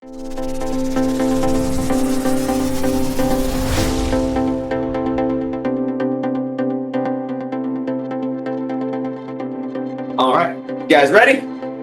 All right, you guys ready?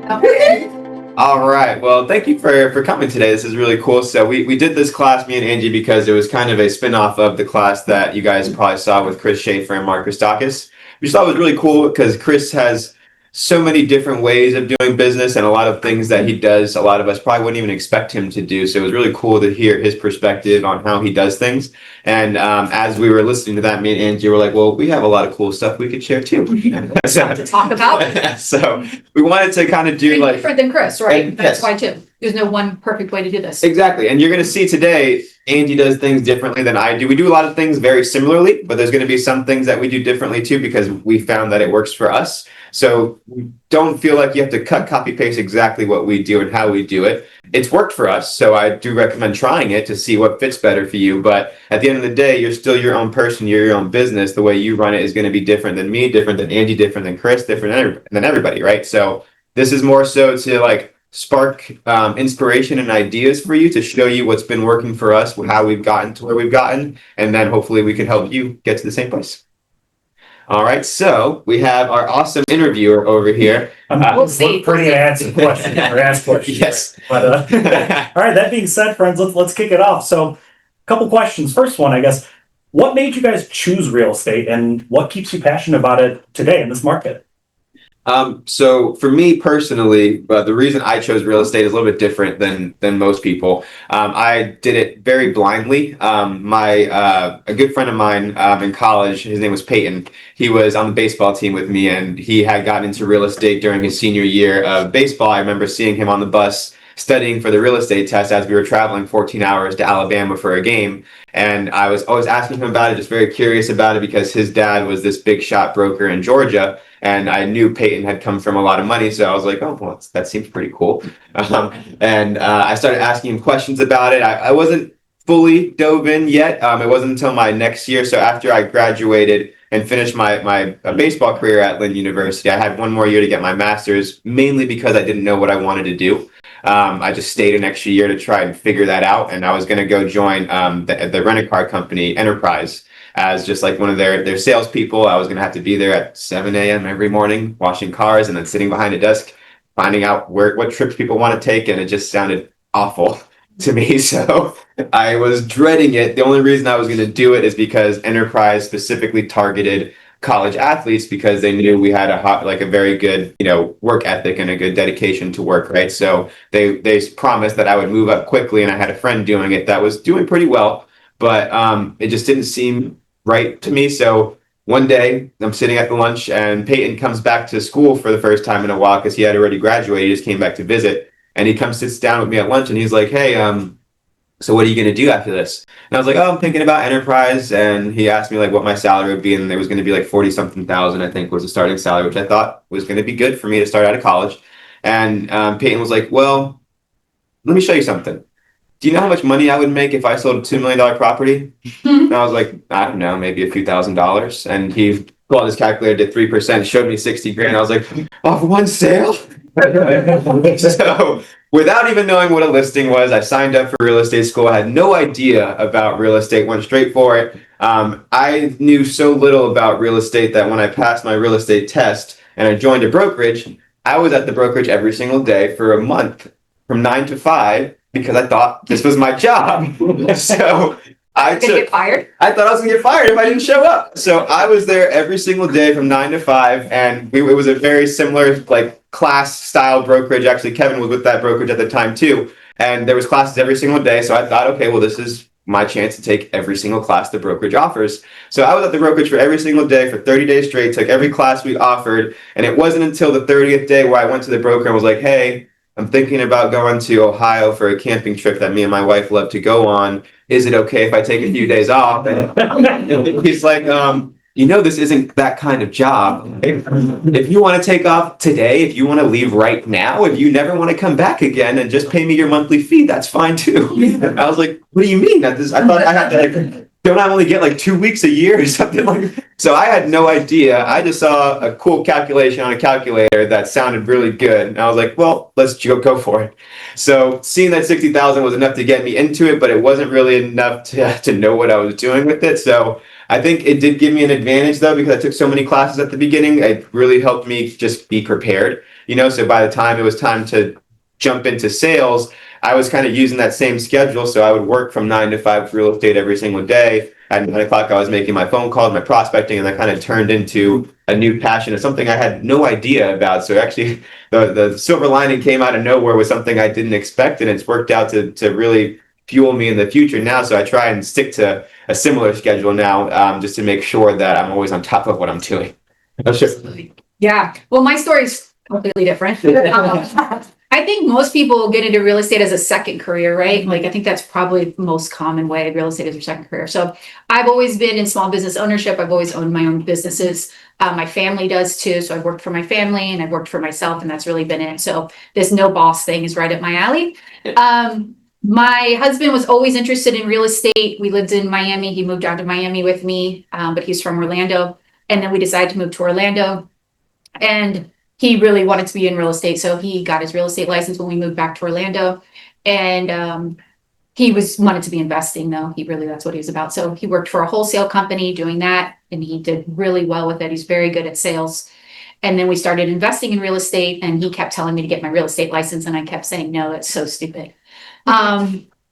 Okay. All right, well, thank you for coming today. This is really cool. So we did this class, me and Angie, because it was kind of a spin-off of the class that you guys probably saw with Chris Schaefer and Mark Christakis. We just thought it was really cool because Chris has so many different ways of doing business and a lot of things that he does a lot of us probably wouldn't even expect him to do. So it was really cool to hear his perspective on how he does things. And as we were listening to that, me and Angie were like, well, we have a lot of cool stuff we could share too. To talk about. So we wanted to kind of do Very like different than Chris, right? And, That's yes. why too. There's no one perfect way to do this. Exactly. And you're going to see today, Angie does things differently than I do. We do a lot of things very similarly, but there's going to be some things that we do differently too, because we found that it works for us. So don't feel like you have to copy, paste exactly what we do and how we do it. It's worked for us. So I do recommend trying it to see what fits better for you. But at the end of the day, you're still your own person. You're your own business. The way you run it is going to be different than me, different than Angie, different than Chris, different than everybody, right? So this is more so to like spark inspiration and ideas for you, to show you what's been working for us, how we've gotten to where we've gotten, and then hopefully we can help you get to the same place. All right, so we have our awesome interviewer over here. We'll see. We're pretty to answer questions or ask questions. Yes. But, all right, that being said, friends, let's kick it off. So a couple questions. First one, I guess, what made you guys choose real estate and what keeps you passionate about it today in this market? So for me personally, the reason I chose real estate is a little bit different than most people. I did it very blindly. A good friend of mine in college, his name was Peyton. He was on the baseball team with me, and he had gotten into real estate during his senior year of baseball. I remember seeing him on the bus studying for the real estate test as we were traveling 14 hours to Alabama for a game. And I was always asking him about it, just very curious about it, because his dad was this big shot broker in Georgia. And I knew Peyton had come from a lot of money. So I was like, oh, well, that seems pretty cool. I started asking him questions about it. I wasn't fully dove in yet. It wasn't until my next year. So after I graduated and finished my baseball career at Lynn University, I had one more year to get my master's, mainly because I didn't know what I wanted to do. I just stayed an extra year to try and figure that out. And I was going to go join the rent-a-car company, Enterprise, as just like one of their salespeople. I was going to have to be there at 7 a.m. every morning, washing cars, and then sitting behind a desk, finding out what trips people want to take. And it just sounded awful to me. So I was dreading it. The only reason I was going to do it is because Enterprise specifically targeted college athletes, because they knew we had a very good, work ethic and a good dedication to work, right? So they promised that I would move up quickly, and I had a friend doing it that was doing pretty well, but it just didn't seem right to me. So one day I'm sitting at the lunch, and Peyton comes back to school for the first time in a while, because he had already graduated. He just came back to visit, and he comes, sits down with me at lunch, and he's like, hey, so what are you going to do after this? And I was like, oh, I'm thinking about Enterprise. And he asked me like what my salary would be, and there was going to be like 40-something thousand, I think, was the starting salary, which I thought was going to be good for me to start out of college. And Peyton was like, well, let me show you something. Do you know how much money I would make if I sold a $2 million property? And I was like, I don't know, maybe a few $1,000s. And he pulled out his calculator, did 3%, showed me 60 grand. I was like, off one sale? So without even knowing what a listing was, I signed up for real estate school. I had no idea about real estate, went straight for it. I knew so little about real estate that when I passed my real estate test and I joined a brokerage, I was at the brokerage every single day for a month from 9 to 5, because I thought this was my job. So Get fired? I thought I was gonna get fired if I didn't show up. So I was there every single day from 9 to 5, and it was a very similar like class style brokerage. Actually, Kevin was with that brokerage at the time too, and there was classes every single day. So I thought, okay, well, this is my chance to take every single class the brokerage offers. So I was at the brokerage for every single day for 30 days straight, took every class we offered, and it wasn't until the 30th day where I went to the broker and was like, hey, I'm thinking about going to Ohio for a camping trip that me and my wife love to go on. Is it okay if I take a few days off? And he's like, this isn't that kind of job. If you want to take off today, if you want to leave right now, if you never want to come back again and just pay me your monthly fee, that's fine too. I was like, what do you mean? I thought I had to don't I only get like 2 weeks a year or something like that? So I had no idea. I just saw a cool calculation on a calculator that sounded really good. And I was like, well, let's go for it. So seeing that 60,000 was enough to get me into it, but it wasn't really enough to know what I was doing with it. So I think it did give me an advantage though, because I took so many classes at the beginning. It really helped me just be prepared, so by the time it was time to jump into sales, I was kind of using that same schedule. So I would work from 9 to 5 real estate every single day. At 9 o'clock, I was making my phone calls, my prospecting, and that kind of turned into a new passion of something I had no idea about. So actually, the silver lining came out of nowhere with something I didn't expect, and it's worked out to really fuel me in the future now. So I try and stick to a similar schedule now, just to make sure that I'm always on top of what I'm doing. Yeah. Well, my story's completely different. I think most people get into real estate as a second career, right? Like, I think that's probably the most common way. Real estate is your second career. So I've always been in small business ownership. I've always owned my own businesses. My family does too. So I've worked for my family and I've worked for myself, and that's really been it. So this no boss thing is right up my alley. My husband was always interested in real estate. We lived in Miami. He moved down to Miami with me, but he's from Orlando. And then we decided to move to Orlando. And he really wanted to be in real estate. So he got his real estate license when we moved back to Orlando. And he wanted to be investing though. That's what he was about. So he worked for a wholesale company doing that. And he did really well with it. He's very good at sales. And then we started investing in real estate, and he kept telling me to get my real estate license. And I kept saying, no, that's so stupid.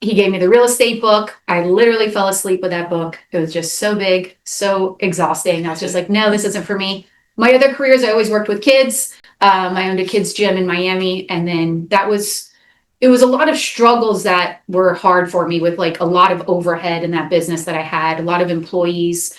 He gave me the real estate book. I literally fell asleep with that book. It was just so big, so exhausting. I was just like, no, this isn't for me. My other careers, I always worked with kids. I owned a kids gym in Miami. And then it was a lot of struggles that were hard for me, with like a lot of overhead in that business that I had, a lot of employees,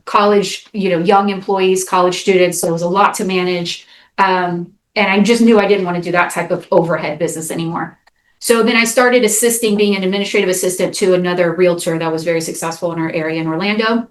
college, young employees, college students. So it was a lot to manage. And I just knew I didn't want to do that type of overhead business anymore. So then I started being an administrative assistant to another realtor that was very successful in our area in Orlando.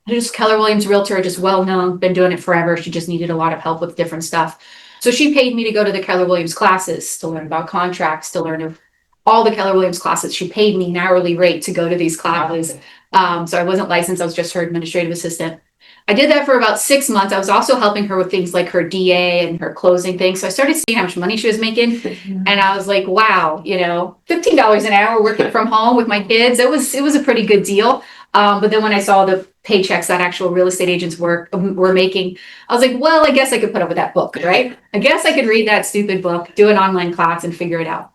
Just Keller Williams realtor, just well known, been doing it forever. She just needed a lot of help with different stuff. So she paid me to go to the Keller Williams classes, to learn about contracts, to learn all the Keller Williams classes. She paid me an hourly rate to go to these classes. So I wasn't licensed. I was just her administrative assistant. I did that for about 6 months. I was also helping her with things like her DA and her closing things. So I started seeing how much money she was making. And I was like, wow, $15 an hour working from home with my kids. It was a pretty good deal. But then when I saw the paychecks that actual real estate agents were making, I was like, well, I guess I could put up with that book, right? I guess I could read that stupid book, do an online class, and figure it out.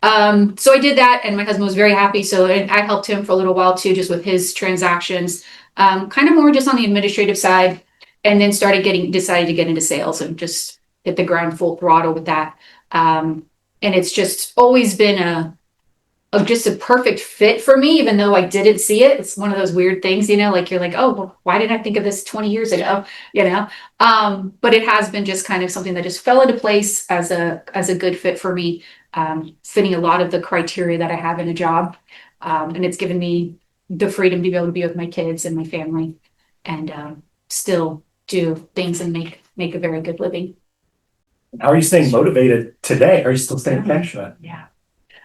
So I did that, and my husband was very happy. So I helped him for a little while too, just with his transactions, kind of more just on the administrative side, and then decided to get into sales and just hit the ground full throttle with that. And it's just always been just a perfect fit for me, even though I didn't see it. It's one of those weird things, like you're like, oh, well, why didn't I think of this 20 years ago? But it has been just kind of something that just fell into place as a good fit for me, fitting a lot of the criteria that I have in a job. And it's given me the freedom to be able to be with my kids and my family, and still do things and make a very good living. How are you staying motivated today? Are you still staying passionate? Yeah.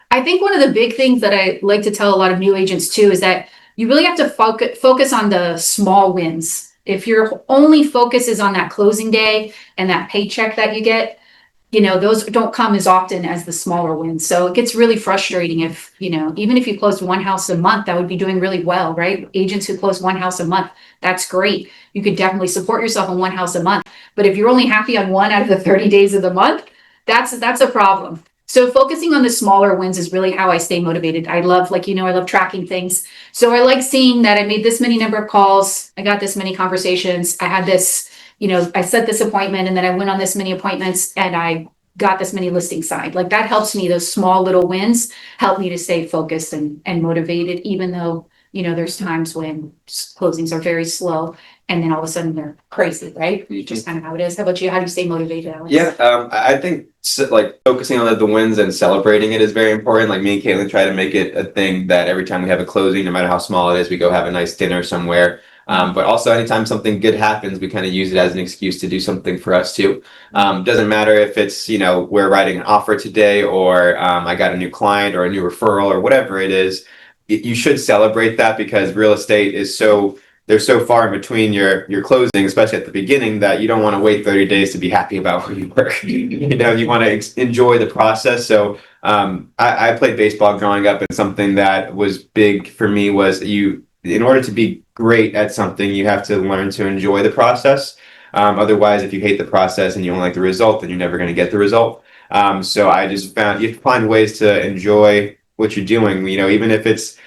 I think one of the big things that I like to tell a lot of new agents too is that you really have to focus on the small wins. If your only focus is on that closing day and that paycheck that you get, those don't come as often as the smaller wins. So it gets really frustrating if, even if you closed one house a month, that would be doing really well, right? Agents who close one house a month, that's great. You could definitely support yourself on one house a month. But if you're only happy on one out of the 30 days of the month, that's a problem. So focusing on the smaller wins is really how I stay motivated. I love tracking things. So I like seeing that I made this many number of calls. I got this many conversations. I had this, I set this appointment, and then I went on this many appointments, and I got this many listings signed. Like, that helps me. Those small little wins help me to stay focused and motivated, even though, there's times when closings are very slow, and then all of a sudden they're crazy, right? Just kind of how it is. How about you? How do you stay motivated, Alex? Yeah, I think like focusing on the wins and celebrating it is very important. Like, me and Caitlin try to make it a thing that every time we have a closing, no matter how small it is, we go have a nice dinner somewhere. But also anytime something good happens, we kind of use it as an excuse to do something for us too. Doesn't matter if it's, we're writing an offer today, or I got a new client or a new referral or whatever it is. you should celebrate that, because real estate is they're so far in between your closing, especially at the beginning, that you don't want to wait 30 days to be happy about where you work. You want to enjoy the process. So I played baseball growing up, and something that was big for me was in order to be great at something, you have to learn to enjoy the process. Otherwise, if you hate the process and you only like the result, then you're never going to get the result. So I just found you have to find ways to enjoy what you're doing. Even if it's,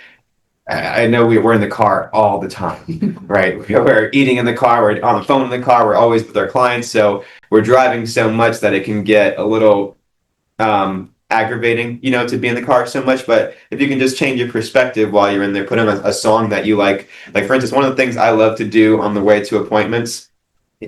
I know we're in the car all the time, right? We're eating in the car, we're on the phone in the car, we're always with our clients. So we're driving so much that it can get a little aggravating, to be in the car so much. But if you can just change your perspective while you're in there, put on a song that you like for instance, one of the things I love to do on the way to appointments,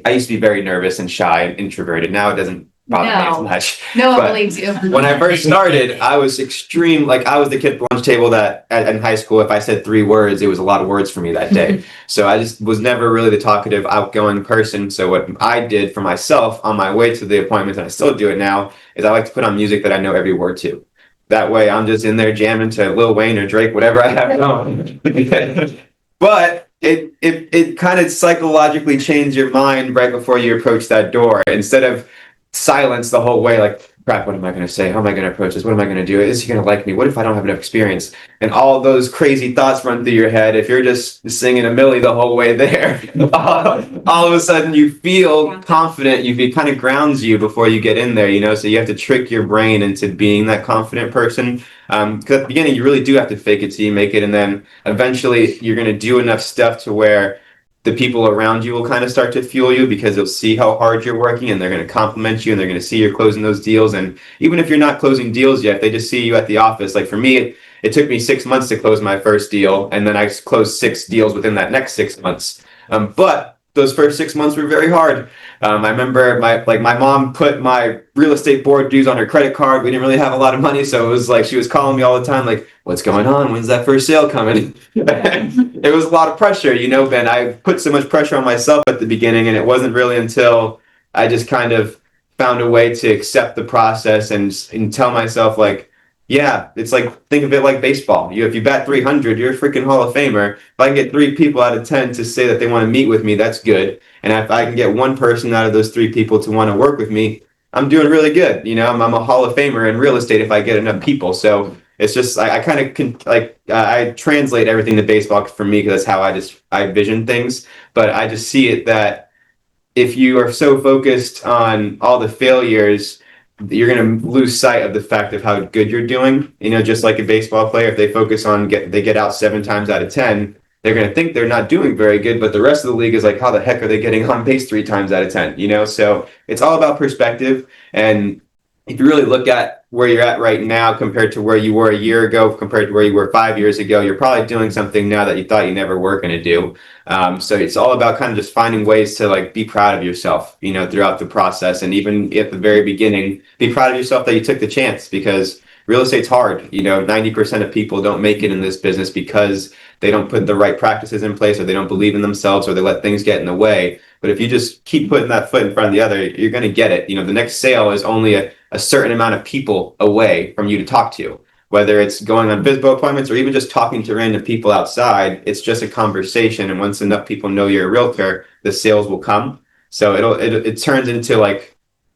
I used to be very nervous and shy and introverted. Now it doesn't bother me as much. No one But believes you. when I first started, I was extreme. Like, I was the kid at the lunch table that in high school, if I said 3 words, it was a lot of words for me that day. So I just was never really the talkative, outgoing person. So what I did for myself on my way to the appointments, and I still do it now, is I like to put on music that I know every word to. That way I'm just in there jamming to Lil Wayne or Drake, whatever I have on. But it kind of psychologically changed your mind right before you approach that door. Instead of silence the whole way, like, crap, what am I going to say? How am I going to approach this? What am I going to do? Is he going to like me? What if I don't have enough experience? And all those crazy thoughts run through your head. If you're just singing a Millie the whole way there, all of a sudden you feel confident. It kind of grounds you before you get in there, so you have to trick your brain into being that confident person. Because at the beginning, you really do have to fake it till you make it. And then eventually you're going to do enough stuff to where the people around you will kind of start to fuel you, because they'll see how hard you're working, and they're going to compliment you, and they're going to see you're closing those deals. And even if you're not closing deals yet, they just see you at the office. Like for me, it took me 6 months to close my first deal, and then I closed 6 deals within that next 6 months. But those first 6 months were very hard. I remember my mom put my real estate board dues on her credit card. We didn't really have a lot of money, so it was like she was calling me all the time, like, what's going on? When's that first sale coming? It was a lot of pressure, Ben. I put so much pressure on myself at the beginning, and it wasn't really until I just kind of found a way to accept the process and tell myself, like, yeah, it's like, think of it like baseball. If you bat 300, you're a freaking Hall of Famer. If I can get 3 people out of 10 to say that they want to meet with me, that's good. And if I can get 1 person out of those 3 people to want to work with me, I'm doing really good. I'm a Hall of Famer in real estate if I get enough people. So it's just, I kind of I translate everything to baseball for me, because that's how I vision things. But I just see it that if you are so focused on all the failures, you're going to lose sight of the fact of how good you're doing. Just like a baseball player, if they focus on they get out 7 times out of 10, they're going to think they're not doing very good, but the rest of the league is like, how the heck are they getting on base 3 times out of 10? So it's all about perspective. And if you really look at where you're at right now compared to where you were a year ago, compared to where you were 5 years ago, you're probably doing something now that you thought you never were going to do. So it's all about kind of just finding ways to be proud of yourself, throughout the process. And even at the very beginning, be proud of yourself that you took the chance, because real estate's hard. 90% of people don't make it in this business because they don't put the right practices in place, or they don't believe in themselves, or they let things get in the way. But if you just keep putting that foot in front of the other, you're going to get it. The next sale is only a certain amount of people away from you to talk to, whether it's going on FISBO appointments or even just talking to random people outside. It's just a conversation. And once enough people know you're a realtor, the sales will come. So it turns into, I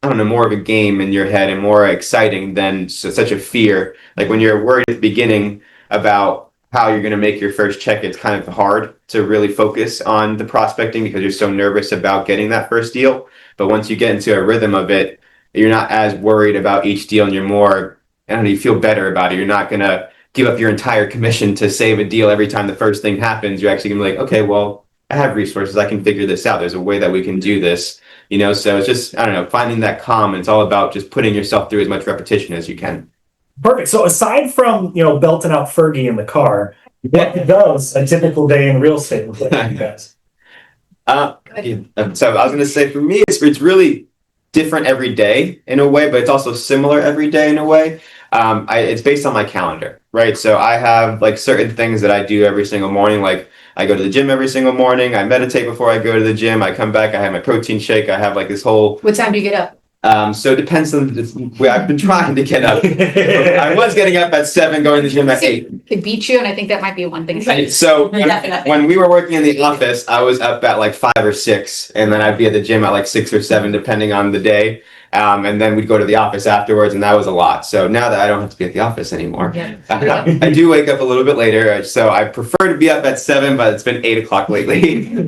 don't know, more of a game in your head and more exciting than such a fear. Like when you're worried at the beginning about how you're going to make your first check, it's kind of hard to really focus on the prospecting because you're so nervous about getting that first deal. But once you get into a rhythm of it, you're not as worried about each deal, and you're more, I don't know, you feel better about it. You're not going to give up your entire commission to save a deal every time the first thing happens. You're actually going to be like, okay, well, I have resources. I can figure this out. There's a way that we can do this. So it's just, I don't know, finding that calm. And it's all about just putting yourself through as much repetition as you can. Perfect. So aside from, belting out Fergie in the car, what does a typical day in real estate look like for you guys? So I was going to say, for me, it's really different every day in a way, but it's also similar every day in a way. It's based on my calendar, right? So I have certain things that I do every single morning. Like I go to the gym every single morning. I meditate before I go to the gym. I come back. I have my protein shake. I have this whole. What time do you get up? So it depends on I've been trying to get up. I was getting up at 7, going to the gym at 8. Could beat you, and I think that might be one thing. So Definitely. when we were working in the office, I was up at like 5 or 6, and then I'd be at the gym at like 6 or 7, depending on the day. And then we'd go to the office afterwards, and that was a lot. So now that I don't have to be at the office anymore, I do wake up a little bit later. So I prefer to be up at 7, but it's been 8 o'clock lately.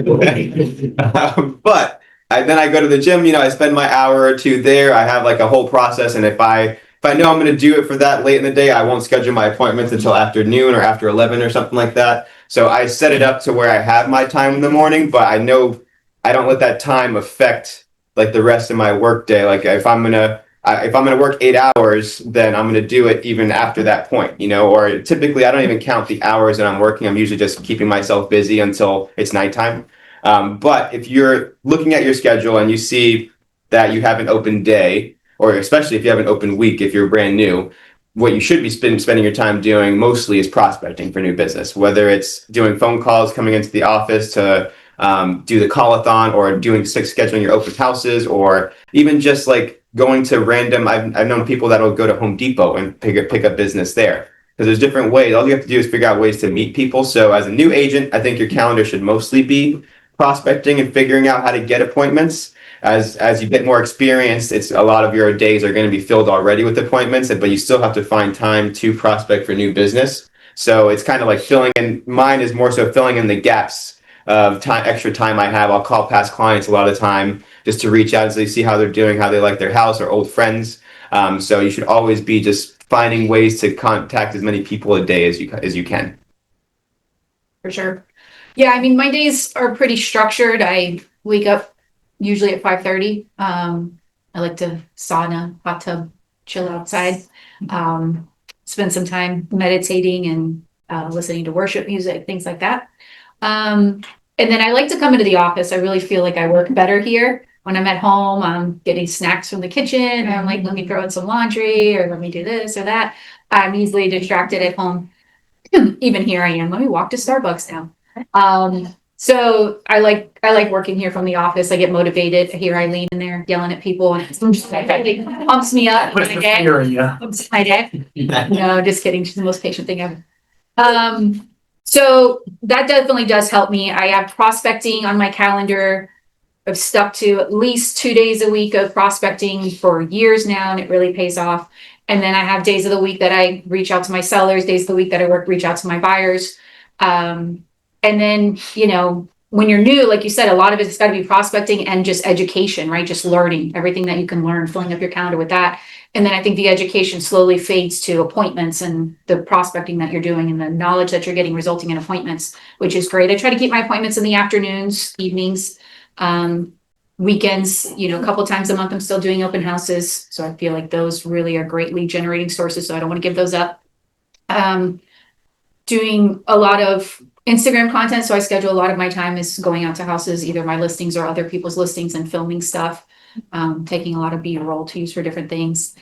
But then I go to the gym. I spend my hour or two there. I have like a whole process, and if I know I'm going to do it for that late in the day, I won't schedule my appointments until after noon or after 11 or something like that. So I set it up to where I have my time in the morning, but I know I don't let that time affect like the rest of my work day. Like if I'm gonna work 8 hours, then I'm gonna do it even after that point. Or typically I don't even count the hours that I'm working. I'm usually just keeping myself busy until it's nighttime. But if you're looking at your schedule and you see that you have an open day, or especially if you have an open week, if you're brand new, what you should be spending your time doing mostly is prospecting for new business, whether it's doing phone calls, coming into the office to do the call-a-thon, or scheduling your open houses, or even just like going to random. I've known people that'll go to Home Depot and pick up business there. Because there's different ways. All you have to do is figure out ways to meet people. So as a new agent, I think your calendar should mostly be prospecting and figuring out how to get appointments. As you get more experience, it's a lot of your days are going to be filled already with appointments, but you still have to find time to prospect for new business. So it's kind of like filling in. Mine is more so filling in the gaps of extra time I have. I'll call past clients a lot of the time just to reach out and see how they're doing, how they like their house, or old friends. So you should always be just finding ways to contact as many people a day as you can. For sure. Yeah, I mean, my days are pretty structured. I wake up usually at 5:30. I like to sauna, hot tub, chill outside, spend some time meditating and listening to worship music, things like that. And then I like to come into the office. I really feel like I work better here. When I'm at home, I'm getting snacks from the kitchen. And I'm like, let me throw in some laundry, or let me do this or that. I'm easily distracted at home. Even here I am. Let me walk to Starbucks now. So I like working here from the office. I get motivated. I hear Eileen in there yelling at people, and it pumps me up. Puts the fear in you. Pumps my day. No, just kidding. She's the most patient thing ever. So that definitely does help me. I have prospecting on my calendar. I've stuck to at least 2 days a week of prospecting for years now, and it really pays off. And then I have days of the week that I reach out to my sellers, days of the week that I reach out to my buyers. And then, when you're new, like you said, a lot of it's got to be prospecting and just education, right? Just learning everything that you can learn, filling up your calendar with that. And then I think the education slowly fades to appointments and the prospecting that you're doing and the knowledge that you're getting resulting in appointments, which is great. I try to keep my appointments in the afternoons, evenings, weekends, a couple times a month. I'm still doing open houses. So I feel like those really are great lead generating sources. So I don't want to give those up. Doing a lot of Instagram content. So I schedule a lot of my time is going out to houses, either my listings or other people's listings, and filming stuff, taking a lot of B-roll to use for different things.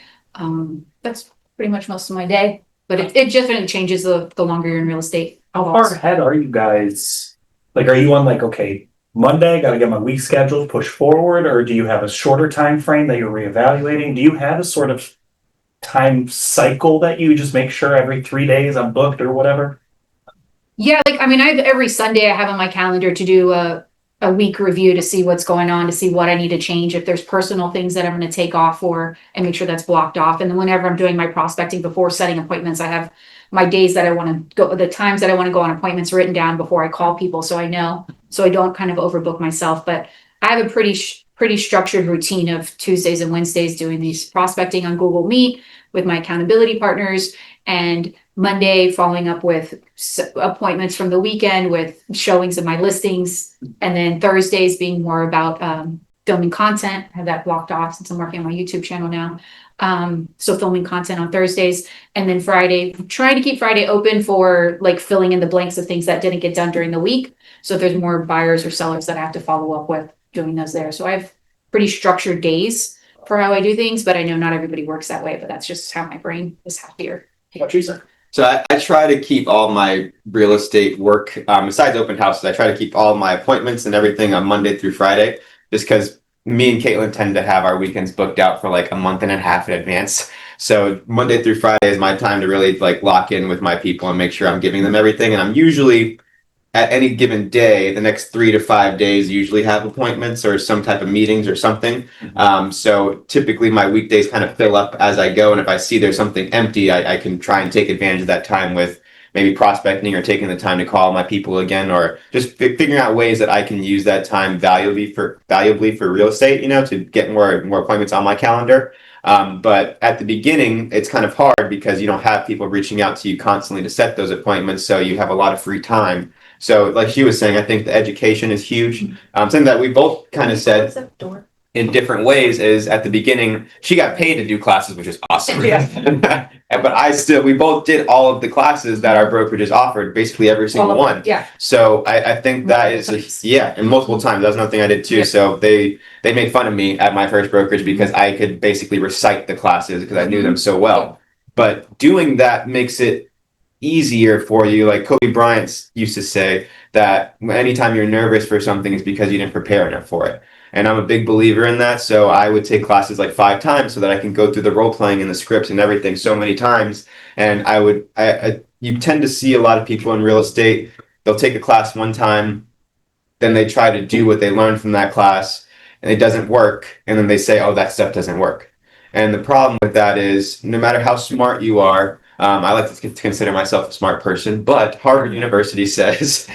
That's pretty much most of my day, but it definitely changes the longer you're in real estate. How far ahead are you guys? Like, are you on like, okay, Monday, got to get my week scheduled, push forward, or do you have a shorter time frame that you're reevaluating? Do you have a sort of time cycle that you just make sure every 3 days I'm booked or whatever? Yeah, I have every Sunday I have on my calendar to do a week review to see what's going on, to see what I need to change, if there's personal things that I'm going to take off for, and make sure that's blocked off. And then whenever I'm doing my prospecting before setting appointments, I have my days that I want to go, the times that I want to go on appointments written down before I call people, so I know, so I don't kind of overbook myself. But I have a pretty structured routine of Tuesdays and Wednesdays doing these prospecting on Google Meet with my accountability partners, and Monday following up with appointments from the weekend with showings of my listings, and then Thursdays being more about filming content. I have that blocked off since I'm working on my YouTube channel now. So filming content on Thursdays, and then Friday, trying to keep Friday open for like filling in the blanks of things that didn't get done during the week. So if there's more buyers or sellers that I have to follow up with, doing those there. So I have pretty structured days for how I do things, but I know not everybody works that way, but that's just how my brain is happier. So I try to keep all my real estate work, besides open houses, I try to keep all my appointments and everything on Monday through Friday, just because me and Caitlin tend to have our weekends booked out for like a month and a half in advance. So Monday through Friday is my time to really like lock in with my people and make sure I'm giving them everything. And I'm usually at any given day, the next 3 to 5 days usually have appointments or some type of meetings or something. So typically my weekdays kind of fill up as I go. And if I see there's something empty, I can try and take advantage of that time with maybe prospecting or taking the time to call my people again, or just figuring out ways that I can use that time valuably for real estate, to get more appointments on my calendar. But at the beginning, it's kind of hard because you don't have people reaching out to you constantly to set those appointments. So you have a lot of free time. So like she was saying, I think the education is huge. Something that we both kind of said in different ways is at the beginning, she got paid to do classes, which is awesome. Yeah. But we both did all of the classes that our brokerages offered, basically every single one. Yeah. So I think that is, and multiple times. That was another thing I did too. Yep. So they made fun of me at my first brokerage because I could basically recite the classes because I knew them so well. But doing that makes it easier for you. Like Kobe Bryant used to say that anytime you're nervous for something, it's because you didn't prepare enough for it. And I'm a big believer in that. So I would take classes like 5 times so that I can go through the role playing and the scripts and everything so many times. And you tend to see a lot of people in real estate, they'll take a class one time, then they try to do what they learned from that class and it doesn't work. And then they say, oh, that stuff doesn't work. And the problem with that is no matter how smart you are, I like to consider myself a smart person, but Harvard University says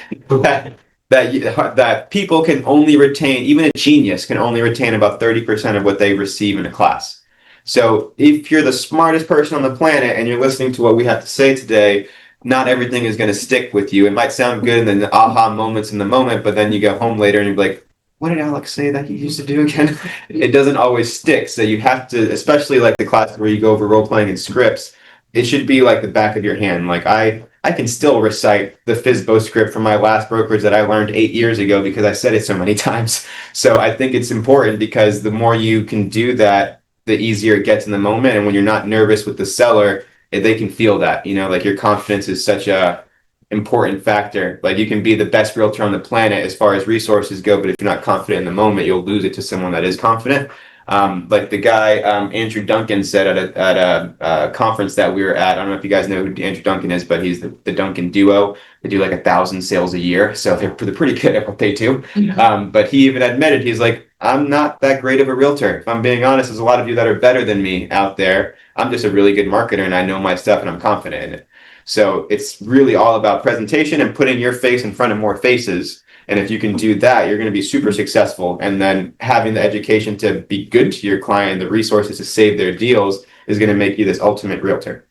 that people can only retain, even a genius can only retain about 30% of what they receive in a class. So if you're the smartest person on the planet and you're listening to what we have to say today, not everything is going to stick with you. It might sound good and then aha moments in the moment, but then you go home later and you're like, what did Alex say that he used to do again? It doesn't always stick. So you have to, especially like the classes where you go over role playing and scripts, it should be like the back of your hand. Like I can still recite the FSBO script from my last brokerage that I learned 8 years ago because I said it so many times. So I think it's important because the more you can do that, the easier it gets in the moment. And when you're not nervous with the seller, they can feel that, like your confidence is such a important factor. Like you can be the best realtor on the planet as far as resources go, but if you're not confident in the moment, you'll lose it to someone that is confident. Like the guy Andrew Duncan said at a conference that we were at. I don't know if you guys know who Andrew Duncan is, but he's the Duncan duo. They do like 1,000 sales a year, so they're pretty good at what they do. Mm-hmm. But he even admitted, he's like, I'm not that great of a realtor. If I'm being honest, there's a lot of you that are better than me out there. I'm just a really good marketer and I know my stuff and I'm confident in it. So it's really all about presentation and putting your face in front of more faces. And if you can do that, you're going to be super successful. And then having the education to be good to your client, the resources to save their deals is going to make you this ultimate realtor.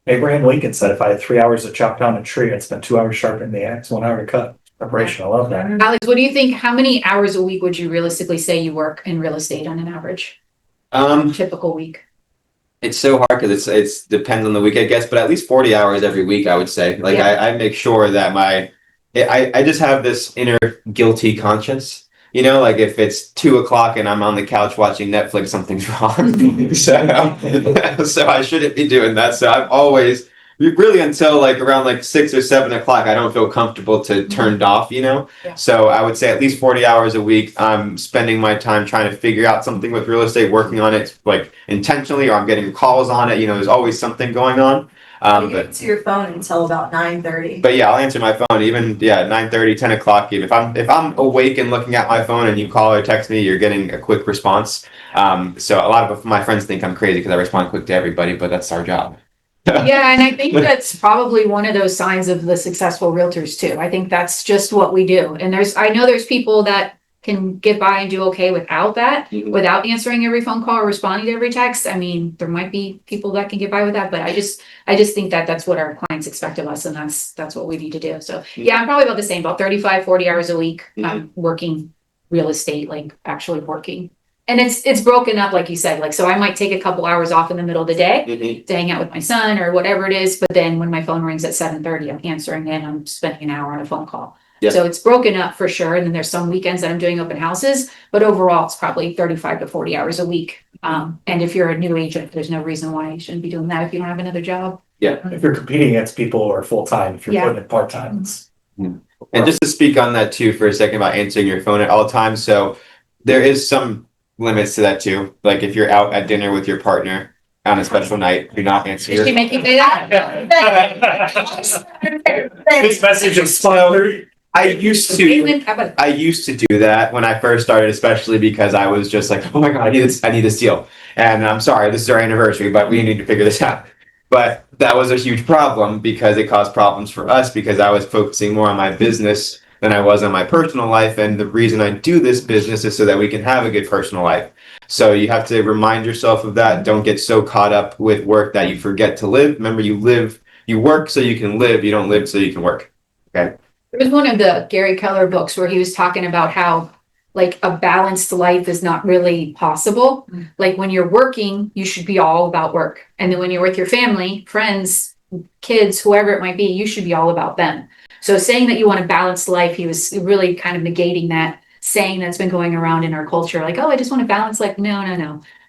Abraham Lincoln said, if I had 3 hours to chop down a tree, I'd spend 2 hours sharpening the axe, 1 hour to cut. Preparation. I love that. Alex, what do you think? How many hours a week would you realistically say you work in real estate on an average? Typical week. It's so hard because it's depends on the week, I guess, but at least 40 hours every week, I would say. Like I make sure that I just have this inner guilty conscience. Like if it's 2:00 and I'm on the couch watching Netflix, something's wrong. So I shouldn't be doing that. So I'm always really until like around like 6 or 7 o'clock, I don't feel comfortable to turn it off, Yeah. So I would say at least 40 hours a week, I'm spending my time trying to figure out something with real estate, working on it like intentionally, or I'm getting calls on it. There's always something going on. You get to your phone until about 9:30. But yeah, I'll answer my phone even 9:30, 10 o'clock. Even if I'm awake and looking at my phone and you call or text me, you're getting a quick response. So a lot of my friends think I'm crazy because I respond quick to everybody, but that's our job. Yeah, and I think that's probably one of those signs of the successful realtors too. I think that's just what we do. And I know there's people that can get by and do okay without that, without answering every phone call or responding to every text. I mean, there might be people that can get by with that, but I just think that that's what our clients expect of us, and that's what we need to do. So yeah, I'm probably about the same, about 35, 40 hours a week, working real estate, like actually working. And it's broken up, like you said, like, so I might take a couple hours off in the middle of the day to hang out with my son or whatever it is. But then when my phone rings at 7:30, I'm answering it. I'm spending an hour on a phone call. Yeah. So it's broken up for sure. And then there's some weekends that I'm doing open houses, but overall it's probably 35 to 40 hours a week. And if you're a new agent, there's no reason why you shouldn't be doing that if you don't have another job. Yeah. If you're competing against people who are full-time, if you're putting it part-time, it's... And just to speak on that too for a second about answering your phone at all times. So there is some limits to that too. Like if you're out at dinner with your partner on a special night, you're not answering Did she make you say that? This message exploded. I used to do that when I first started, especially because I was just like, oh my God, I need this deal. And I'm sorry, this is our anniversary, but we need to figure this out. But that was a huge problem because it caused problems for us because I was focusing more on my business than I was on my personal life. And the reason I do this business is so that we can have a good personal life. So you have to remind yourself of that. Don't get so caught up with work that you forget to live. Remember, you work so you can live. You don't live so you can work. Okay. There was one of the Gary Keller books where he was talking about how like a balanced life is not really possible. Like when you're working, you should be all about work. And then when you're with your family, friends, kids, whoever it might be, you should be all about them. So saying that you want a balanced life, he was really kind of negating that saying that's been going around in our culture. Like, oh, I just want to balance. Like, no.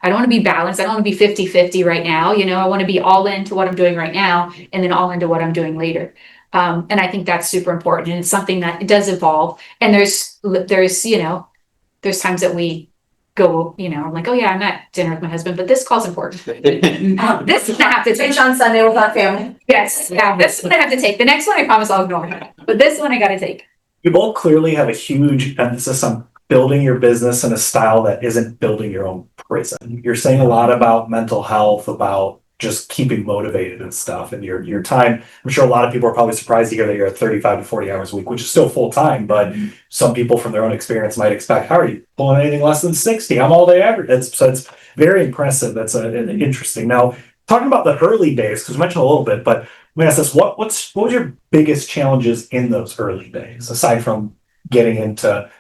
I don't want to be balanced. I don't want to be 50-50 right now. I want to be all into what I'm doing right now and then all into what I'm doing later. And I think that's super important. And it's something that it does evolve. And there's times that we go, I'm like, oh yeah, I'm at dinner with my husband, but this call's important. This one I have to take. It's on Sunday with our family. Yes, yeah, this one I have to take. The next one I promise I'll ignore. But this one I got to take. You both clearly have a huge emphasis on building your business in a style that isn't building your own prison. You're saying a lot about mental health, about just keeping motivated and stuff, and your time. I'm sure a lot of people are probably surprised to hear that you're at 35 to 40 hours a week, which is still full time, but some people from their own experience might expect, how are you pulling anything less than 60? I'm all day average. So it's very impressive. That's interesting. Now, talking about the early days, because we mentioned a little bit, but let me ask this, what was your biggest challenges in those early days, aside from getting into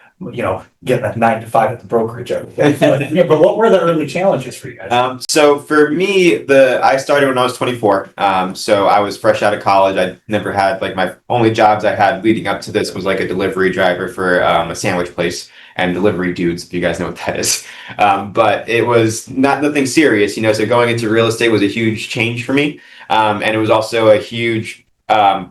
getting that 9 to 5 at the brokerage every day? But what were the early challenges for you guys? So for me, I started when I was 24. So I was fresh out of college. I never had my only jobs I had leading up to this was like a delivery driver for a sandwich place and delivery dudes, if you guys know what that is. But it was nothing serious, so going into real estate was a huge change for me. And it was also a huge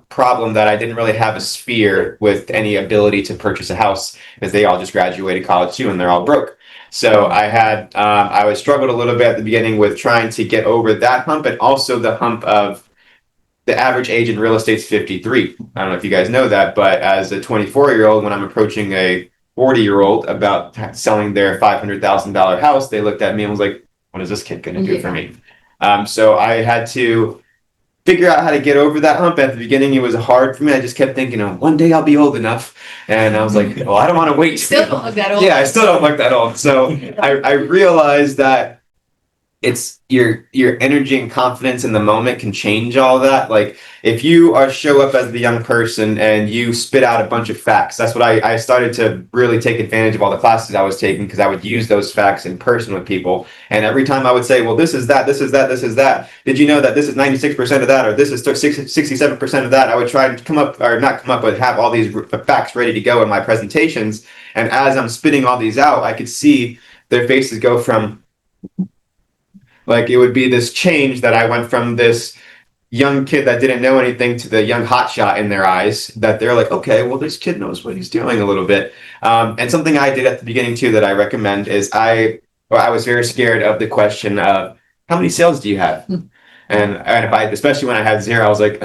problem that I didn't really have a sphere with any ability to purchase a house because they all just graduated college too and they're all broke. So I was struggled a little bit at the beginning with trying to get over that hump and also the hump of the average age in real estate is 53. I don't know if you guys know that, but as a 24-year-old, when I'm approaching a 40-year-old about selling their $500,000 house, they looked at me and was like, what is this kid going to do for me? So I had to figure out how to get over that hump. At the beginning, it was hard for me. I just kept thinking, one day I'll be old enough. And I was like, well, I don't want to wait. Still don't look that old. Yeah, I still don't look that old. So I realized that it's your energy and confidence in the moment can change all that. Like if you show up as the young person and you spit out a bunch of facts, that's what I started to really take advantage of all the classes I was taking because I would use those facts in person with people. And every time I would say, well, this is that, this is that, this is that. Did you know that this is 96% of that, or this is 67% of that? I would try to but have all these facts ready to go in my presentations. And as I'm spitting all these out, I could see their faces go from it would be this change that I went from this young kid that didn't know anything to the young hotshot in their eyes, that they're like, okay, well, this kid knows what he's doing a little bit. And something I did at the beginning too that I recommend is I was very scared of the question of how many sales do you have? And if especially when I had zero, I was like,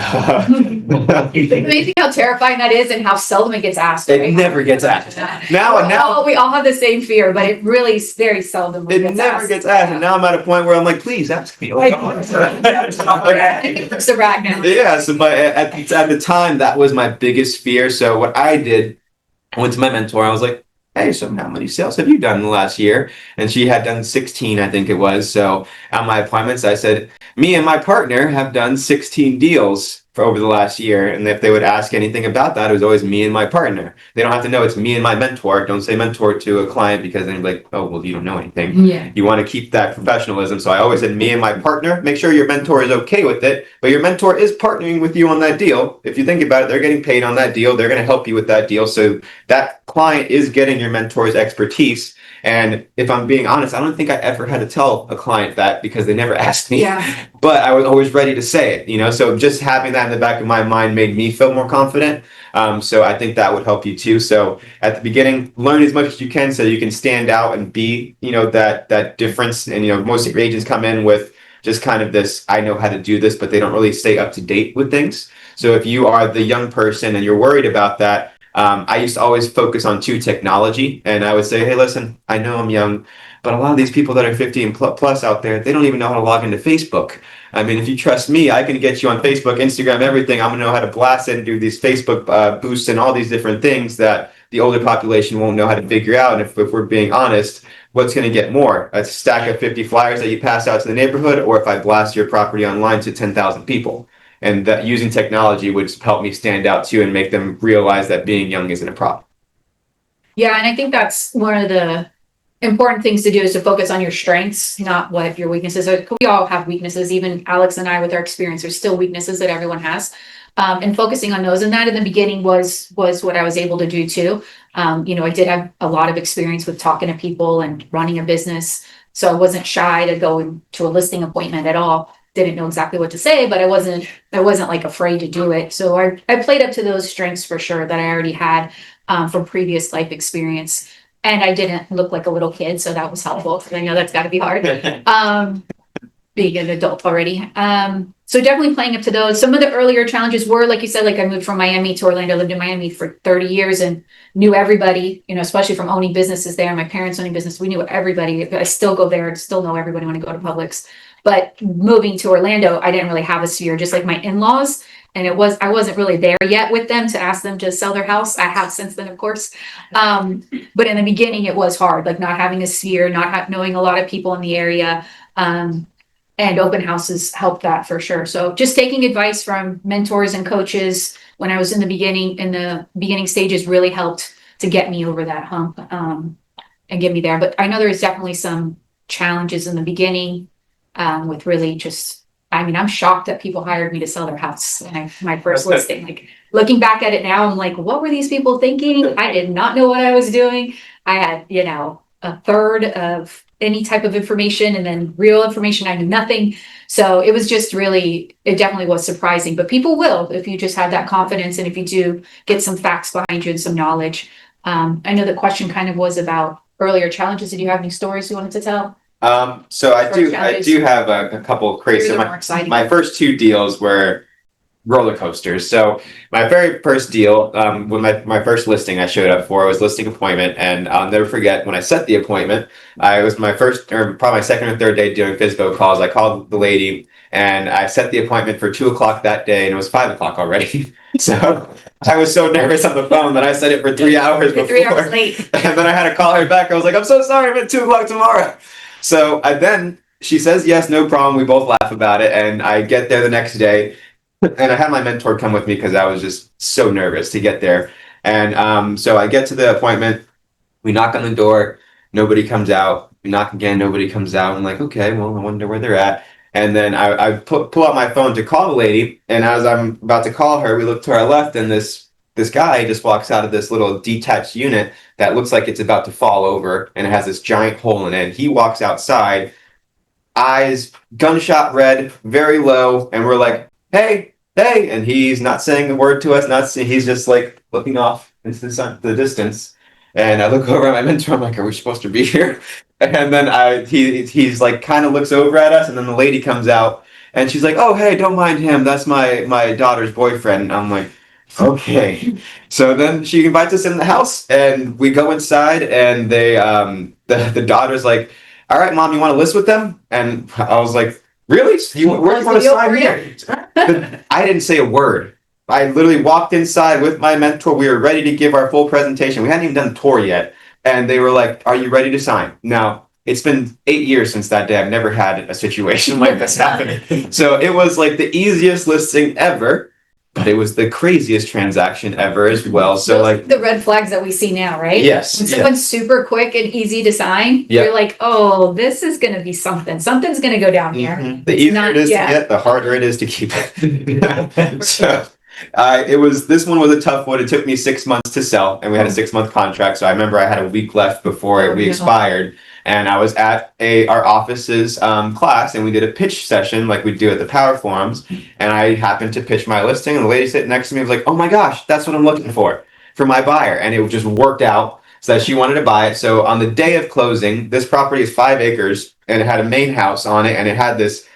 It's amazing how terrifying that is and how seldom it gets asked. It never gets asked. Now we all have the same fear, but it really is very seldom. It never gets asked. And now I'm at a point where I'm like, please ask me. It's the rag now. Yeah. So, but at the time, that was my biggest fear. So what I did, I went to my mentor. I was like, hey, so how many sales have you done in the last year? And she had done 16, I think it was. So on my appointments, I said, me and my partner have done 16 deals for over the last year. And if they would ask anything about that, it was always me and my partner. They don't have to know it's me and my mentor. Don't say mentor to a client because then you're like, oh, well, you don't know anything. Yeah. You want to keep that professionalism. So I always said me and my partner. Make sure your mentor is okay with it, but your mentor is partnering with you on that deal. If you think about it, they're getting paid on that deal. They're going to help you with that deal. So that client is getting your mentor's expertise. And if I'm being honest, I don't think I ever had to tell a client that because they never asked me. Yeah. But I was always ready to say it, you know. So just having that in the back of my mind made me feel more confident. So I think that would help you too. So at the beginning, learn as much as you can so you can stand out and be, you know, that difference. And, you know, most agents come in with just kind of this, I know how to do this, but they don't really stay up to date with things. So if you are the young person and you're worried about that, I used to always focus on technology, and I would say, hey, listen, I know I'm young, but a lot of these people that are 50 and plus out there, they don't even know how to log into Facebook. I mean, if you trust me, I can get you on Facebook, Instagram, everything. I'm gonna know how to blast it and do these Facebook boosts and all these different things that the older population won't know how to figure out. And if we're being honest, what's gonna get more? A stack of 50 flyers that you pass out to the neighborhood, or if I blast your property online to 10,000 people? And that using technology would help me stand out too and make them realize that being young isn't a problem. Yeah, and I think that's one of the important things to do is to focus on your strengths, not what your weaknesses are. We all have weaknesses. Even Alex and I, with our experience, there's still weaknesses that everyone has. And focusing on those, and that in the beginning was what I was able to do too. You know, I did have a lot of experience with talking to people and running a business, so I wasn't shy to go to a listing appointment at all. Didn't know exactly what to say, but I wasn't like afraid to do it. So I played up to those strengths for sure that I already had from previous life experience. And I didn't look like a little kid, so that was helpful, because I know that's got to be hard, being an adult already. So definitely playing up to those. Some of the earlier challenges were, like you said, like I moved from Miami to Orlando, lived in Miami for 30 years and knew everybody, you know, especially from owning businesses there. My parents owning business, we knew everybody. I still go there and still know everybody when I go to Publix. But moving to Orlando, I didn't really have a sphere, just like my in-laws. And I wasn't really there yet with them to ask them to sell their house. I have since then, of course. But in the beginning, it was hard, like not having a sphere, not knowing a lot of people in the area. And open houses helped that for sure. So just taking advice from mentors and coaches when I was in the beginning stages really helped to get me over that hump and get me there. But I know there's definitely some challenges in the beginning with really just, I mean, I'm shocked that people hired me to sell their house when my first listing. Like looking back at it now, I'm like, what were these people thinking? I did not know what I was doing. I had, you know, a third of any type of information, and then real information, I knew nothing. So it was just really, it definitely was surprising, but people will, if you just have that confidence and if you do get some facts behind you and some knowledge. I know the question kind of was about earlier challenges. Did you have any stories you wanted to tell? So I do have a couple of crazy. So my first two deals were roller coasters. So my very first deal, when my first listing I showed up for was listing appointment, and I'll never forget when I set the appointment. I was my first, or probably my second or third day doing FSBO calls. I called the lady and I set the appointment for 2:00 that day, and it was 5:00 already. So I was so nervous on the phone that I set it for 3 hours before. 3 hours late. And then I had to call her back. I was like, I'm so sorry, I'm at 2:00 tomorrow. So then she says, yes, no problem. We both laugh about it. And I get there the next day. And I had my mentor come with me because I was just so nervous to get there. And so I get to the appointment. We knock on the door. Nobody comes out. We knock again. Nobody comes out. I'm like, okay, well, I wonder where they're at. And then I pull out my phone to call the lady. And as I'm about to call her, we look to our left, and this guy just walks out of this little detached unit that looks like it's about to fall over, and it has this giant hole in it. He walks outside, eyes gunshot red, very low, and we're like, hey, and he's not saying a word to us, he's just like looking off into the distance. And I look over at my mentor, I'm like, are we supposed to be here? And then he's like kind of looks over at us, and then the lady comes out and she's like, oh, hey, don't mind him, that's my daughter's boyfriend. And I'm like, okay. So then she invites us in the house, and we go inside, and they the daughter's like, all right, mom, you want to list with them? And I was like, really? Where do you want to sign here? I didn't say a word. I literally walked inside with my mentor. We were ready to give our full presentation. We hadn't even done the tour yet. And they were like, are you ready to sign? Now, it's been 8 years since that day. I've never had a situation like this happening. So it was like the easiest listing ever, but it was the craziest transaction ever as well. So like the red flags that we see now, right? Yes. When someone's super quick and easy to sign, you're like, oh, this is going to be something. Something's going to go down here. The easier it is to get, the harder it is to keep it. This one was a tough one. It took me 6 months to sell, and we had a 6-month contract. So I remember I had a week left before we expired, and I was at our office's class, and we did a pitch session like we do at the Power Forums, and I happened to pitch my listing, and the lady sitting next to me was like, "Oh my gosh, that's what I'm looking for my buyer," and it just worked out so that she wanted to buy it. So on the day of closing, this property is 5 acres, and it had a main house on it, and it had this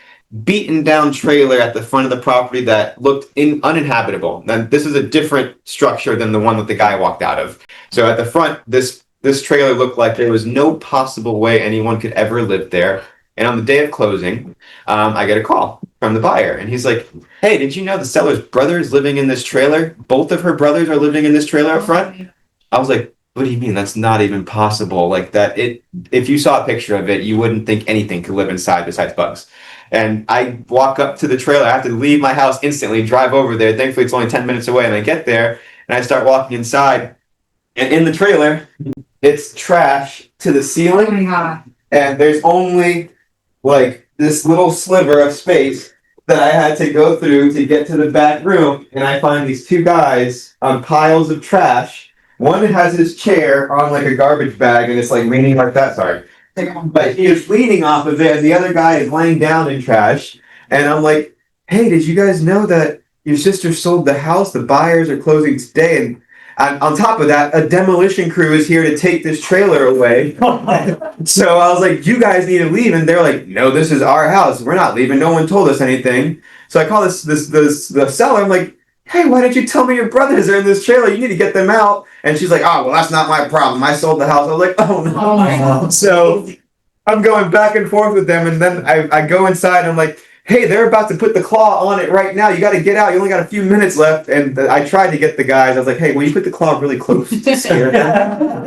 beaten down trailer at the front of the property that looked uninhabitable. Now, this is a different structure than the one that the guy walked out of. So at the front, this trailer looked like there was no possible way anyone could ever live there. And on the day of closing, I get a call from the buyer, and he's like, "Hey, did you know the seller's brother is living in this trailer? Both of her brothers are living in this trailer up front." I was like, "What do you mean? That's not even possible. Like that, if you saw a picture of it, you wouldn't think anything could live inside besides bugs." And I walk up to the trailer. I have to leave my house instantly, drive over there. Thankfully, it's only 10 minutes away. And I get there and I start walking inside. And in the trailer, it's trash to the ceiling. Oh my God. And there's only like this little sliver of space that I had to go through to get to the back room. And I find these 2 guys on piles of trash. One has his chair on like a garbage bag and it's like leaning like that. Sorry. But he is leaning off of it, and the other guy is laying down in trash. And I'm like, "Hey, did you guys know that your sister sold the house? The buyers are closing today." And on top of that, a demolition crew is here to take this trailer away. So I was like, "You guys need to leave." And they're like, "No, this is our house. We're not leaving. No one told us anything." So I call the seller. I'm like, "Hey, why didn't you tell me your brothers are in this trailer? You need to get them out." And she's like, "Oh, well, that's not my problem. I sold the house." I was like, "Oh, no." Oh my God. So I'm going back and forth with them. And then I go inside and I'm like, "Hey, they're about to put the claw on it right now. You got to get out. You only got a few minutes left." And I tried to get the guys. I was like, "Hey, when you put the claw really close to scare them."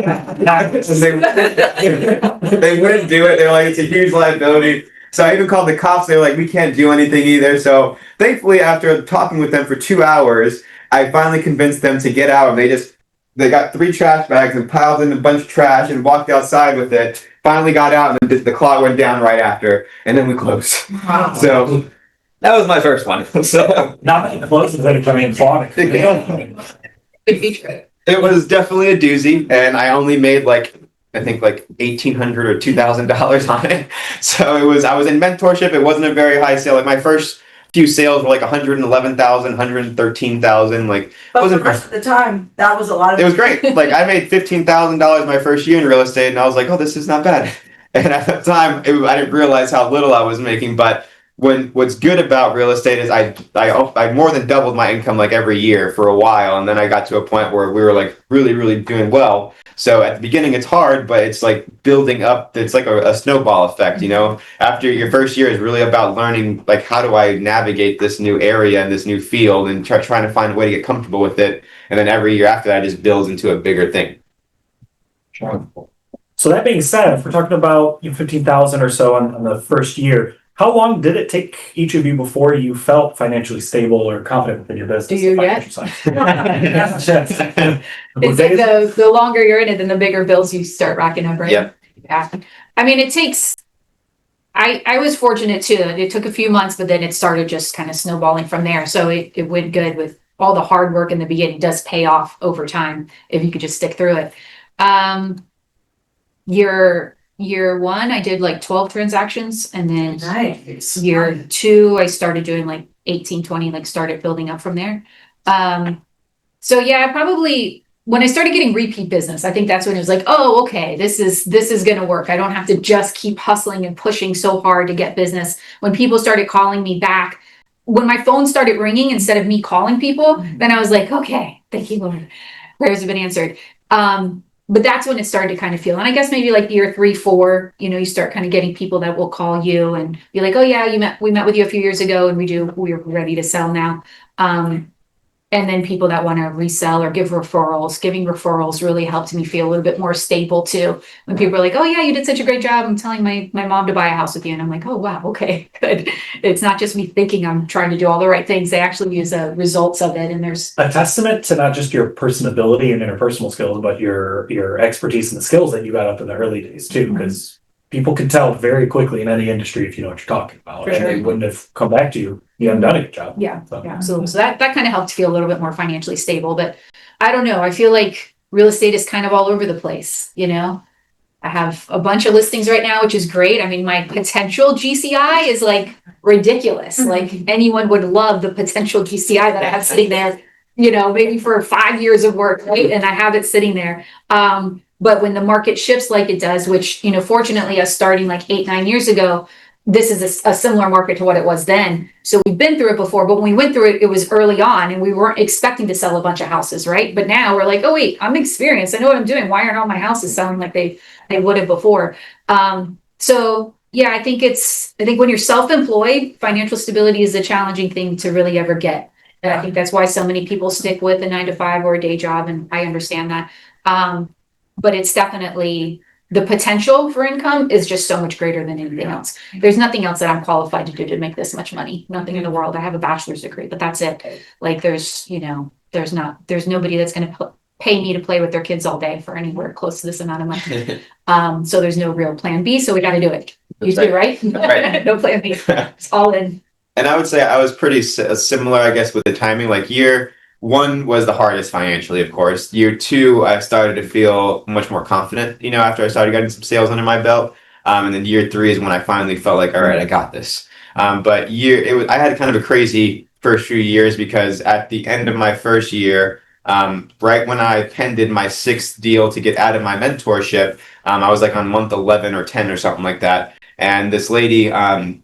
They wouldn't do it. They're like, "It's a huge liability." So I even called the cops. They were like, "We can't do anything either." So thankfully, after talking with them for 2 hours, I finally convinced them to get out. And they got 3 trash bags and piled in a bunch of trash and walked outside with it. Finally got out, and the clock went down right after, and then we closed. Wow. So that was my first one. So Not many closes that are coming in clogging. Good feature. it was definitely a doozy, and I only made I think $1,800 or $2,000 on it. So I was in mentorship. It wasn't a very high sale. Like my first few sales were like 111,000, 113,000. Like But wasn't the rest of the time, that was a lot of. it was great. Like I made $15,000 my first year in real estate, and I was like, "Oh, this is not bad." And at the time, I didn't realize how little I was making. But what's good about real estate is I more than doubled my income like every year for a while, and then I got to a point where we were like really, really doing well. So at the beginning, it's hard, but it's like building up. It's like a snowball effect, you know. After your first year is really about learning, like, how do I navigate this new area and this new field, and trying to find a way to get comfortable with it. And then every year after that, just builds into a bigger thing. So that being said, if we're talking about 15,000 or so on the first year, how long did it take each of you before you felt financially stable or confident within your business? Do you yet? It's like the longer you're in it, then the bigger bills you start racking up, right? Yep. Yeah. I mean, it takes. I was fortunate too. It took a few months, but then it started just kind of snowballing from there. So it went good with all the hard work in the beginning. Does pay off over time if you could just stick through it. Year 1, I did like 12 transactions, and then Nice. year 2, I started doing like 18, 20, like started building up from there. So yeah, I probably, when I started getting repeat business, I think that's when it was like, oh, okay, this is going to work. I don't have to just keep hustling and pushing so hard to get business. When people started calling me back, when my phone started ringing instead of me calling people, then I was like, okay, thank you, Lord. Prayers have been answered. But that's when it started to kind of feel, and I guess maybe like year 3, 4, you start kind of getting people that will call you and be like, "Oh yeah, we met with you a few years ago, and we're ready to sell now." And then people that want to resell or give referrals. Giving referrals really helped me feel a little bit more stable too. When people are like, "Oh yeah, you did such a great job. I'm telling my mom to buy a house with you," and I'm like, "Oh wow, okay, good." It's not just me thinking I'm trying to do all the right things. They actually use the results of it, and there's a testament to not just your personability and interpersonal skills, but your expertise and the skills that you got up in the early days too. Because people can tell very quickly in any industry if you know what you're talking about. For And sure. they wouldn't have come back to you. You haven't done a good job. Yeah, So. yeah, absolutely. So that kind of helped feel a little bit more financially stable, but I don't know. I feel like real estate is kind of all over the place, you know? I have a bunch of listings right now, which is great. I mean, my potential GCI is like ridiculous. Like anyone would love the potential GCI that I have sitting there, you know, maybe for 5 years of work, right? And I have it sitting there. But when the market shifts like it does, which, you know, fortunately us starting like 8, 9 years ago, this is a similar market to what it was then. So we've been through it before, but when we went through it, it was early on and we weren't expecting to sell a bunch of houses, right? But now we're like, oh wait, I'm experienced. I know what I'm doing. Why aren't all my houses selling like they would have before? So yeah, I think when you're self-employed, financial stability is a challenging thing to really ever get. And I think that's why so many people stick with a 9 to 5 or a day job. And I understand that. But it's definitely the potential for income is just so much greater than anything else. There's nothing else that I'm qualified to do to make this much money. Nothing in the world. I have a bachelor's degree, but that's it. Like there's nobody that's going to pay me to play with their kids all day for anywhere close to this amount of money. So there's no real plan B. So we got to do it. You too, right? Right. No plan B. It's all in. And I would say I was pretty similar, I guess, with the timing. Like year one was the hardest financially, of course. Year two, I started to feel much more confident, you know, after I started getting some sales under my belt. And then year three is when I finally felt like, all right, I got this. But I had kind of a crazy first few years because at the end of my first year, right when I pended my 6th deal to get out of my mentorship, I was like on month 11 or 10 or something like that. And this lady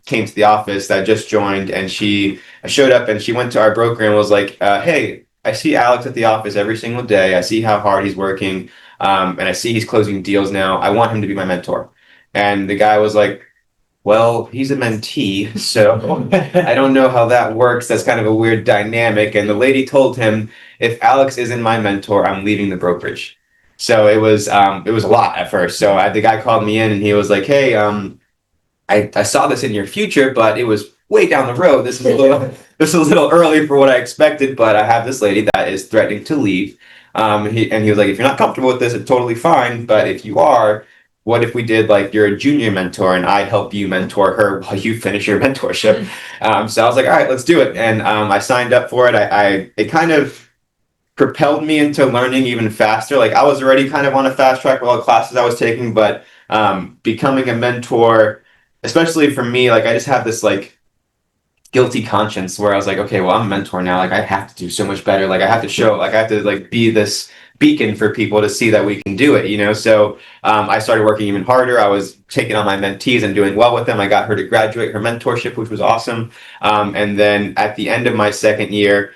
came to the office that just joined, and she showed up and she went to our broker and was like, hey, I see Alex at the office every single day. I see how hard he's working, and I see he's closing deals now. I want him to be my mentor. And the guy was like, well, he's a mentee, so I don't know how that works. That's kind of a weird dynamic. And the lady told him, if Alex isn't my mentor, I'm leaving the brokerage. So it was a lot at first. So the guy called me in and he was like, hey, I saw this in your future, but it was way down the road. This is a little early for what I expected, but I have this lady that is threatening to leave. He was like, if you're not comfortable with this, it's totally fine. But if you are, what if we did like you're a junior mentor and I help you mentor her while you finish your mentorship? So I was like, all right, let's do it. And I signed up for it. It kind of propelled me into learning even faster. Like I was already kind of on a fast track with all the classes I was taking, but becoming a mentor, especially for me, like I just have this like guilty conscience where I was like, okay, well, I'm a mentor now. Like I have to do so much better. Like I have to show, like I have to like be this beacon for people to see that we can do it, you know? So I started working even harder. I was taking on my mentees and doing well with them. I got her to graduate her mentorship, which was awesome. And then at the end of my 2nd year,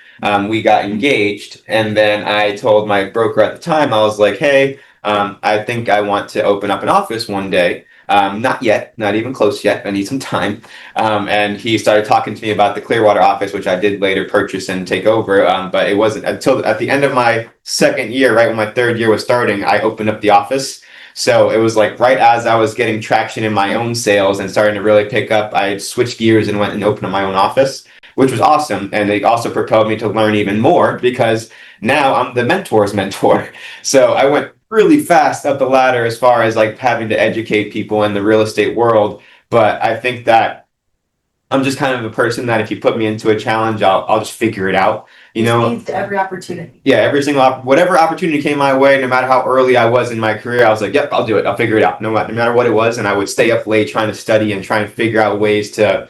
we got engaged. And then I told my broker at the time, I was like, hey, I think I want to open up an office one day. Not yet, not even close yet. I need some time. And he started talking to me about the Clearwater office, which I did later purchase and take over. But it wasn't until at the end of my 2nd year, right when my 3rd year was starting, I opened up the office. So it was like right as I was getting traction in my own sales and starting to really pick up, I switched gears and went and opened up my own office, which was awesome. And it also propelled me to learn even more because now I'm the mentor's mentor. So I went really fast up the ladder as far as like having to educate people in the real estate world. But I think that I'm just kind of a person that if you put me into a challenge, I'll just figure it out. You know, Means to every opportunity. Yeah, every single whatever opportunity came my way, no matter how early I was in my career, I was like, yep, I'll do it. I'll figure it out, no matter what it was. And I would stay up late trying to study and try and figure out ways to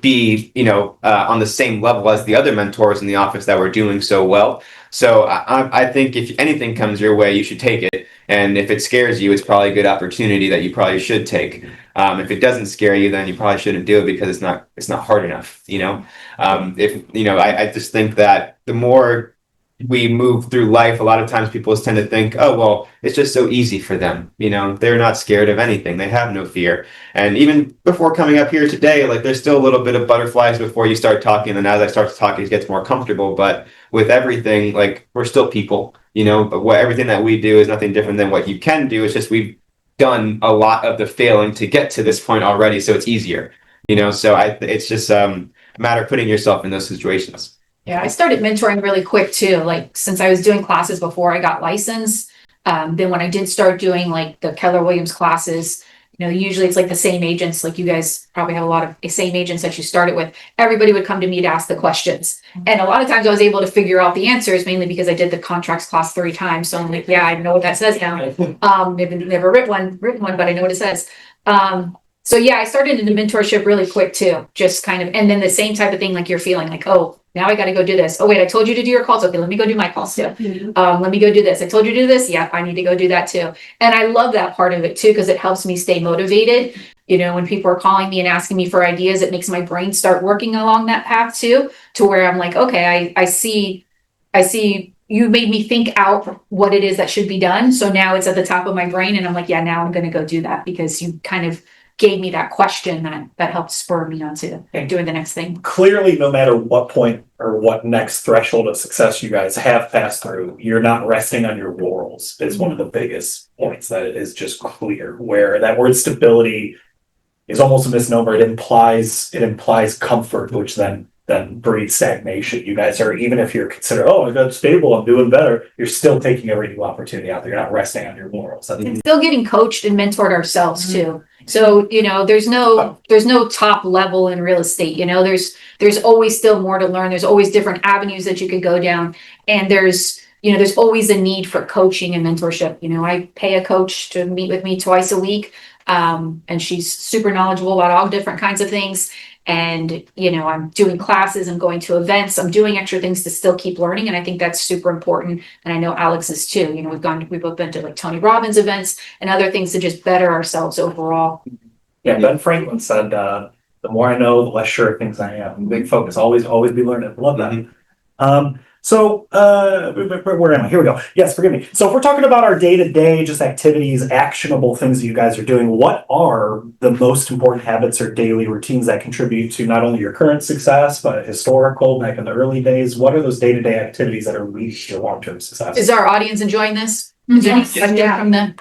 be, you know, on the same level as the other mentors in the office that were doing so well. So I think if anything comes your way, you should take it. And if it scares you, it's probably a good opportunity that you probably should take. If it doesn't scare you, then you probably shouldn't do it because it's not hard enough, you know? I just think that the more we move through life, a lot of times people tend to think, oh, well, it's just so easy for them. You know, they're not scared of anything. They have no fear. And even before coming up here today, like there's still a little bit of butterflies before you start talking. And as I start to talk, it gets more comfortable. But with everything, like we're still people, you know, but everything that we do is nothing different than what you can do. It's just we've done a lot of the failing to get to this point already. So it's easier, you know, so it's just a matter of putting yourself in those situations. Yeah, I started mentoring really quick too. Like since I was doing classes before I got licensed, then when I did start doing like the Keller Williams classes, usually it's like the same agents, like you guys probably have a lot of same agents that you started with. Everybody would come to me to ask the questions. And a lot of times I was able to figure out the answers, mainly because I did the contracts class 3 times. So I'm like, yeah, I know what that says now. Never written one, but I know what it says. So yeah, I started into mentorship really quick too, just kind of, and then the same type of thing, like you're feeling like, oh, now I got to go do this. Oh wait, I told you to do your calls. Okay, let me go do my calls too. Let me go do this. I told you to do this. Yeah, I need to go do that too. And I love that part of it too, because it helps me stay motivated. When people are calling me and asking me for ideas, it makes my brain start working along that path too, to where I'm like, okay, I see you made me think out what it is that should be done. So now it's at the top of my brain and I'm like, yeah, now I'm going to go do that, because you kind of gave me that question that helped spur me on to doing the next thing. Clearly, no matter what point or what next threshold of success you guys have passed through, you're not resting on your laurels is one of the biggest points that is just clear, where that word stability is almost a misnomer. It implies comfort, which then breeds stagnation. You guys are, even if you're considered, oh, I got stable, I'm doing better, you're still taking every new opportunity out there. You're not resting on your laurels. And still getting coached and mentored ourselves too. So, there's no top level in real estate. There's always still more to learn. There's always different avenues that you could go down. And there's always a need for coaching and mentorship. I pay a coach to meet with me twice a week. And she's super knowledgeable about all different kinds of things. And, I'm doing classes, I'm going to events, I'm doing extra things to still keep learning. And I think that's super important. And I know Alex is too. We've both been to like Tony Robbins events and other things to just better ourselves overall. Yeah, Ben Franklin said, the more I know, the less sure of things I am. Big focus, always be learning. Love that. So where am I? Here we go. Yes, forgive me. So if we're talking about our day-to-day, just activities, actionable things that you guys are doing, what are the most important habits or daily routines that contribute to not only your current success, but historical, back in the early days? What are those day-to-day activities that are leading to your long-term success? Is our audience enjoying this? Is there any questions from the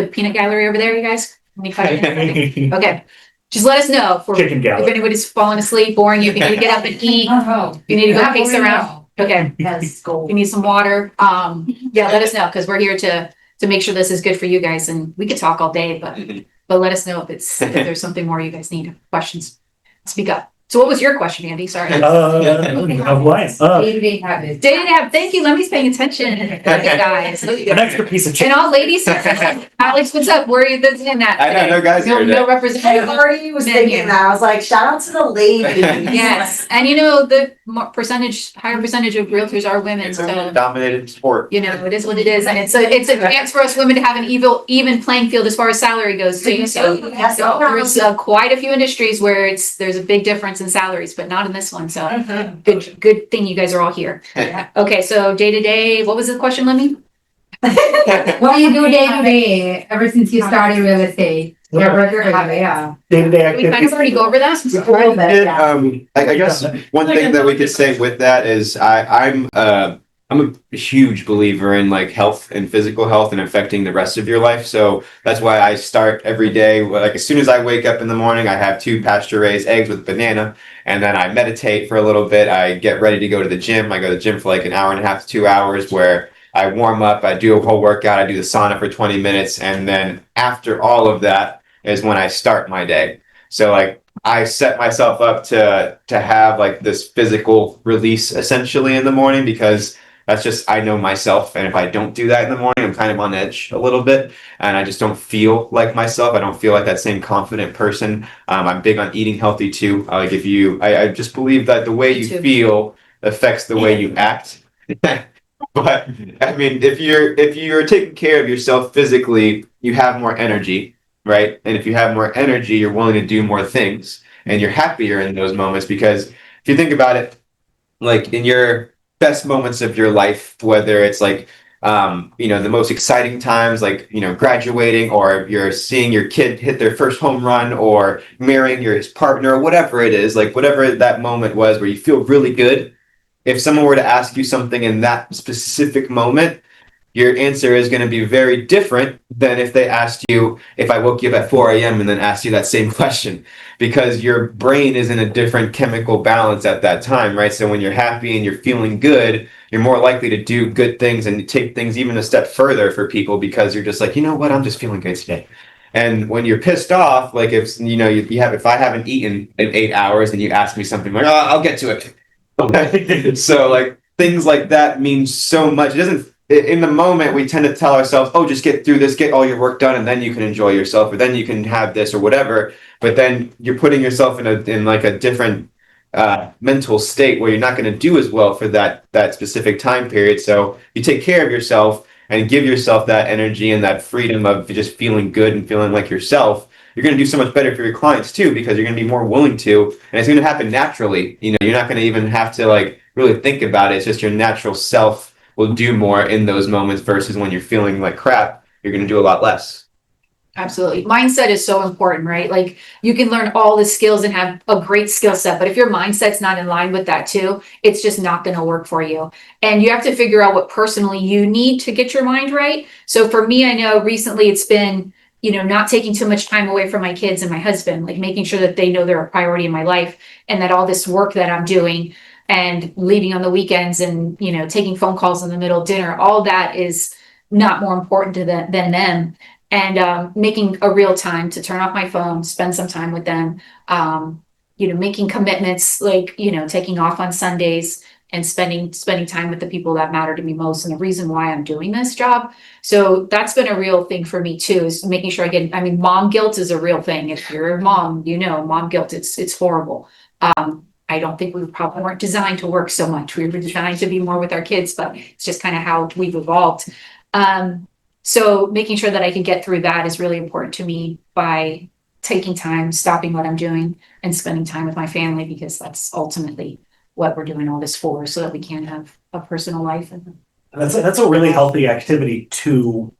peanut gallery over there, you guys? Any questions? Okay. Just let us know if anybody's falling asleep, boring you, if you need to get up and eat, if you need to go pace around. Okay. If you need some water, let us know, because we're here to make sure this is good for you guys, and we could talk all day, but let us know if there's something more you guys need. Questions, speak up. So what was your question, Andy? Sorry. Day-to-day habits. Day-to-day habits. Thank you. Levy's paying attention. Guys. An extra piece of chicken. And all ladies. Alex, what's up? Where are you visiting that? I know, no guys. No representative. I already was thinking that. I was like, shout out to the ladies. Yes. And the higher percentage of realtors are women. It's a dominated sport. It is what it is. And it's a chance for us women to have an even playing field as far as salary goes too. So there's quite a few industries where there's a big difference in salaries, but not in this one. So good thing you guys are all here. Okay, so day to day, what was the question, Lemmy? What do you do day to day ever since you started real estate? Your regular habit, Day-to-day activities. We kind of already go over that. I guess one thing that we could say with that is I'm a huge believer in like health and physical health and affecting the rest of your life. So that's why I start every day. Like as soon as I wake up in the morning, I have 2 pasture-raised eggs with banana, and then I meditate for a little bit. I get ready to go to the gym. I go to the gym for like an hour and a half to 2 hours, where I warm up, I do a whole workout, I do the sauna for 20 minutes, and then after all of that is when I start my day. So like I set myself up to have like this physical release essentially in the morning, because that's just, I know myself. And if I don't do that in the morning, I'm kind of on edge a little bit, and I just don't feel like myself. I don't feel like that same confident person. I'm big on eating healthy too. I just believe that the way you feel affects the way you act. But I mean, if you're taking care of yourself physically, you have more energy, right? And if you have more energy, you're willing to do more things, and you're happier in those moments. Because if you think about it, like in your best moments of your life, whether it's like the most exciting times, like graduating, or you're seeing your kid hit their first home run, or marrying your partner, or whatever it is, like whatever that moment was where you feel really good. If someone were to ask you something in that specific moment, your answer is going to be very different than if they asked you, if I woke you up at 4 a.m. and then asked you that same question, because your brain is in a different chemical balance at that time, right? So when you're happy and you're feeling good, you're more likely to do good things and take things even a step further for people, because you're just like, you know what, I'm just feeling good today. And when you're pissed off, like if if I haven't eaten in 8 hours and you ask me something like, oh, I'll get to it. Okay. So like things like that mean so much. It doesn't in the moment we tend to tell ourselves, oh, just get through this, get all your work done, and then you can enjoy yourself, or then you can have this or whatever. But then you're putting yourself in like a different mental state where you're not going to do as well for that specific time period. So you take care of yourself and give yourself that energy and that freedom of just feeling good and feeling like yourself. You're going to do so much better for your clients too, because you're going to be more willing to, and it's going to happen naturally. You're not going to even have to like really think about it. It's just your natural self will do more in those moments versus when you're feeling like crap, you're going to do a lot less. Absolutely. Mindset is so important, right? Like you can learn all the skills and have a great skill set, but if your mindset's not in line with that too, it's just not going to work for you. And you have to figure out what personally you need to get your mind right. So for me, I know recently it's been, not taking too much time away from my kids and my husband, like making sure that they know they're a priority in my life and that all this work that I'm doing and leaving on the weekends and, taking phone calls in the middle of dinner, all that is not more important to than them. And making a real time to turn off my phone, spend some time with them, making commitments like, taking off on Sundays and spending time with the people that matter to me most and the reason why I'm doing this job. So that's been a real thing for me too, is making sure mom guilt is a real thing. If you're a mom, mom guilt, it's horrible. I don't think we probably weren't designed to work so much. We were designed to be more with our kids, but it's just kind of how we've evolved. So making sure that I can get through that is really important to me by taking time, stopping what I'm doing and spending time with my family, because that's ultimately what we're doing all this for, so that we can have a personal life. And that's a really healthy activity to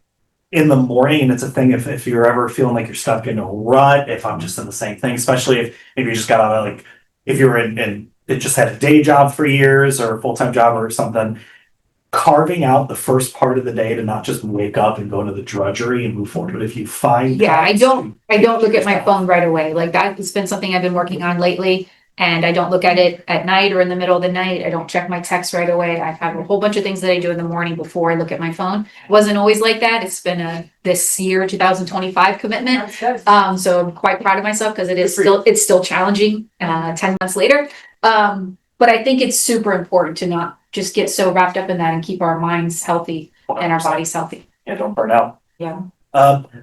in the morning. And it's a thing if you're ever feeling like you're stuck in a rut, if I'm just in the same thing, especially if you just got out of like, if you're in it just had a day job for years or a full-time job or something, carving out the first part of the day to not just wake up and go into the drudgery and move forward. But if you find I don't look at my phone right away. Like that has been something I've been working on lately. And I don't look at it at night or in the middle of the night. I don't check my text right away. I have a whole bunch of things that I do in the morning before I look at my phone. It wasn't always like that. It's been this year, 2025 commitment. So I'm quite proud of myself because it's still challenging 10 months later. But I think it's super important to not just get so wrapped up in that and keep our minds healthy 100%. And our bodies healthy. Yeah, don't burn out. Yeah.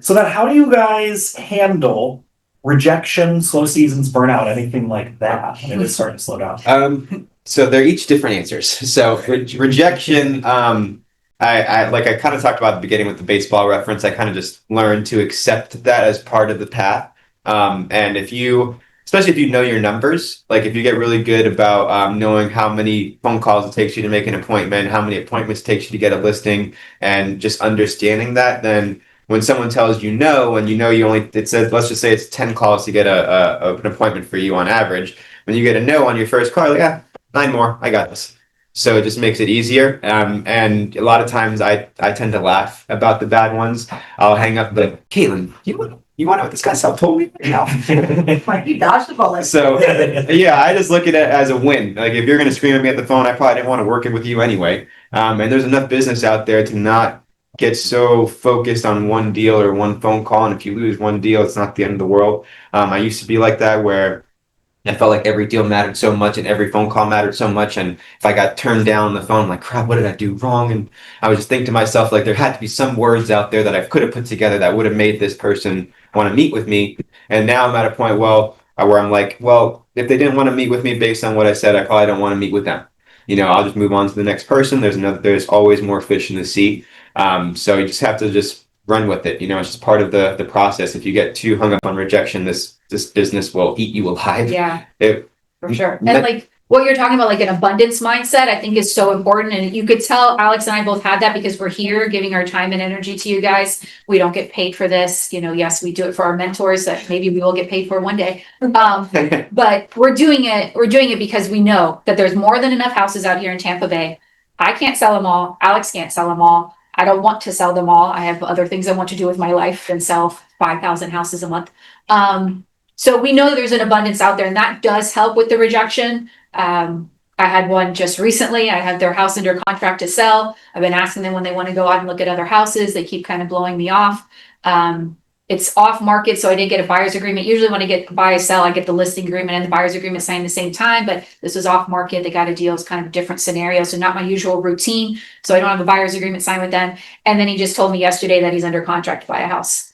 So then how do you guys handle rejection, slow seasons, burnout, anything like that? It is starting to slow down. So they're each different answers. So rejection, I kind of talked about at the beginning with the baseball reference. I kind of just learned to accept that as part of the path. And especially if you know your numbers, like if you get really good about knowing how many phone calls it takes you to make an appointment, how many appointments it takes you to get a listing, and just understanding that, then when someone tells you no, and it says, let's just say it's 10 calls to get an appointment for you on average. When you get a no on your first call, like, 9 more, I got this. So it just makes it easier. And a lot of times I tend to laugh about the bad ones. I'll hang up like, Caitlin, you want to know what this guy told me? No. Like you dodged the bullet. So yeah, I just look at it as a win. Like if you're going to scream at me at the phone, I probably didn't want to work it with you anyway. And there's enough business out there to not get so focused on one deal or one phone call. And if you lose one deal, it's not the end of the world. I used to be like that, where I felt like every deal mattered so much and every phone call mattered so much. And if I got turned down on the phone, I'm like, crap, what did I do wrong? And I was just thinking to myself, like, there had to be some words out there that I could have put together that would have made this person want to meet with me. And now I'm at a point, where I'm like, well, if they didn't want to meet with me based on what I said, I probably don't want to meet with them. I'll just move on to the next person. There's always more fish in the sea. So you just have to just run with it. It's just part of the process. If you get too hung up on rejection, this business will eat you alive. Yeah, for sure. And like what you're talking about, like an abundance mindset, I think is so important. And you could tell Alex and I both had that because we're here giving our time and energy to you guys. We don't get paid for this. Yes, we do it for our mentors that maybe we will get paid for one day. But we're doing it because we know that there's more than enough houses out here in Tampa Bay. I can't sell them all. Alex can't sell them all. I don't want to sell them all. I have other things I want to do with my life than sell 5,000 houses a month. So we know that there's an abundance out there, and that does help with the rejection. I had one just recently. I had their house under contract to sell. I've been asking them when they want to go out and look at other houses. They keep kind of blowing me off. it's off market, so I didn't get a buyer's agreement. Usually when I get buy or sell, I get the listing agreement and the buyer's agreement signed at the same time, but this was off market. They got a deal. It's kind of a different scenario. So not my usual routine. So I don't have a buyer's agreement signed with them. And then he just told me yesterday that he's under contract to buy a house.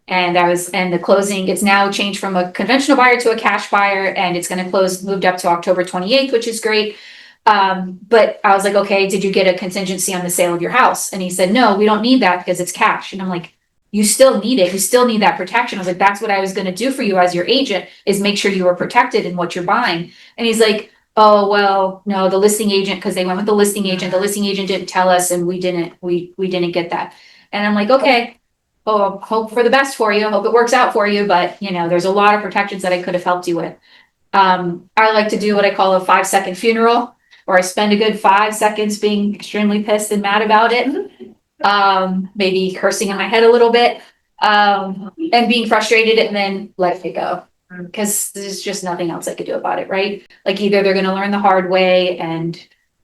And the closing, it's now changed from a conventional buyer to a cash buyer, and it's going to close, moved up to October 28th, which is great. But I was like, okay, did you get a contingency on the sale of your house? And he said, no, we don't need that because it's cash. And I'm like, you still need it. You still need that protection. I was like, that's what I was going to do for you as your agent, is make sure you were protected in what you're buying. And he's like, oh, well, no, the listing agent, because they went with the listing agent didn't tell us, and we didn't get that. And I'm like, okay, oh, hope for the best for you. Hope it works out for you. But there's a lot of protections that I could have helped you with. I like to do what I call a 5-second funeral, or I spend a good 5 seconds being extremely pissed and mad about it. Maybe cursing in my head a little bit, and being frustrated, and then let it go. Because there's just nothing else I could do about it, right? Like, either they're going to learn the hard way and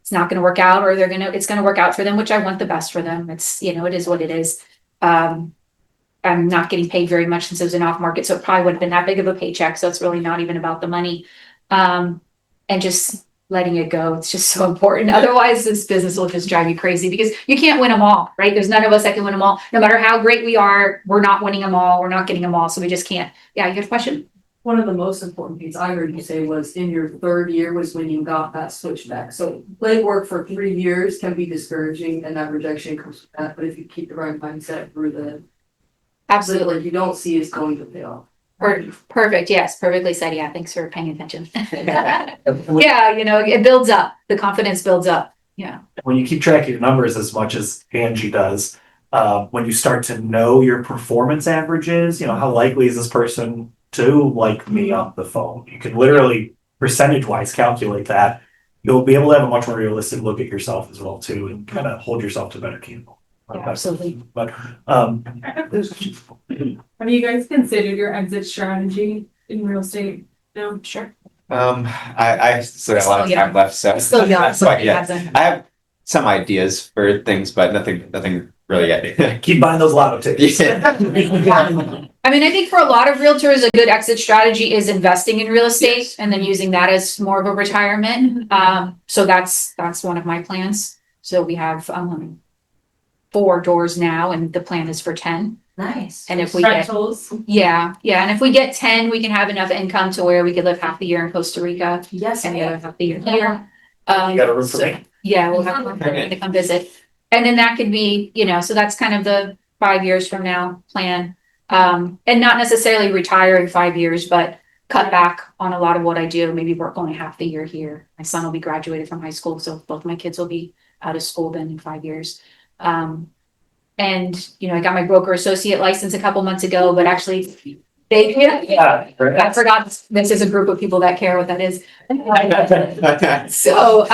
it's not going to work out, or it's going to work out for them, which I want the best for them. It's, it is what it is. I'm not getting paid very much since it was an off market, so it probably wouldn't have been that big of a paycheck. So it's really not even about the money. And just letting it go. It's just so important. Otherwise, this business will just drive you crazy, because you can't win them all, right? There's none of us that can win them all. No matter how great we are, we're not winning them all. We're not getting them all. So we just can't. Yeah, you got a question? One of the most important things I heard you say was in your third year was when you got that switchback. So late work for 3 years can be discouraging, and that rejection comes from that. But if you keep the right mindset through the Absolutely. what you don't see is going to pay off. Perfect. Yes. Perfectly said. Yeah. Thanks for paying attention. Yeah. It builds up. The confidence builds up. Yeah. When you keep track of your numbers as much as Angie does, when you start to know your performance averages, how likely is this person to like me on the phone? You can literally percentage wise calculate that. You'll be able to have a much more realistic look at yourself as well too, and kind of hold yourself to better accountable. Yeah, absolutely. But Have you guys considered your exit strategy in real estate? No, Sure. I still got a lot of time left, so Still young. but yeah, I have some ideas for things, but nothing really yet. keep buying those lotto tickets. I mean, I think for a lot of realtors, a good exit strategy is investing in real estate and then using that as more of a retirement. So that's one of my plans. So we have 4 doors now, and the plan is for 10. Nice. And if we get, rentals. yeah, and if we get 10, we can have enough income to where we could live half the year in Costa Rica Yes. and the other half the year here. You got a room for me? Yeah, we'll have room for me to come visit. And then that could be, so that's kind of the 5 years from now plan. And not necessarily retire in 5 years, but cut back on a lot of what I do. Maybe work only half the year here. My son will be graduated from high school, so both my kids will be out of school then in 5 years. And I got my broker associate license a couple months ago, but actually I forgot this is a group of people that care what that is. So,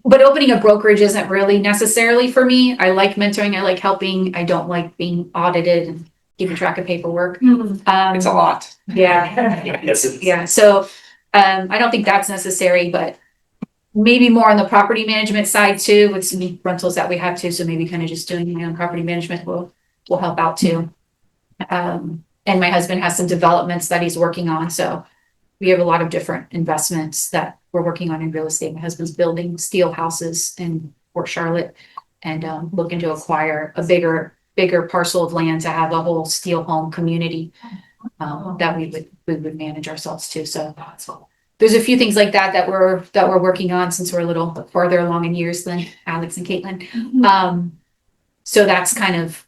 but opening a brokerage isn't really necessarily for me. I like mentoring. I like helping. I don't like being audited and keeping track of paperwork. It's a lot. Yeah. Yes, it is. Yeah. So, I don't think that's necessary, but maybe more on the property management side too, with some rentals that we have too. So maybe kind of just doing my own property management will help out too. And my husband has some developments that he's working on. So we have a lot of different investments that we're working on in real estate. My husband's building steel houses in Port Charlotte, and looking to acquire a bigger parcel of land to have a whole steel home community that we would manage ourselves too. So there's a few things like that we're working on, since we're a little farther along in years than Alex and Caitlin. So that's kind of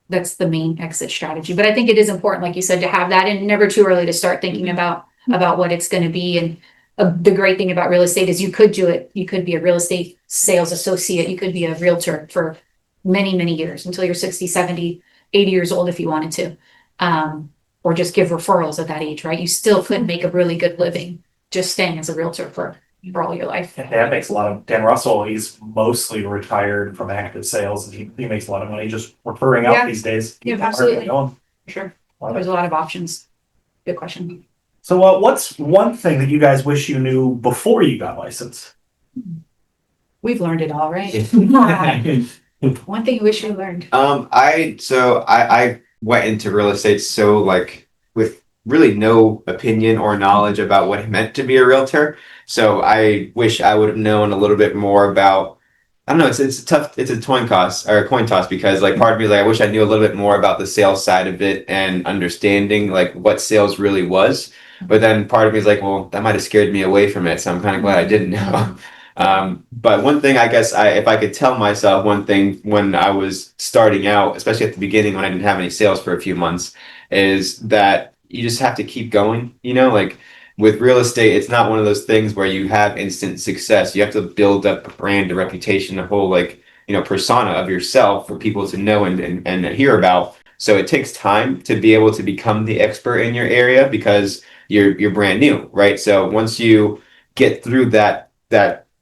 that's the main exit strategy. But I think it is important, like you said, to have that, and never too early to start thinking about what it's going to be. And the great thing about real estate is you could do it. You could be a real estate sales associate. You could be a realtor for many, many years until you're 60, 70, 80 years old if you wanted to. Or just give referrals at that age, right? You still could make a really good living just staying as a realtor for all your life. Yeah, that makes a lot of Dan Russell. He's mostly retired from active sales, and he makes a lot of money just referring out these days. Yeah, Keep absolutely. going. Sure. There's a lot of options. Good question. So, what's one thing that you guys wish you knew before you got licensed? We've learned it all, right? One thing you wish you learned. I went into real estate so like with really no opinion or knowledge about what it meant to be a realtor. So I wish I would have known a little bit more about. I don't know. It's a tough. It's a coin toss because like part of me is like I wish I knew a little bit more about the sales side of it and understanding like what sales really was. But then part of me is like, well, that might have scared me away from it. So I'm kind of glad I didn't know. But one thing I guess if I could tell myself one thing when I was starting out, especially at the beginning when I didn't have any sales for a few months, is that you just have to keep going. You know, like with real estate, it's not one of those things where you have instant success. You have to build up a brand, a reputation, a whole like, persona of yourself for people to know and hear about. So it takes time to be able to become the expert in your area because you're brand new, right? So once you get through that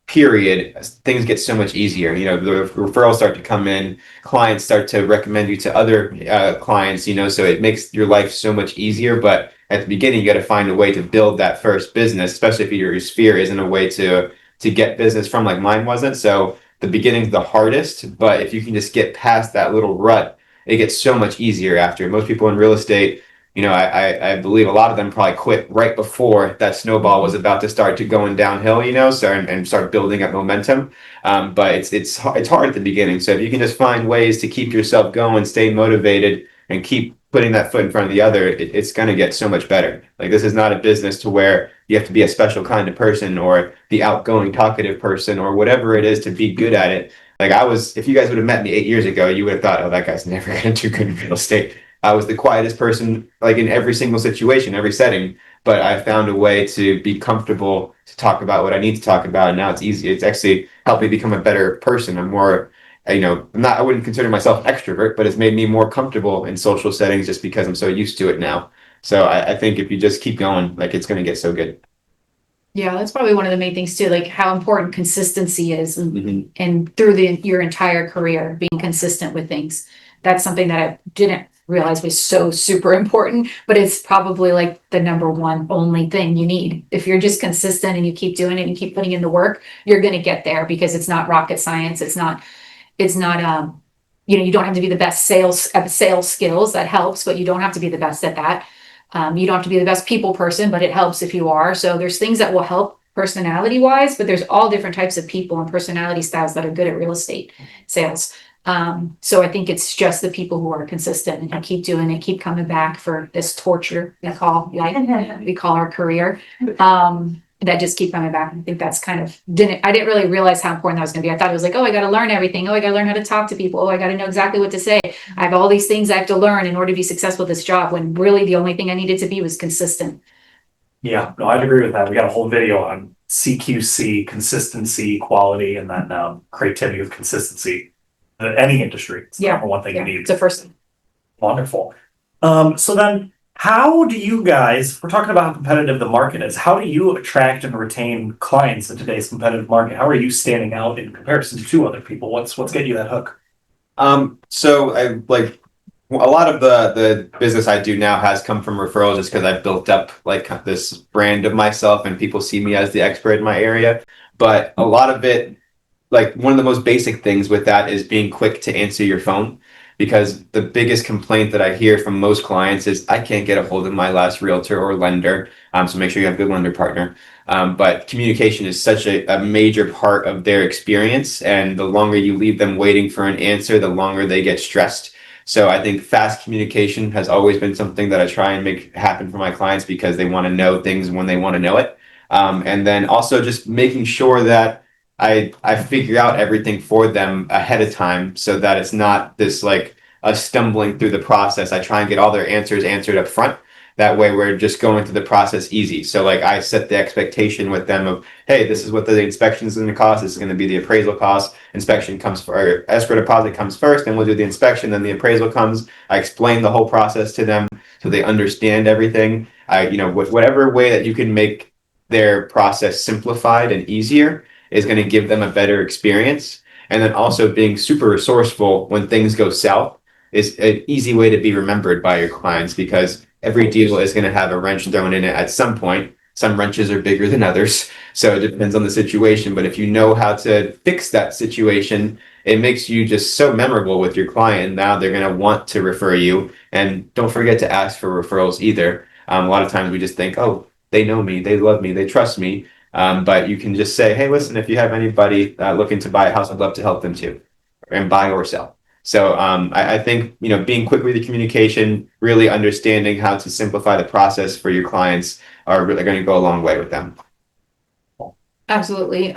period, things get so much easier. The referrals start to come in, clients start to recommend you to other clients, so it makes your life so much easier. But at the beginning, you got to find a way to build that first business, especially if your sphere isn't a way to get business from, like mine wasn't. So the beginning's the hardest, but if you can just get past that little rut, it gets so much easier after. Most people in real estate, I believe a lot of them probably quit right before that snowball was about to start to going downhill, so and start building up momentum. But it's hard at the beginning. So if you can just find ways to keep yourself going, stay motivated, and keep putting that foot in front of the other, it's going to get so much better. Like this is not a business to where you have to be a special kind of person or the outgoing, talkative person or whatever it is to be good at it. Like if you guys would have met me 8 years ago, you would have thought, oh, that guy's never going to do good in real estate. I was the quietest person, like in every single situation, every setting, but I found a way to be comfortable to talk about what I need to talk about. And now it's easy. It's actually helped me become a better person. I'm more, I wouldn't consider myself extrovert, but it's made me more comfortable in social settings just because I'm so used to it now. So I think if you just keep going, like it's going to get so good. Yeah, that's probably one of the main things too, like how important consistency is Mhm. and through your entire career, being consistent with things. That's something that I didn't realize was so super important, but it's probably like the number one only thing you need. If you're just consistent and you keep doing it and you keep putting in the work, you're going to get there because it's not rocket science. It's not you don't have to be the best at sales skills. That helps, but you don't have to be the best at that. You don't have to be the best people person, but it helps if you are. So there's things that will help personality wise, but there's all different types of people and personality styles that are good at real estate sales. So I think it's just the people who are consistent and who keep doing it, keep coming back for this torture we call our career. That just keep coming back. I think that's I didn't really realize how important that was going to be. I thought it was like, oh, I got to learn everything. Oh, I got to learn how to talk to people. Oh, I got to know exactly what to say. I have all these things I have to learn in order to be successful at this job, when really the only thing I needed to be was consistent. Yeah, no, I'd agree with that. We got a whole video on CQC, consistency, quality, and then creativity with consistency. Any industry, it's the number one thing you need. It's the first thing. Wonderful. So then how do you guys, if we're talking about how competitive the market is, how do you attract and retain clients in today's competitive market? How are you standing out in comparison to other people? What's getting you that hook? So I like a lot of the business I do now has come from referrals just because I've built up like this brand of myself and people see me as the expert in my area. But a lot of it, like one of the most basic things with that is being quick to answer your phone, because the biggest complaint that I hear from most clients is I can't get a hold of my last realtor or lender. So make sure you have a good lender partner. But communication is such a major part of their experience, and the longer you leave them waiting for an answer, the longer they get stressed. So I think fast communication has always been something that I try and make happen for my clients because they want to know things when they want to know it. And then also just making sure that I figure out everything for them ahead of time so that it's not this like a stumbling through the process. I try and get all their answers answered up front. That way we're just going through the process easy. So like I set the expectation with them of, hey, this is what the inspection is going to cost. This is going to be the appraisal cost. Inspection comes for escrow deposit comes first, then we'll do the inspection, then the appraisal comes. I explain the whole process to them so they understand everything. Whatever way that you can make their process simplified and easier is going to give them a better experience. And then also being super resourceful when things go south is an easy way to be remembered by your clients, because every deal is going to have a wrench thrown in it at some point. Some wrenches are bigger than others, so it depends on the situation. But if you know how to fix that situation, it makes you just so memorable with your client. Now they're going to want to refer you. And don't forget to ask for referrals either. A lot of times we just think, oh, they know me, they love me, they trust me. But you can just say, hey, listen, if you have anybody looking to buy a house, I'd love to help them too, and buy or sell. So I think, being quick with the communication, really understanding how to simplify the process for your clients are really going to go a long way with them. Absolutely.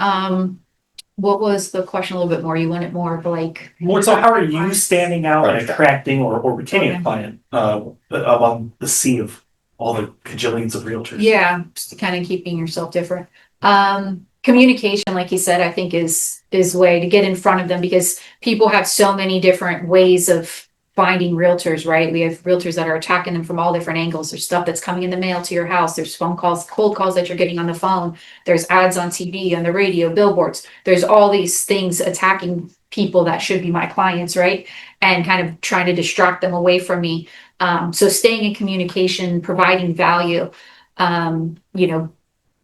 What was the question a little bit more? You wanted more of like. Well, so how are you standing out and attracting or retaining a client among the sea of all the cajillions of realtors? Yeah, just kind of keeping yourself different. Communication, like you said, I think is way to get in front of them, because people have so many different ways of finding realtors, right? We have realtors that are attacking them from all different angles. There's stuff that's coming in the mail to your house. There's phone calls, cold calls that you're getting on the phone. There's ads on TV, on the radio, billboards. There's all these things attacking people that should be my clients, right? And kind of trying to distract them away from me. So staying in communication, providing value,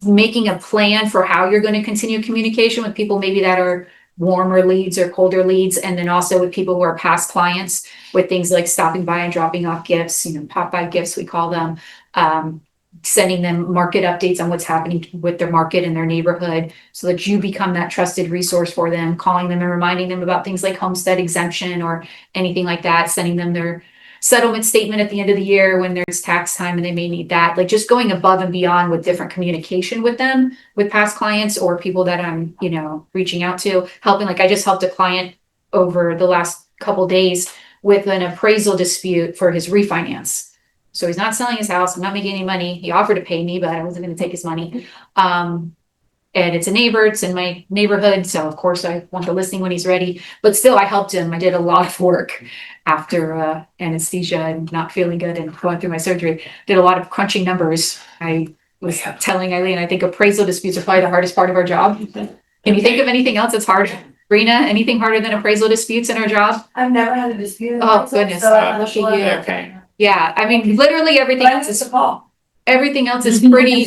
making a plan for how you're going to continue communication with people maybe that are warmer leads or colder leads, and then also with people who are past clients, with things like stopping by and dropping off gifts, pop-by gifts, we call them, sending them market updates on what's happening with their market and their neighborhood, so that you become that trusted resource for them, calling them and reminding them about things like homestead exemption or anything like that, sending them their settlement statement at the end of the year when there's tax time and they may need that. Like, just going above and beyond with different communication with them, with past clients or people that I'm, reaching out to, helping. Like, I just helped a client over the last couple days with an appraisal dispute for his refinance. So he's not selling his house. I'm not making any money. He offered to pay me, but I wasn't going to take his money. And it's a neighbor, it's in my neighborhood. So of course I want the listing when he's ready, but still I helped him. I did a lot of work after anesthesia and not feeling good and going through my surgery. Did a lot of crunching numbers. I was telling Eileen, I think appraisal disputes are probably the hardest part of our job. Can you think of anything else that's hard? Rena, anything harder than appraisal disputes in our job? I've never had a dispute. Oh, goodness. So Look at you. Okay. Yeah, I mean, literally everything else is everything else is pretty,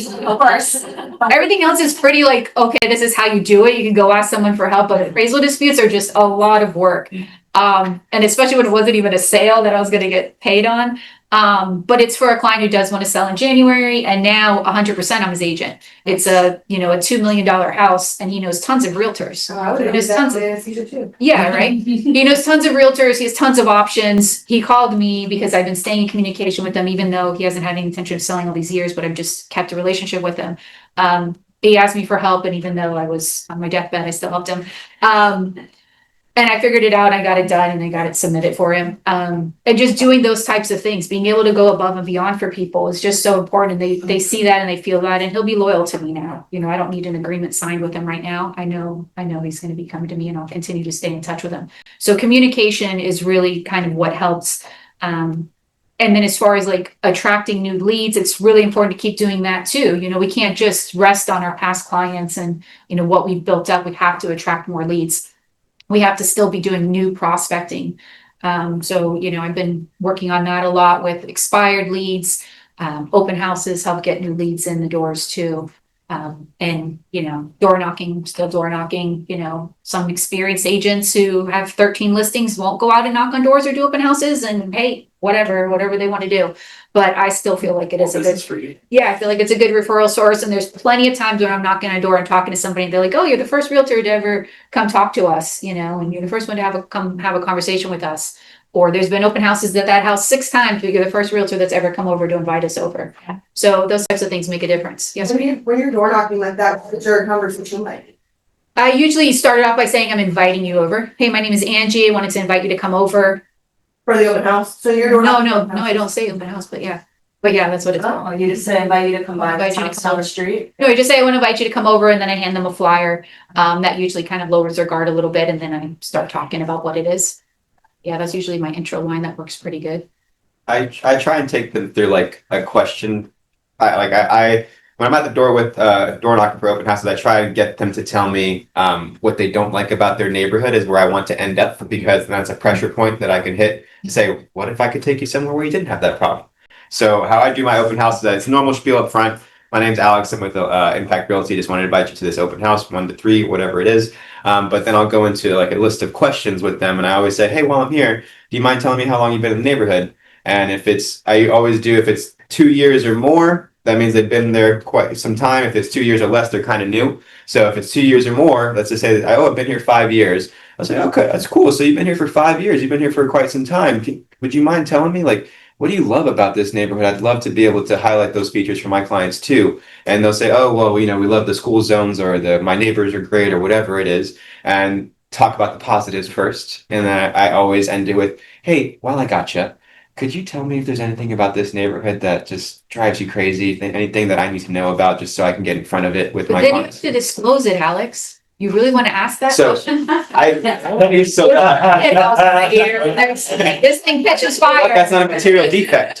everything else is pretty like, okay, this is how you do it. You can go ask someone for help, but appraisal disputes are just a lot of work. And especially when it wasn't even a sale that I was going to get paid on. But it's for a client who does want to sell in January, and now 100% I'm his agent. It's a $2 million house, and he knows tons of realtors. He knows tons of, yeah, right. He knows tons of realtors. He has tons of options. He called me because I've been staying in communication with him, even though he hasn't had any intention of selling all these years, but I've just kept a relationship with him. He asked me for help, and even though I was on my deathbed, I still helped him. And I figured it out, I got it done, and I got it submitted for him. And just doing those types of things, being able to go above and beyond for people is just so important. They see that and they feel that, and he'll be loyal to me now. I don't need an agreement signed with him right now. I know he's going to be coming to me, and I'll continue to stay in touch with him. So communication is really kind of what helps. And then as far as like attracting new leads, it's really important to keep doing that too. We can't just rest on our past clients and, what we've built up. We have to attract more leads. We have to still be doing new prospecting. So, I've been working on that a lot with expired leads, open houses, help get new leads in the doors too. And, door knocking, still door knocking, some experienced agents who have 13 listings won't go out and knock on doors or do open houses, and hey, whatever they want to do. But I still feel like it is a good, I feel like it's a good referral source. And there's plenty of times when I'm knocking on a door and talking to somebody, and they're like, oh, you're the first realtor to ever come talk to us, and you're the first one to come have a conversation with us. Or there's been open houses at that house 6 times, but you're the first realtor that's ever come over to invite us over. So those types of things make a difference. Yes. When you're door knocking like that, what's your conversation like? I usually started off by saying, I'm inviting you over. Hey, my name is Angie. I wanted to invite you to come over. For the open house? So you're door No, knocking? I don't say open house, but yeah. But yeah, that's what it's called. Oh, you just say invite you to come by. Invite you to come on the street. No, I just say I want to invite you to come over, and then I hand them a flyer. That usually kind of lowers their guard a little bit, and then I start talking about what it is. Yeah, that's usually my intro line. That works pretty good. I try and take them through like a question. I when I'm at the door with door knocking for open houses, I try to get them to tell me what they don't like about their neighborhood is where I want to end up, because that's a pressure point that I can hit to say, what if I could take you somewhere where you didn't have that problem? So how I do my open houses, it's normal spiel up front. my name's Alex. I'm with Impact Realty. Just wanted to invite you to this open house, 1 to 3, whatever it is. But then I'll go into like a list of questions with them, and I always say, hey, while I'm here, do you mind telling me how long you've been in the neighborhood? And I always do, if it's 2 years or more, that means they've been there quite some time. If it's 2 years or less, they're kind of new. So if it's 2 years or more, let's just say that, I've been here 5 years. I'll say, okay, that's cool. So you've been here for 5 years. You've been here for quite some time. Would you mind telling me, like, what do you love about this neighborhood? I'd love to be able to highlight those features for my clients too. And they'll say, oh, well, we love the school zones, or my neighbors are great, or whatever it is. And talk about the positives first. And then I always end it with, hey, while I gotcha, could you tell me if there's anything about this neighborhood that just drives you crazy? Anything that I need to know about, just so I can get in front of it with But my then you have clients? to disclose it, Alex. You really want to ask that So, question? This thing catches fire. That's not a material defect.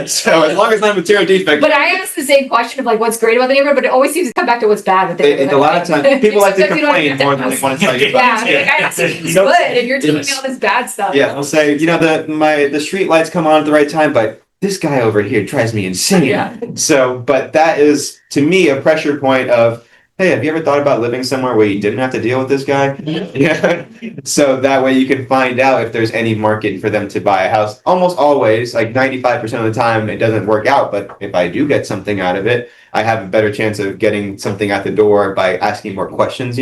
So as long as it's not a material defect. But I ask the same question of like, what's great about the neighborhood, but it always seems to come back to what's bad with the neighborhood. A lot of times, people like to Sometimes you don't complain more than they want to tell you Yeah, about like, I asked you it's good, and you're telling me all this bad stuff. Yeah, they'll say, the street lights come on at the right time, but this guy over here drives me insane. Yeah. So, but that is, to me, a pressure point of, hey, have you ever thought about living somewhere where you didn't have to deal with this guy? Yeah. So that way you can find out if there's any market for them to buy a house. Almost always, like 95% of the time, it doesn't work out. But if I do get something out of it, I have a better chance of getting something at the door by asking more questions,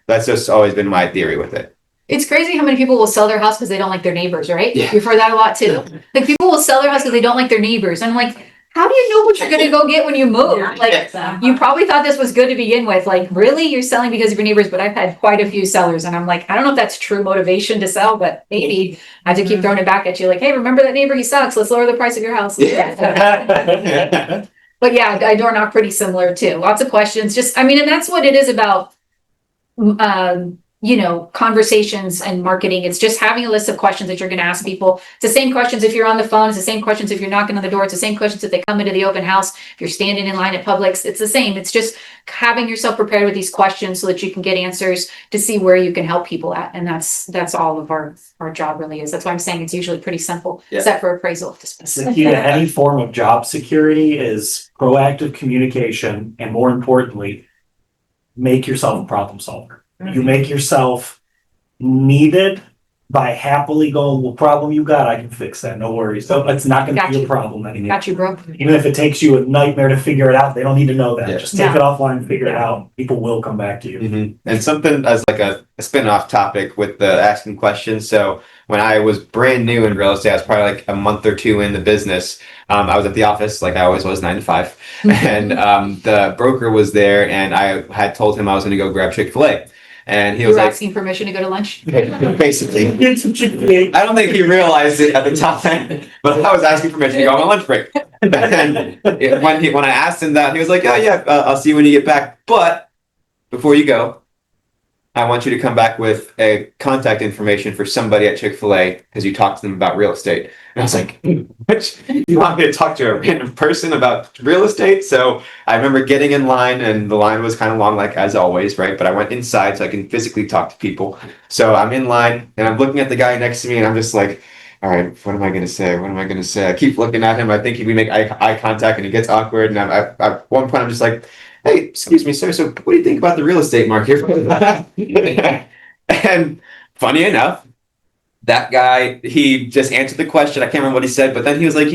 That's just always been my theory with it. It's crazy how many people will sell their house because they don't like their neighbors, right? Yeah. You've heard that a lot too. Like people will sell their house because they don't like their neighbors. I'm like, how do you know what you're gonna go get when you move? Like you probably thought this was good to begin with. Like, really? You're selling because of your neighbors? But I've had quite a few sellers, and I'm like, I don't know if that's true motivation to sell, but maybe I have to keep throwing it back at you. Like, hey, remember that neighbor? He sucks. Let's lower the price of your house. But yeah, I door knock pretty similar too. Lots of questions. And that's what it is about. Conversations and marketing. It's just having a list of questions that you're going to ask people. It's the same questions if you're on the phone. It's the same questions if you're knocking on the door. It's the same questions if they come into the open house. If you're standing in line at Publix, it's the same. It's just having yourself prepared with these questions so that you can get answers to see where you can help people at. And that's all of our job really is. That's why I'm saying it's usually pretty simple, except for appraisal. The key to any form of job security is proactive communication, and more importantly, make yourself a problem solver. You make yourself needed by happily going, well, problem you got, I can fix that, no worries. So it's not going to be a problem anymore. Got you, bro. Even if it takes you a nightmare to figure it out, they don't need to know that. Yeah. Just take it offline and figure it out. People will come back to you. Mm-hmm. And something as like a spin-off topic with the asking questions. So when I was brand new in real estate, I was probably like a month or two in the business. I was at the office like I always was, 9 to 5. And the broker was there, and I had told him I was going to go grab Chick-fil-A. And he was like, asking permission to go to lunch. Basically, Get some Chick-fil-A. I don't think he realized it at the time, but I was asking permission to go on my lunch break. And when I asked him that, he was like, "Oh yeah, I'll see you when you get back. But before you go, I want you to come back with a contact information for somebody at Chick-fil-A because you talked to them about real estate." And I was like, "Which you want me to talk to a random person about real estate?" So I remember getting in line, and the line was kind of long, like as always, right? But I went inside so I can physically talk to people. So I'm in line, and I'm looking at the guy next to me, and I'm just like, all right, what am I going to say? What am I going to say? I keep looking at him. I think we make eye contact, and it gets awkward. And at one point, I'm just like, "Hey, excuse me, sir. So what do you think about the real estate market?" And funny enough, that guy, he just answered the question. I can't remember what he said, but then he was like,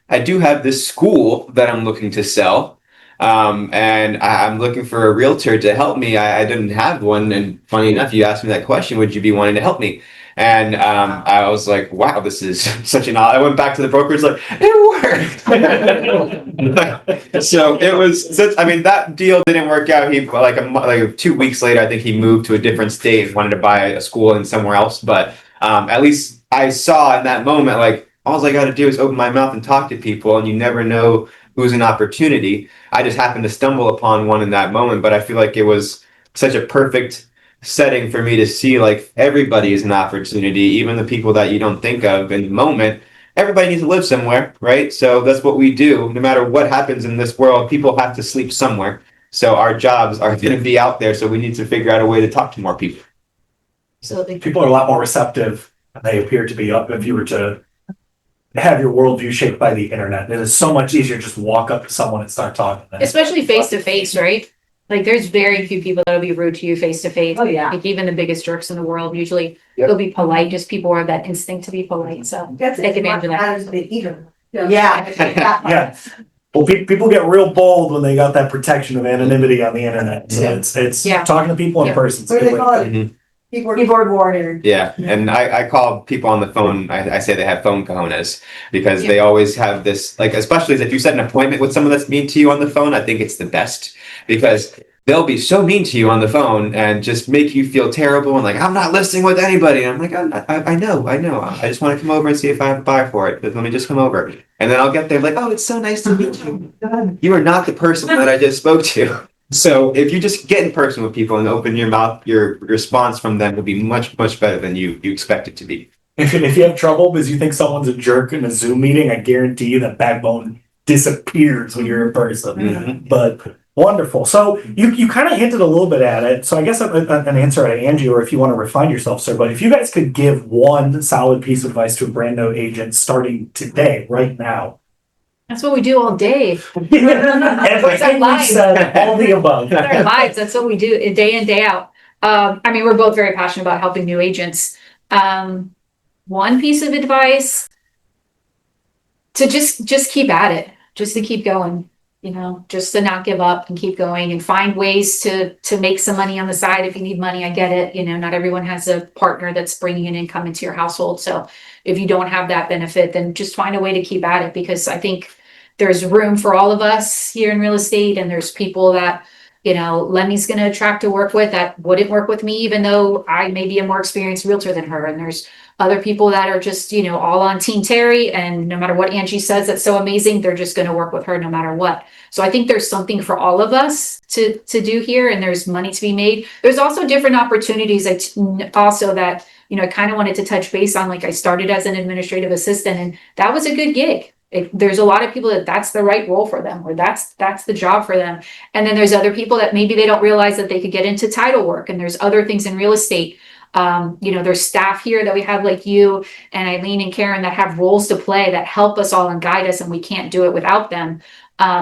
I do have this school that I'm looking to sell. And I'm looking for a realtor to help me. I didn't have one. And funny enough, you asked me that question, would you be wanting to help me? And I was like, wow, this is such an odd. I went back to the broker. It's like, it worked. So it was such, that deal didn't work out. He like 2 weeks later, I think he moved to a different state and wanted to buy a school in somewhere else. But at least I saw in that moment, like, all I got to do is open my mouth and talk to people, and you never know who's an opportunity. I just happened to stumble upon one in that moment, but I feel like it was such a perfect setting for me to see like everybody is an opportunity, even the people that you don't think of in the moment. Everybody needs to live somewhere, right? So that's what we do. No matter what happens in this world, people have to sleep somewhere. So our jobs are going to be out there. So we need to figure out a way to talk to more people. So People are a lot more receptive than they appear to be. If you were to have your worldview shaped by the internet. It is so much easier just to walk up to someone and start talking to them. Especially face to face, right? Like there's very few people that'll be rude to you face to face. Oh, yeah. Like even the biggest jerks in the world, usually Yep. they'll be polite. Just people have that instinct to be polite. So That's take it. advantage of that. Matters than even. Yeah. Yeah. Well, people get real bold when they got that protection of anonymity on the internet. So it's Yeah. talking to people in Yeah. person. What do they call it? Mhm. Keyboard warrior. Yeah, and I call people on the phone, I say they have phone cojones because they always have this, like, especially if you set an appointment with someone that's mean to you on the phone, I think it's the best because they'll be so mean to you on the phone and just make you feel terrible and like, I'm not listening with anybody. And I'm like, I know. I just want to come over and see if I have a buy for it. But let me just come over. And then I'll get there like, oh, it's so nice to meet you. You are not the person that I just spoke to. So if you just get in person with people and open your mouth, your response from them will be much, much better than you expect it to be. If you have trouble because you think someone's a jerk in a Zoom meeting, I guarantee you that backbone disappears when you're in person. Mhm. But wonderful. So you kind of hinted a little bit at it. So I guess an answer at Angie, or if you want to refine yourself, sir, but if you guys could give one solid piece of advice to a brand new agent starting today, right now. That's what we do all day. Everything we said, all the above. In our lives, that's what we do day in, day out. I mean, we're both very passionate about helping new agents. One piece of advice to just keep at it, just to keep going, just to not give up and keep going and find ways to make some money on the side. If you need money, I get it. Not everyone has a partner that's bringing an income into your household. So if you don't have that benefit, then just find a way to keep at it, because I think there's room for all of us here in real estate, and there's people that, Lemmy's going to attract to work with that wouldn't work with me, even though I may be a more experienced realtor than her. And there's other people that are just, all on Team Terry, and no matter what Angie says, that's so amazing, they're just going to work with her no matter what. So I think there's something for all of us to do here, and there's money to be made. There's also different opportunities also that, I kind of wanted to touch base on. Like I started as an administrative assistant, and that was a good gig. There's a lot of people that's the right role for them, or that's the job for them. And then there's other people that maybe they don't realize that they could get into title work, and there's other things in real estate. There's staff here that we have, like you and Eileen and Karen, that have roles to play that help us all and guide us, and we can't do it without them.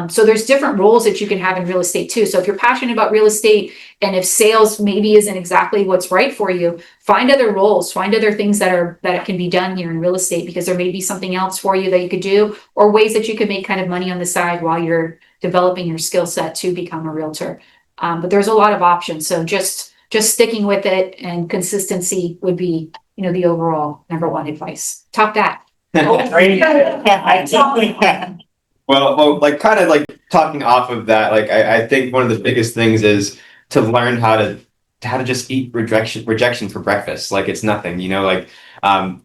So there's different roles that you can have in real estate too. So if you're passionate about real estate, and if sales maybe isn't exactly what's right for you, find other roles, find other things that can be done here in real estate, because there may be something else for you that you could do, or ways that you could make kind of money on the side while you're developing your skill set to become a realtor. But there's a lot of options. So just sticking with it, and consistency would be, the overall number one advice. Top that. Well, like kind of like talking off of that, like I think one of the biggest things is to learn how to just eat rejection for breakfast. Like it's nothing, like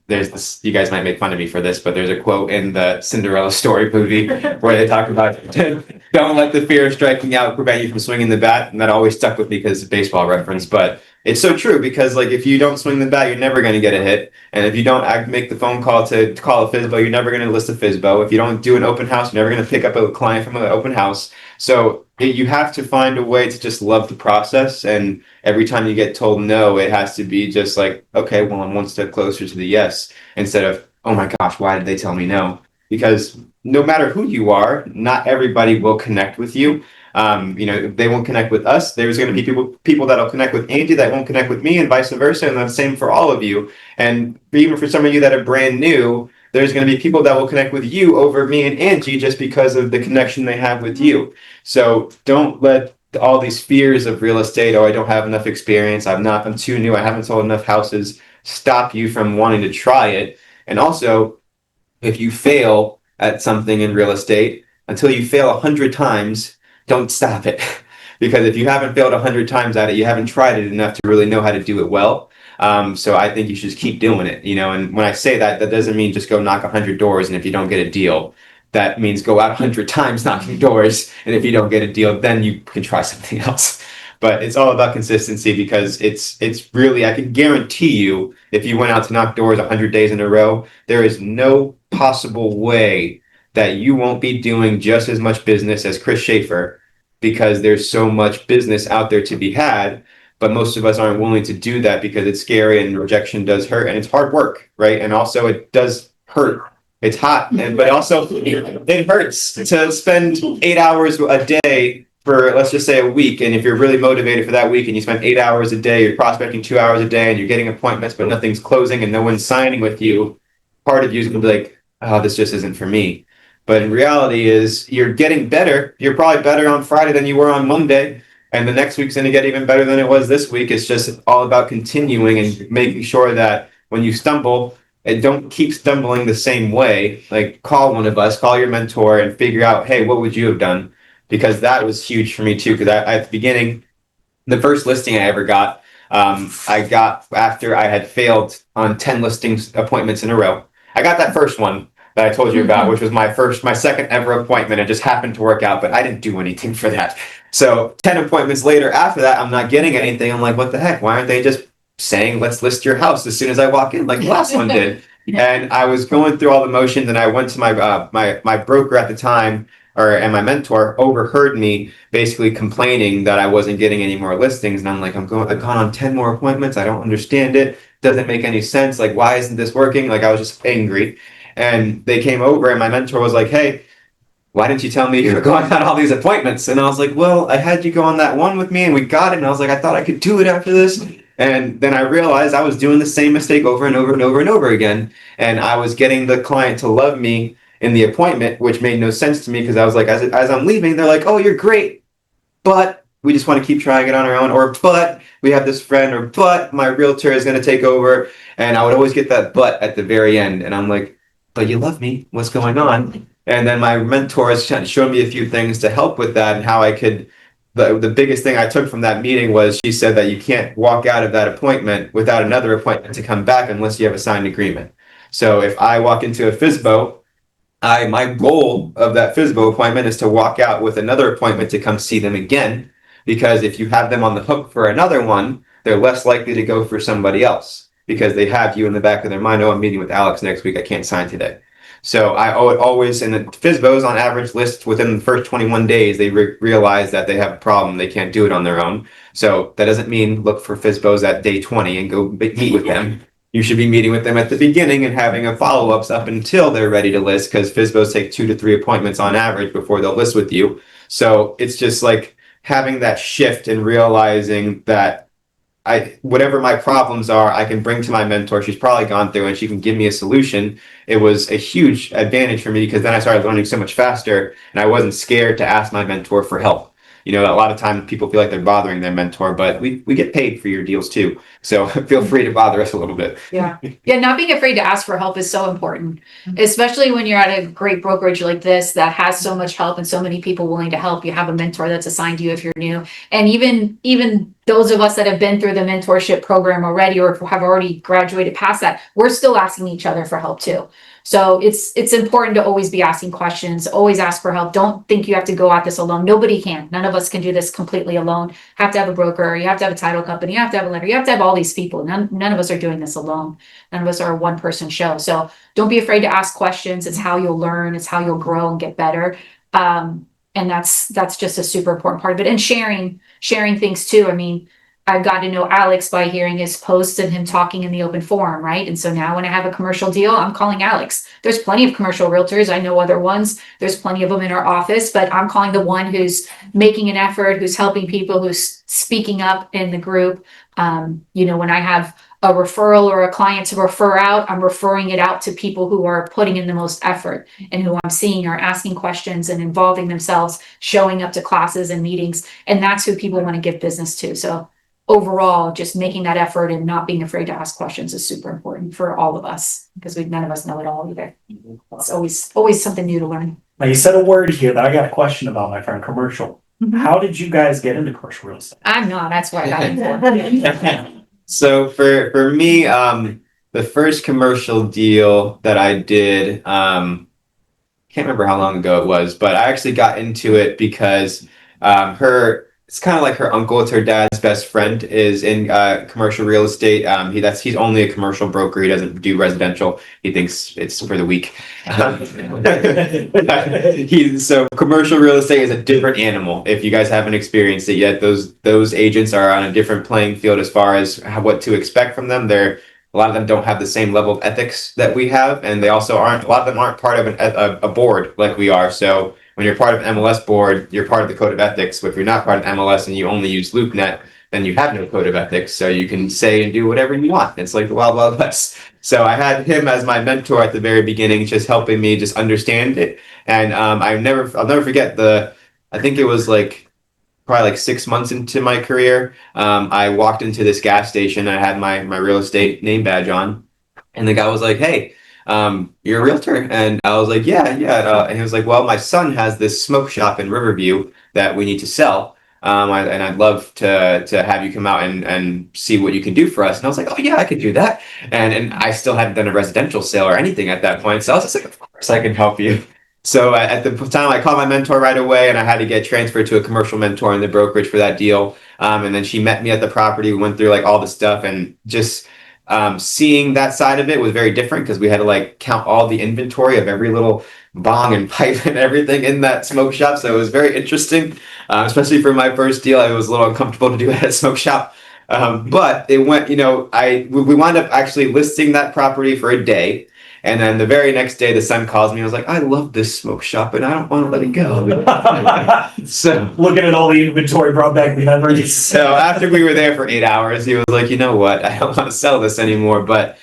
there's this, you guys might make fun of me for this, but there's a quote in the Cinderella story movie where they talk about don't let the fear of striking out prevent you from swinging the bat, and that always stuck with me because it's a baseball reference. But it's so true, because like if you don't swing the bat, you're never going to get a hit, and if you don't make the phone call to call a FSBO, you're never going to list a FSBO. If you don't do an open house, you're never going to pick up a client from an open house. So you have to find a way to just love the process, and every time you get told no, it has to be just like, okay, well, I'm one step closer to the yes, instead of, oh my gosh, why did they tell me no? Because no matter who you are, not everybody will connect with you. They won't connect with us. There's going to be people that'll connect with Angie that won't connect with me, and vice versa, and the same for all of you. And even for some of you that are brand new, there's going to be people that will connect with you over me and Angie just because of the connection they have with you. So don't let all these fears of real estate, oh, I don't have enough experience, I'm too new, I haven't sold enough houses, stop you from wanting to try it. And also, if you fail at something in real estate, until you fail 100 times, don't stop it. Because if you haven't failed 100 times at it, you haven't tried it enough to really know how to do it well. So I think you should just keep doing it, and when I say that, that doesn't mean just go knock 100 doors, and if you don't get a deal, that means go out 100 times knocking doors, and if you don't get a deal, then you can try something else. But it's all about consistency, because it's really, I can guarantee you, if you went out to knock doors 100 days in a row, there is no possible way that you won't be doing just as much business as Chris Schaefer, because there's so much business out there to be had. But most of us aren't willing to do that because it's scary, and rejection does hurt, and it's hard work, right? And also it does hurt It's hot, but also it hurts to spend 8 hours a day for, let's just say, a week. And if you're really motivated for that week and you spend 8 hours a day, you're prospecting 2 hours a day and you're getting appointments, but nothing's closing and no one's signing with you, part of you is going to be like, oh, this just isn't for me. But in reality is you're getting better. You're probably better on Friday than you were on Monday. And the next week's going to get even better than it was this week. It's just all about continuing and making sure that when you stumble, and don't keep stumbling the same way. Like, call one of us, call your mentor and figure out, hey, what would you have done? Because that was huge for me too. Because at the beginning, the first listing I ever got, I got after I had failed on 10 listings appointments in a row. I got that first one that I told you about, which was my second ever appointment. It just happened to work out, but I didn't do anything for that. So 10 appointments later after that, I'm not getting anything. I'm like, what the heck? Why aren't they just saying, let's list your house as soon as I walk in, like the last one did? And I was going through all the motions, and I went to my broker at the time, and my mentor overheard me basically complaining that I wasn't getting any more listings. And I'm like, I've gone on 10 more appointments. I don't understand it. Doesn't make any sense. Like, why isn't this working? Like, I was just angry. And they came over, and my mentor was like, hey, why didn't you tell me you were going on all these appointments? And I was like, well, I had you go on that one with me and we got it. And I was like, I thought I could do it after this. And then I realized I was doing the same mistake over and over and over and over again. And I was getting the client to love me in the appointment, which made no sense to me, because I was like, as I'm leaving, they're like, oh, you're great, but we just want to keep trying it on our own, or but we have this friend, or but my realtor is going to take over. And I would always get that but at the very end. And I'm like, but you love me. What's going on? And then my mentors showed me a few things to help with that, and how I could. The biggest thing I took from that meeting was, she said that you can't walk out of that appointment without another appointment to come back unless you have a signed agreement. So if I walk into a FSBO, my goal of that FSBO appointment is to walk out with another appointment to come see them again, because if you have them on the hook for another one, they're less likely to go for somebody else because they have you in the back of their mind. Oh, I'm meeting with Alex next week. I can't sign today. So I always, in the FSBOs on average list within the first 21 days, they realize that they have a problem. They can't do it on their own. So that doesn't mean look for FSBOs at day 20 and go meet with them. You should be meeting with them at the beginning and having a follow-ups up until they're ready to list, because FSBOs take 2 to 3 appointments on average before they'll list with you. So it's just like having that shift and realizing that whatever my problems are, I can bring to my mentor. She's probably gone through and she can give me a solution. It was a huge advantage for me, because then I started learning so much faster and I wasn't scared to ask my mentor for help. You know, a lot of times people feel like they're bothering their mentor, but we get paid for your deals too. So feel free to bother us a little bit. Yeah. Yeah. Not being afraid to ask for help is so important, especially when you're at a great brokerage like this that has so much help and so many people willing to help. You have a mentor that's assigned to you if you're new. And even those of us that have been through the mentorship program already, or have already graduated past that, we're still asking each other for help too. So it's important to always be asking questions, always ask for help. Don't think you have to go at this alone. Nobody can. None of us can do this completely alone. Have to have a broker, you have to have a title company, you have to have a lender, you have to have all these people. None of us are doing this alone. None of us are a one-person show. So don't be afraid to ask questions. It's how you'll learn, it's how you'll grow and get better. And that's just a super important part of it. And sharing things too. I mean, I've got to know Alex by hearing his posts and him talking in the open forum, right? And so now when I have a commercial deal, I'm calling Alex. There's plenty of commercial realtors. I know other ones. There's plenty of them in our office, but I'm calling the one who's making an effort, who's helping people, who's speaking up in the group. When I have a referral or a client to refer out, I'm referring it out to people who are putting in the most effort and who I'm seeing are asking questions and involving themselves, showing up to classes and meetings. And that's who people want to give business to. So overall, just making that effort and not being afraid to ask questions is super important for all of us, because none of us know it all either. It's always something new to learn. Now, you said a word here that I got a question about, my friend, commercial. How did you guys get into commercial real estate? I'm not, that's what I got it for. So for me, the first commercial deal that I did, can't remember how long ago it was, but I actually got into it because it's kind of like her uncle. It's her dad's best friend is in commercial real estate. He's only a commercial broker. He doesn't do residential. He thinks it's for the weak. So commercial real estate is a different animal. If you guys haven't experienced it yet, those agents are on a different playing field as far as what to expect from them. They're a lot of them don't have the same level of ethics that we have, and they also aren't. A lot of them aren't part of a board like we are. So when you're part of an MLS board, you're part of the code of ethics. But if you're not part of MLS and you only use LoopNet, then you have no code of ethics. So you can say and do whatever you want. It's like the Wild Wild West. So I had him as my mentor at the very beginning, just helping me just understand it. And I'll never forget I think it was like probably like 6 months into my career. I walked into this gas station. I had my real estate name badge on, and the guy was like, "Hey, you're a realtor?" And I was like, "Yeah, yeah." And he was like, "Well, my son has this smoke shop in Riverview that we need to sell. And I'd love to have you come out and see what you can do for us." And I was like, "Oh yeah, I could do that." And I still hadn't done a residential sale or anything at that point, so I was just like, "Of course I can help you." So at the time, I called my mentor right away, and I had to get transferred to a commercial mentor in the brokerage for that deal. And then she met me at the property. We went through like all the stuff, and just seeing that side of it was very different because we had to like count all the inventory of every little bong and pipe and everything in that smoke shop. So it was very interesting, especially for my first deal. It was a little uncomfortable to do it at a smoke shop. But it went, we wound up actually listing that property for a day. And then the very next day, the son calls me. I was like, "I love this smoke shop, and I don't want to let it go." So Looking at all the inventory brought back memories. so after we were there for 8 hours, he was like, "You know what? I don't want to sell this anymore." But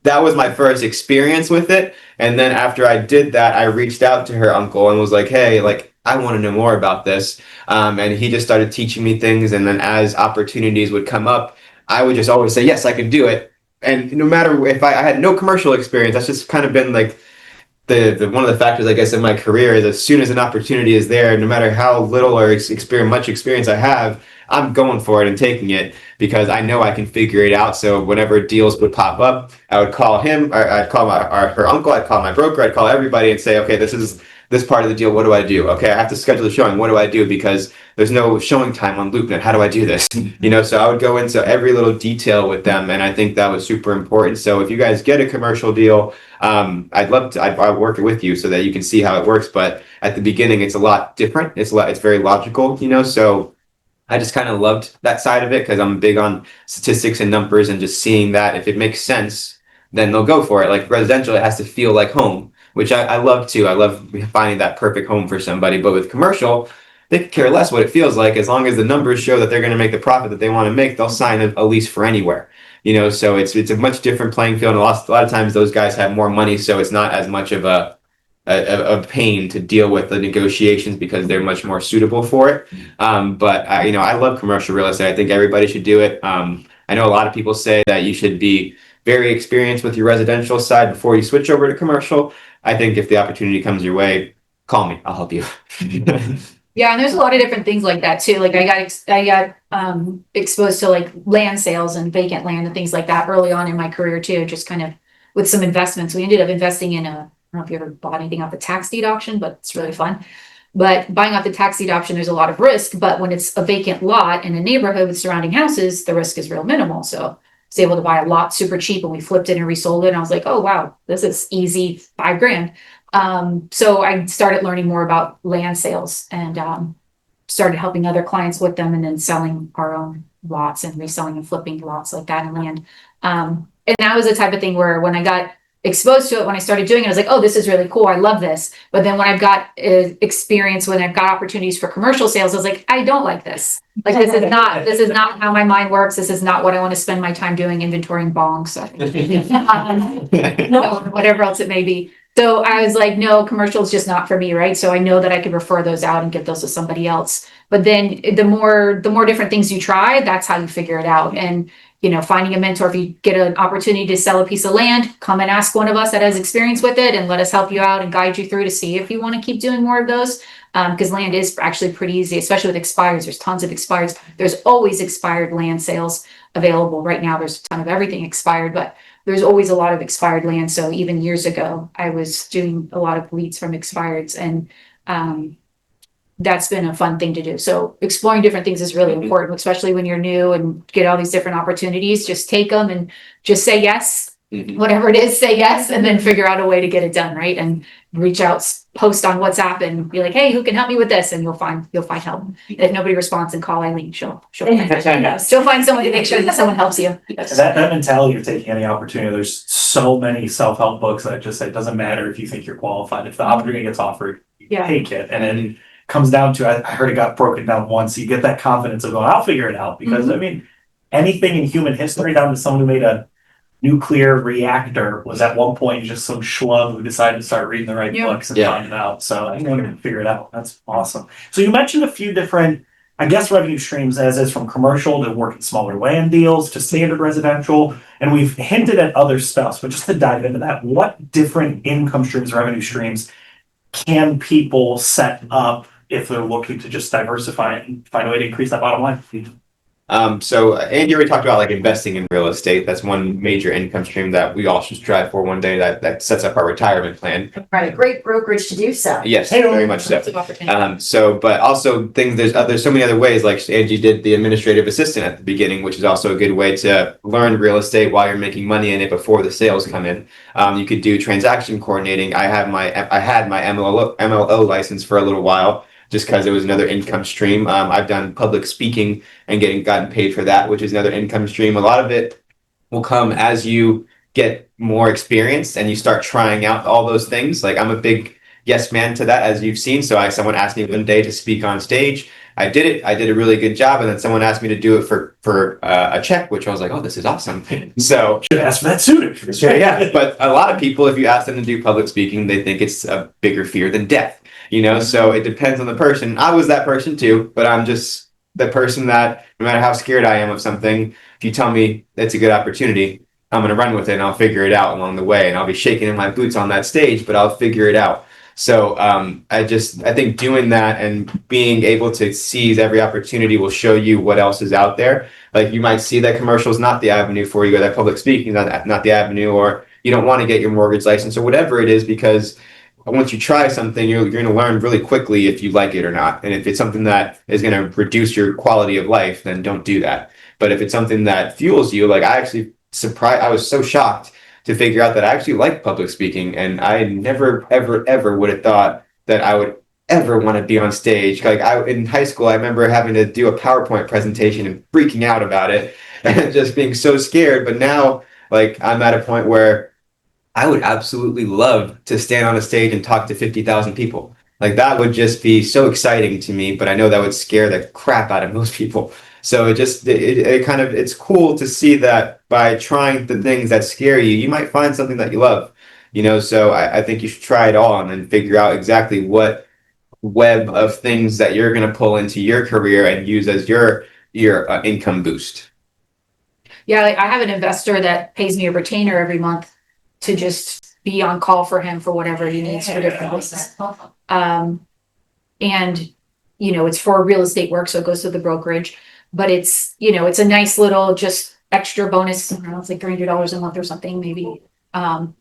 that was my first experience with it. And then after I did that, I reached out to her uncle and was like, "Hey, like, I want to know more about this." And he just started teaching me things. And then as opportunities would come up, I would just always say, "Yes, I can do it." And no matter if I had no commercial experience, that's just kind of been like the one of the factors, I guess, in my career is as soon as an opportunity is there, no matter how little or much experience I have, I'm going for it and taking it because I know I can figure it out. So whenever deals would pop up, I would call him, or I'd call her uncle, I'd call my broker, I'd call everybody and say, "Okay, this is this part of the deal. What do I do? Okay, I have to schedule the showing. What do I do? Because there's no showing time on LoopNet. How do I do this?" So I would go into every little detail with them, and I think that was super important. So if you guys get a commercial deal, I'd work it with you so that you can see how it works. But at the beginning, it's a lot different. It's very logical, So I just kind of loved that side of it because I'm big on statistics and numbers and just seeing that if it makes sense, then they'll go for it. Like residential, it has to feel like home, which I love too. I love finding that perfect home for somebody. But with commercial, they could care less what it feels like as long as the numbers show that they're going to make the profit that they want to make. They'll sign a lease for anywhere. So it's a much different playing field. And a lot of times those guys have more money, so it's not as much of a pain to deal with the negotiations because they're much more suitable for it. But I love commercial real estate. I think everybody should do it. I know a lot of people say that you should be very experienced with your residential side before you switch over to commercial. I think if the opportunity comes your way, call me. I'll help you. Yeah, and there's a lot of different things like that too. Like I got exposed to like land sales and vacant land and things like that early on in my career too, just kind of with some investments. We ended up investing in I don't know if you ever bought anything off the tax deed auction, but it's really fun. But buying off the tax deed auction, there's a lot of risk. But when it's a vacant lot in a neighborhood with surrounding houses, the risk is real minimal. So I was able to buy a lot super cheap, and we flipped it and resold it. And I was like, "Oh wow, this is easy, $5,000." So I started learning more about land sales and started helping other clients with them, and then selling our own lots and reselling and flipping lots like that in land. And that was the type of thing where when I got exposed to it, when I started doing it, I was like, "Oh, this is really cool. I love this." But then when I've got experience, when I've got opportunities for commercial sales, I was like, "I don't like this. Like, this is not how my mind works. This is not what I want to spend my time doing, inventorying bongs, or whatever else it may be." So I was like, "No, commercial is just not for me." Right. So I know that I could refer those out and give those to somebody else. But then the more different things you try, that's how you figure it out. And finding a mentor, if you get an opportunity to sell a piece of land, come and ask one of us that has experience with it and let us help you out and guide you through to see if you want to keep doing more of those. Because land is actually pretty easy, especially with expires. There's tons of expires. There's always expired land sales available right now. There's a ton of everything expired, but there's always a lot of expired land. So even years ago, I was doing a lot of leads from expireds, and that's been a fun thing to do. So exploring different things is really important, especially when you're new and get all these different opportunities. Just take them and just say yes whatever it is, say yes, and then figure out a way to get it done, right? And reach out, post on WhatsApp and be like, hey, who can help me with this? And you'll find help. If nobody responds, and call Eileen, she'll find someone to make sure that someone helps you. That mentality of taking any opportunity, there's so many self-help books that just say it doesn't matter if you think you're qualified. If the opportunity gets offered, you Yeah. take it. And then it comes down to, I heard it got broken down once, you get that confidence of going, I'll figure it out. Because I mean, anything in human history, down to someone who made a nuclear reactor, was at one point just some schlub who decided to start reading the right Yeah. books and found it out. So anyone can figure it out. That's awesome. So you mentioned a few different, I guess, revenue streams, as is from commercial to working smaller land deals to standard residential. And we've hinted at other stuff, but just to dive into that, what different income streams, revenue streams can people set up if they're looking to just diversify and find a way to increase that bottom line? So Andy already talked about like investing in real estate. That's one major income stream that we all should strive for one day, that sets up our retirement plan. Right, great brokerage to do so. Yes, very much so. But also there's so many other ways, like Angie did the administrative assistant at the beginning, which is also a good way to learn real estate while you're making money in it before the sales come in. You could do transaction coordinating. I had my MLO license for a little while, just because it was another income stream. I've done public speaking and gotten paid for that, which is another income stream. A lot of it will come as you get more experience and you start trying out all those things. Like, I'm a big yes man to that, as you've seen. So someone asked me one day to speak on stage. I did it. I did a really good job. And then someone asked me to do it for a check, which I was like, oh, this is awesome. So Should ask for that sooner. yeah. But a lot of people, if you ask them to do public speaking, they think it's a bigger fear than death. So it depends on the person. I was that person too, but I'm just the person that no matter how scared I am of something, if you tell me it's a good opportunity, I'm going to run with it and I'll figure it out along the way. And I'll be shaking in my boots on that stage, but I'll figure it out. So I think doing that and being able to seize every opportunity will show you what else is out there. Like, you might see that commercial is not the avenue for you, or that public speaking is not the avenue, or you don't want to get your mortgage license or whatever it is, because once you try something, you're going to learn really quickly if you like it or not. And if it's something that is going to reduce your quality of life, then don't do that. But if it's something that fuels you, like, I was so shocked to figure out that I actually like public speaking. And I never, ever, ever would have thought that I would ever want to be on stage. Like, in high school, I remember having to do a PowerPoint presentation and freaking out about it and just being so scared. But now, like, I'm at a point where I would absolutely love to stand on a stage and talk to 50,000 people. Like, that would just be so exciting to me, but I know that would scare the crap out of most people. So it's cool to see that by trying the things that scare you, you might find something that you love, so I think you should try it all and then figure out exactly what web of things that you're going to pull into your career and use as your income boost. Yeah, like, I have an investor that pays me a retainer every month to just be on call for him for whatever he needs for different business. And it's for real estate work, so it goes to the brokerage. But it's a nice little just extra bonus. I don't know, it's like $300 a month or something, maybe. And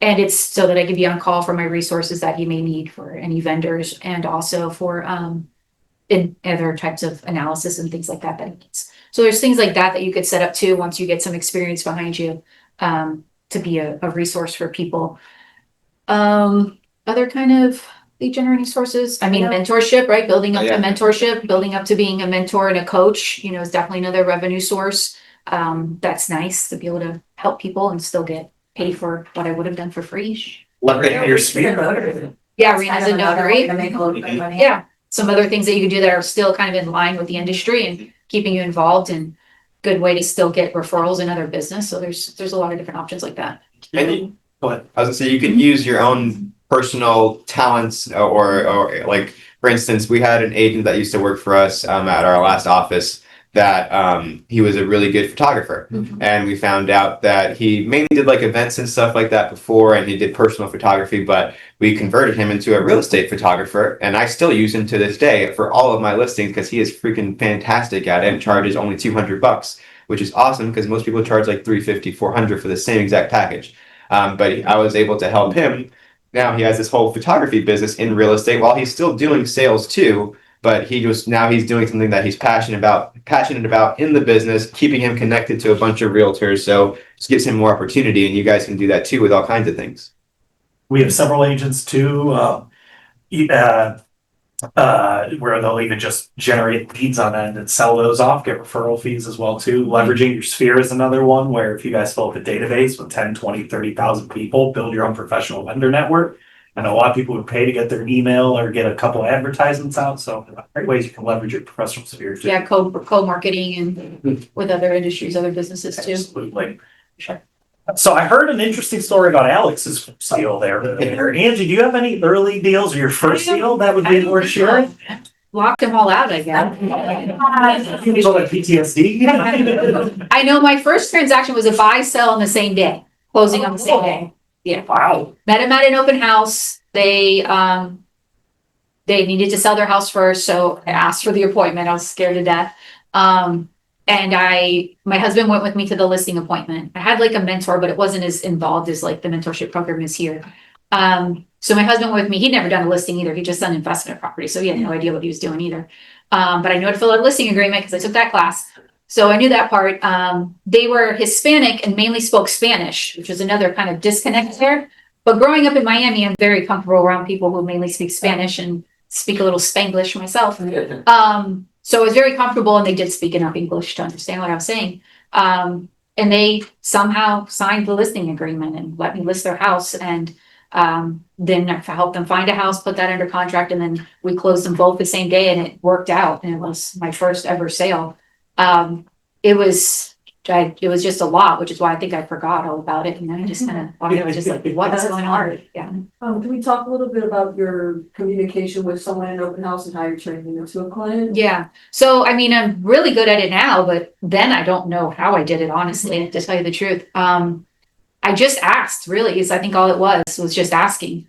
it's so that I can be on call for my resources that he may need for any vendors, and also for in other types of analysis and things like that he needs. So there's things like that you could set up too once you get some experience behind you. To be a resource for people. Other kind of lead generating sources. I mean, mentorship, right? Building up to mentorship, building up to being a mentor and a coach, is definitely another revenue source. That's nice to be able to help people and still get paid for what I would have done for free. Leveraging your sphere. Yeah, Rena's a notary. To make a little bit of money. Yeah, some other things that you can do that are still kind of in line with the industry and keeping you involved, and good way to still get referrals in other business. So there's a lot of different options like that. And I was gonna say, you could use your own personal talents, or like, for instance, we had an agent that used to work for us at our last office that he was a really good photographer. And we found out that he mainly did like events and stuff like that before, and he did personal photography, but we converted him into a real estate photographer, and I still use him to this day for all of my listings because he is freaking fantastic at it and charges only $200, which is awesome because most people charge like $350, $400 for the same exact package. But I was able to help him. Now he has this whole photography business in real estate while he's still doing sales too. but now he's doing something that he's passionate about in the business, keeping him connected to a bunch of realtors. So just gives him more opportunity, and you guys can do that too with all kinds of things. We have several agents too, where they'll even just generate leads on end and sell those off, get referral fees as well too. Leveraging your sphere is another one where if you guys fill up a database with 10, 20, 30,000 people, build your own professional vendor network. I know a lot of people would pay to get their email or get a couple advertisements out. So great ways you can leverage your professional sphere too. Yeah, co-marketing and with other industries, other businesses too. Absolutely. So I heard an interesting story about Alex's deal there. Angie, do you have any early deals or your first deal that would be worth sharing? Locked them all out, I guess. You call that PTSD? I know my first transaction was a buy, sell on the same day, closing on the same day. Yeah. Wow. Met him at an open house. They needed to sell their house first, so I asked for the appointment. I was scared to death. And my husband went with me to the listing appointment. I had like a mentor, but it wasn't as involved as like the mentorship program is here. So my husband went with me. He'd never done a listing either. He just done investment property. So he had no idea what he was doing either. But I knew how to fill out a listing agreement because I took that class. So I knew that part. They were Hispanic and mainly spoke Spanish, which was another kind of disconnect there. But growing up in Miami, I'm very comfortable around people who mainly speak Spanish and speak a little Spanglish myself. So I was very comfortable, and they did speak enough English to understand what I was saying. And they somehow signed the listing agreement and let me list their house. And then I helped them find a house, put that under contract, and then we closed them both the same day, and it worked out. And it was my first ever sale. It was just a lot, which is why I think I forgot all about it. And then I just kind of, just like, what's going on? Yeah. Can we talk a little bit about your communication with someone in an open house and how you're turning it into a client? Yeah. So, I mean, I'm really good at it now, but then I don't know how I did it, honestly, to tell you the truth. I just asked, really, is I think all it was just asking.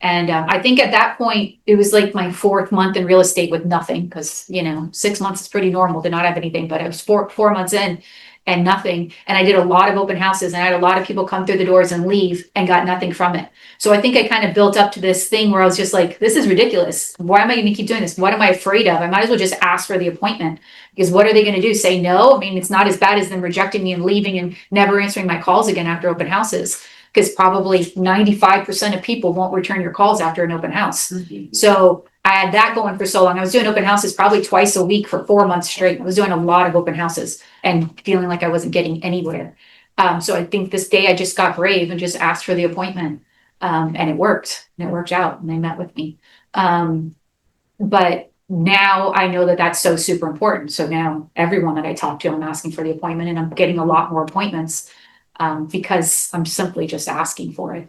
And I think at that point, it was like my 4th month in real estate with nothing, because, 6 months is pretty normal to not have anything, but I was four months in and nothing. And I did a lot of open houses, and I had a lot of people come through the doors and leave and got nothing from it. So I think I kind of built up to this thing where I was just like, this is ridiculous. Why am I going to keep doing this? What am I afraid of? I might as well just ask for the appointment, because what are they going to do? Say no? I mean, it's not as bad as them rejecting me and leaving and never answering my calls again after open houses, because probably 95% of people won't return your calls after an open house. Mm-hmm. So I had that going for so long. I was doing open houses probably twice a week for 4 months straight. I was doing a lot of open houses and feeling like I wasn't getting anywhere. So I think this day I just got brave and just asked for the appointment. And it worked. And it worked out. And they met with me. But now I know that that's so super important. So now everyone that I talk to, I'm asking for the appointment, and I'm getting a lot more appointments because I'm simply just asking for it.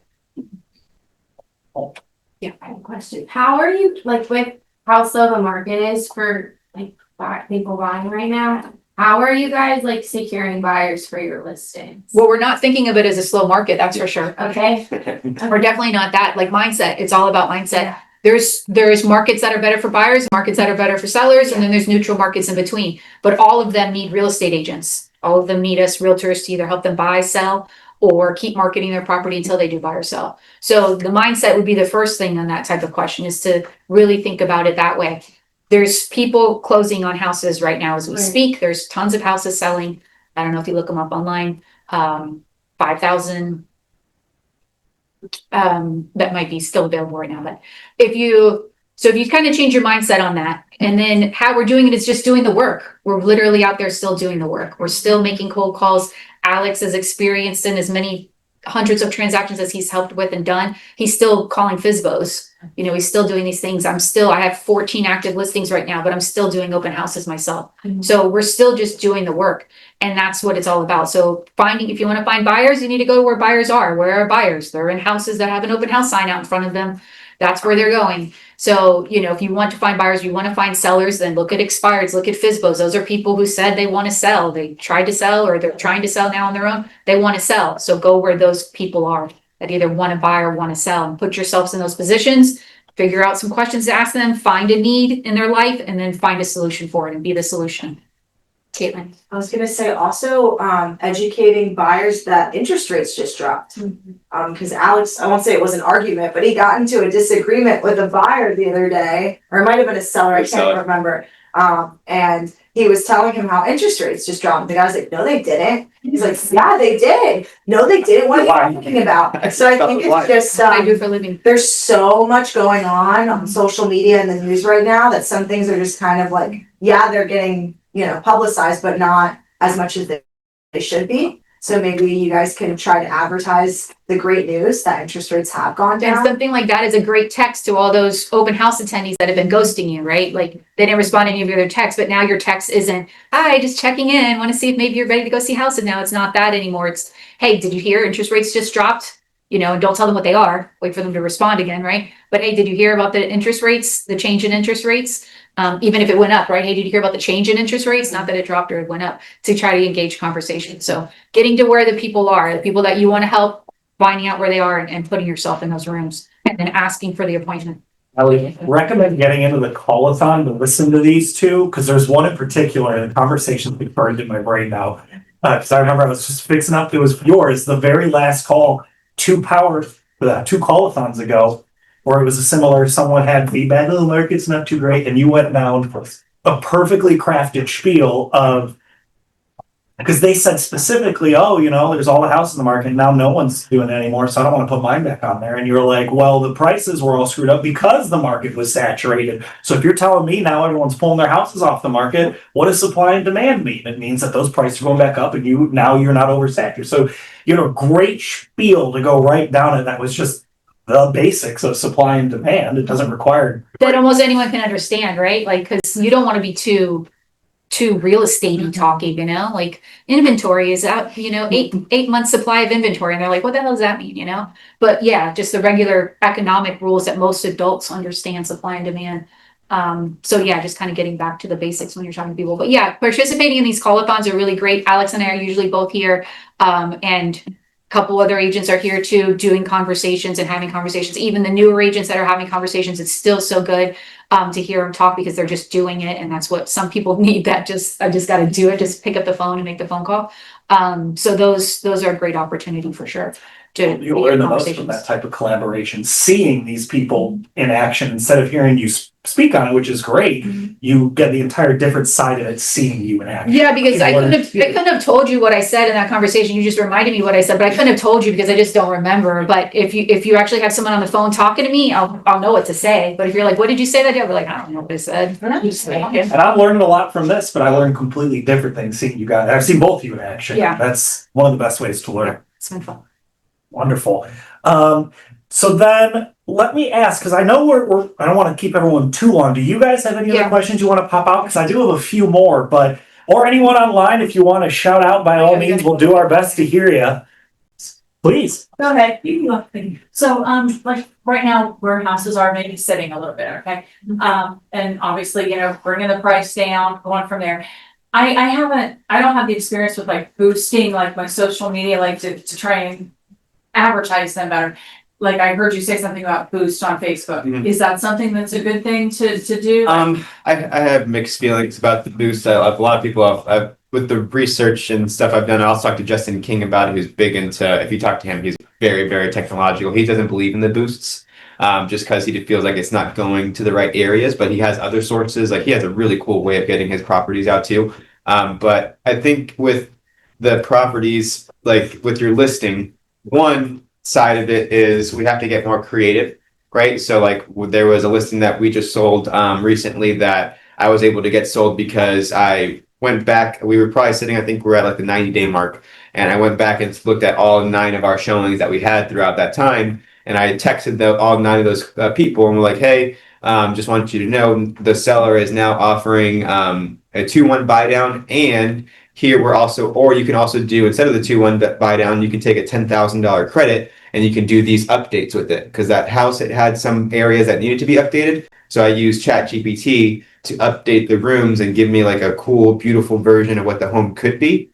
Yeah, I have a question. How are you, like, with how slow the market is for like people buying right now? How are you guys like securing buyers for your listings? Well, we're not thinking of it as a slow market, that's for sure. Okay. We're definitely not that. Like mindset, it's all about mindset. There's markets that are better for buyers, markets that are better for sellers, and then there's neutral markets in between. But all of them need real estate agents. All of them need us realtors to either help them buy, sell, or keep marketing their property until they do buy or sell. So the mindset would be the first thing on that type of question, is to really think about it that way. There's people closing on houses right now as we speak. There's tons of houses selling. I don't know if you look them up online. 5,000. That might be still available right now. But if you kind of change your mindset on that, and then how we're doing it is just doing the work. We're literally out there still doing the work. We're still making cold calls. Alex is experienced in as many hundreds of transactions as he's helped with and done. He's still calling FSBOs. He's still doing these things. I have 14 active listings right now, but I'm still doing open houses myself. Mm-hmm. So we're still just doing the work, and that's what it's all about. So if you want to find buyers, you need to go to where buyers are. Where are buyers? They're in houses that have an open house sign out in front of them. That's where they're going. So, if you want to find buyers, you want to find sellers, then look at expireds, look at FSBOs. Those are people who said they want to sell. They tried to sell, or they're trying to sell now on their own. They want to sell. So go where those people are that either want to buy or want to sell, and put yourselves in those positions, figure out some questions to ask them, find a need in their life, and then find a solution for it and be the solution. Caitlin. I was gonna say also, educating buyers that interest rates just dropped. Cause Alex, I won't say it was an argument, but he got into a disagreement with a buyer the other day, or it might have been a seller, I can't remember. And he was telling him how interest rates just dropped. The guy's like, no, they didn't. He's like, yeah, they did. No, they didn't. What are you talking about? So I think it's just, What I do for a living. there's so much going on social media and the news right now that some things are just kind of like, yeah, they're getting, publicized, but not as much as they should be. So maybe you guys can try to advertise the great news that interest rates have gone And down. something like that is a great text to all those open house attendees that have been ghosting you, right? Like they didn't respond to any of your other texts, but now your text isn't, hi, just checking in, want to see if maybe you're ready to go see houses. Now it's not that anymore. It's, hey, did you hear interest rates just dropped? And don't tell them what they are, wait for them to respond again, right? But hey, did you hear about the interest rates, the change in interest rates? Even if it went up, right? Hey, did you hear about the change in interest rates? Not that it dropped or it went up, to try to engage conversation. So getting to where the people are, the people that you want to help, finding out where they are and putting yourself in those rooms and then asking for the appointment. I would recommend getting into the call-a-thon to listen to these two, because there's one in particular, the conversation's been burned in my brain now. Because I remember I was just fixing up, it was yours, the very last call, two call-a-thons ago, where it was a similar, someone had feedback, oh, the market's not too great, and you went down a perfectly crafted spiel of, because they said specifically, oh, there's all the houses in the market, now no one's doing it anymore, so I don't want to put mine back on there. And you're like, well, the prices were all screwed up because the market was saturated. So if you're telling me now everyone's pulling their houses off the market, what does supply and demand mean? It means that those prices are going back up and you're not oversaturated. So a great spiel to go right down it. That was just the basics of supply and demand. It doesn't require That almost anyone can understand, right? Like, because you don't want to be too real estate-y talking, like inventory is out, 8 months supply of inventory. And they're like, what the hell does that mean, But yeah, just the regular economic rules that most adults understand, supply and demand. So yeah, just kind of getting back to the basics when you're talking to people. But yeah, participating in these call-a-thons are really great. Alex and I are usually both here. And a couple other agents are here too, doing conversations and having conversations. Even the newer agents that are having conversations, it's still so good to hear them talk because they're just doing it. And that's what some people need, I just got to do it. Just pick up the phone and make the phone call. So those are a great opportunity for sure. You'll learn the most from that type of collaboration, seeing these people in action instead of hearing you speak on it, which is great. Mm-hmm. You get the entire different side of it, seeing you in action. Yeah, because I couldn't have told you what I said in that conversation. You just reminded me what I said, but I couldn't have told you because I just don't remember. But if you actually have someone on the phone talking to me, I'll know what to say. But if you're like, what did you say that day? I'll be like, I don't know what I said. And I'm learning a lot from this, but I learned completely different ththings seeing you guys. I've seen both of you in action. Yeah. That's one of the best ways to learn. It's been fun. Wonderful. So then let me ask, because I know I don't want to keep everyone too long. Do you guys have any other questions you want to pop out? Because I do have a few more, or anyone online, if you want to shout out, by all means, we'll do our best to hear you. Please. Go ahead. You can go. So, like right now where houses are maybe sitting a little bit, okay? And obviously, bringing the price down, going from there. I don't have the experience with like boosting like my social media, like to try and advertise them better. Like I heard you say something about boost on Facebook. Mhm. Is that something that's a good thing to do? I have mixed feelings about the boost. A lot of people I've with the research and stuff I've done. I also talked to Justin King about it, who's big into, if you talk to him, he's very, very technological. He doesn't believe in the boosts, just because he feels like it's not going to the right areas, but he has other sources. Like he has a really cool way of getting his properties out too. But I think with the properties, like with your listing, one side of it is we have to get more creative, right? So like there was a listing that we just sold recently that I was able to get sold because I went back. We were probably sitting, I think we're at like the 90-day mark. And I went back and looked at all 9 of our showings that we had throughout that time. And I texted all 9 of those people and we're like, hey, just want you to know the seller is now offering a 2-1 buy down, and here we're also, or you can also do, instead of the 2-1 buy down, you can take a $10,000 credit and you can do these updates with it, because that house, it had some areas that needed to be updated. So I used ChatGPT to update the rooms and give me like a cool, beautiful version of what the home could be.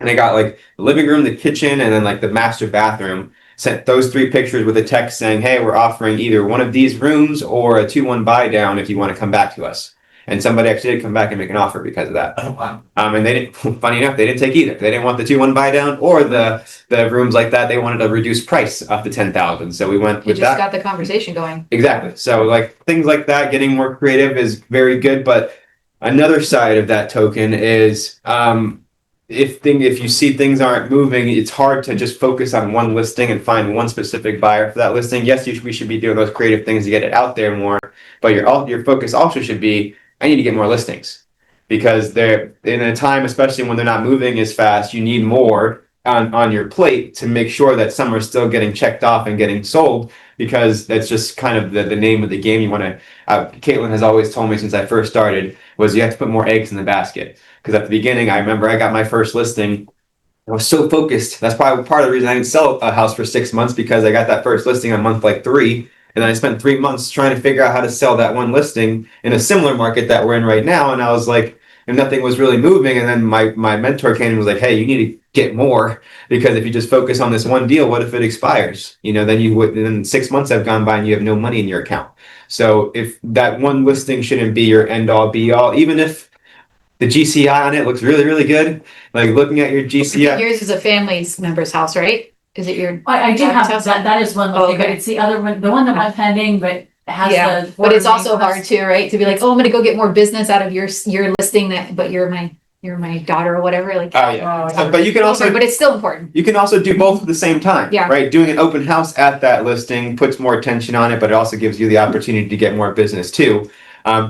And I got like the living room, the kitchen, and then like the master bathroom. Sent those 3 pictures with a text saying, hey, we're offering either one of these rooms or a 2-1 buy down if you want to come back to us. And somebody actually did come back and make an offer because of that. Oh, wow. And they didn't, funny enough, they didn't take either. They didn't want the 2-1 buy down or the rooms like that. They wanted a reduced price up to 10,000. So we went You with just that. got the conversation going. Exactly. So like things like that, getting more creative is very good. But another side of that token is if you see things aren't moving, it's hard to just focus on one listing and find one specific buyer for that listing. Yes, we should be doing those creative things to get it out there more, but your focus also should be, I need to get more listings, because they're in a time, especially when they're not moving as fast, you need more on your plate to make sure that some are still getting checked off and getting sold, because that's just kind of the name of the game. You want to, Caitlin has always told me since I first started, was you have to put more eggs in the basket. Because at the beginning, I remember I got my first listing. I was so focused. That's probably part of the reason I didn't sell a house for 6 months, because I got that first listing on month like 3. And then I spent 3 months trying to figure out how to sell that one listing in a similar market that we're in right now. And I was like, and nothing was really moving. And then my mentor came and was like, hey, you need to get more, because if you just focus on this one deal, what if it expires? Then you would, then 6 months have gone by and you have no money in your account. So if that one listing shouldn't be your end all be all, even if the GCI on it looks really, really good. Like looking at your GCI. Yours is a family member's house, right? Is it your? I do have House? that is one Oh, listing, but okay. it's the other one, the one that I'm pending, but has Yeah, the. but it's also border hard too, right? To be like, oh, I'm gonna go get more business out of your listing but you're my daughter or whatever, like. Oh yeah. Oh, But you can also But it's still important. you can also do both at the same time. Yeah. Right. Doing an open house at that listing puts more attention on it, but it also gives you the opportunity to get more business too.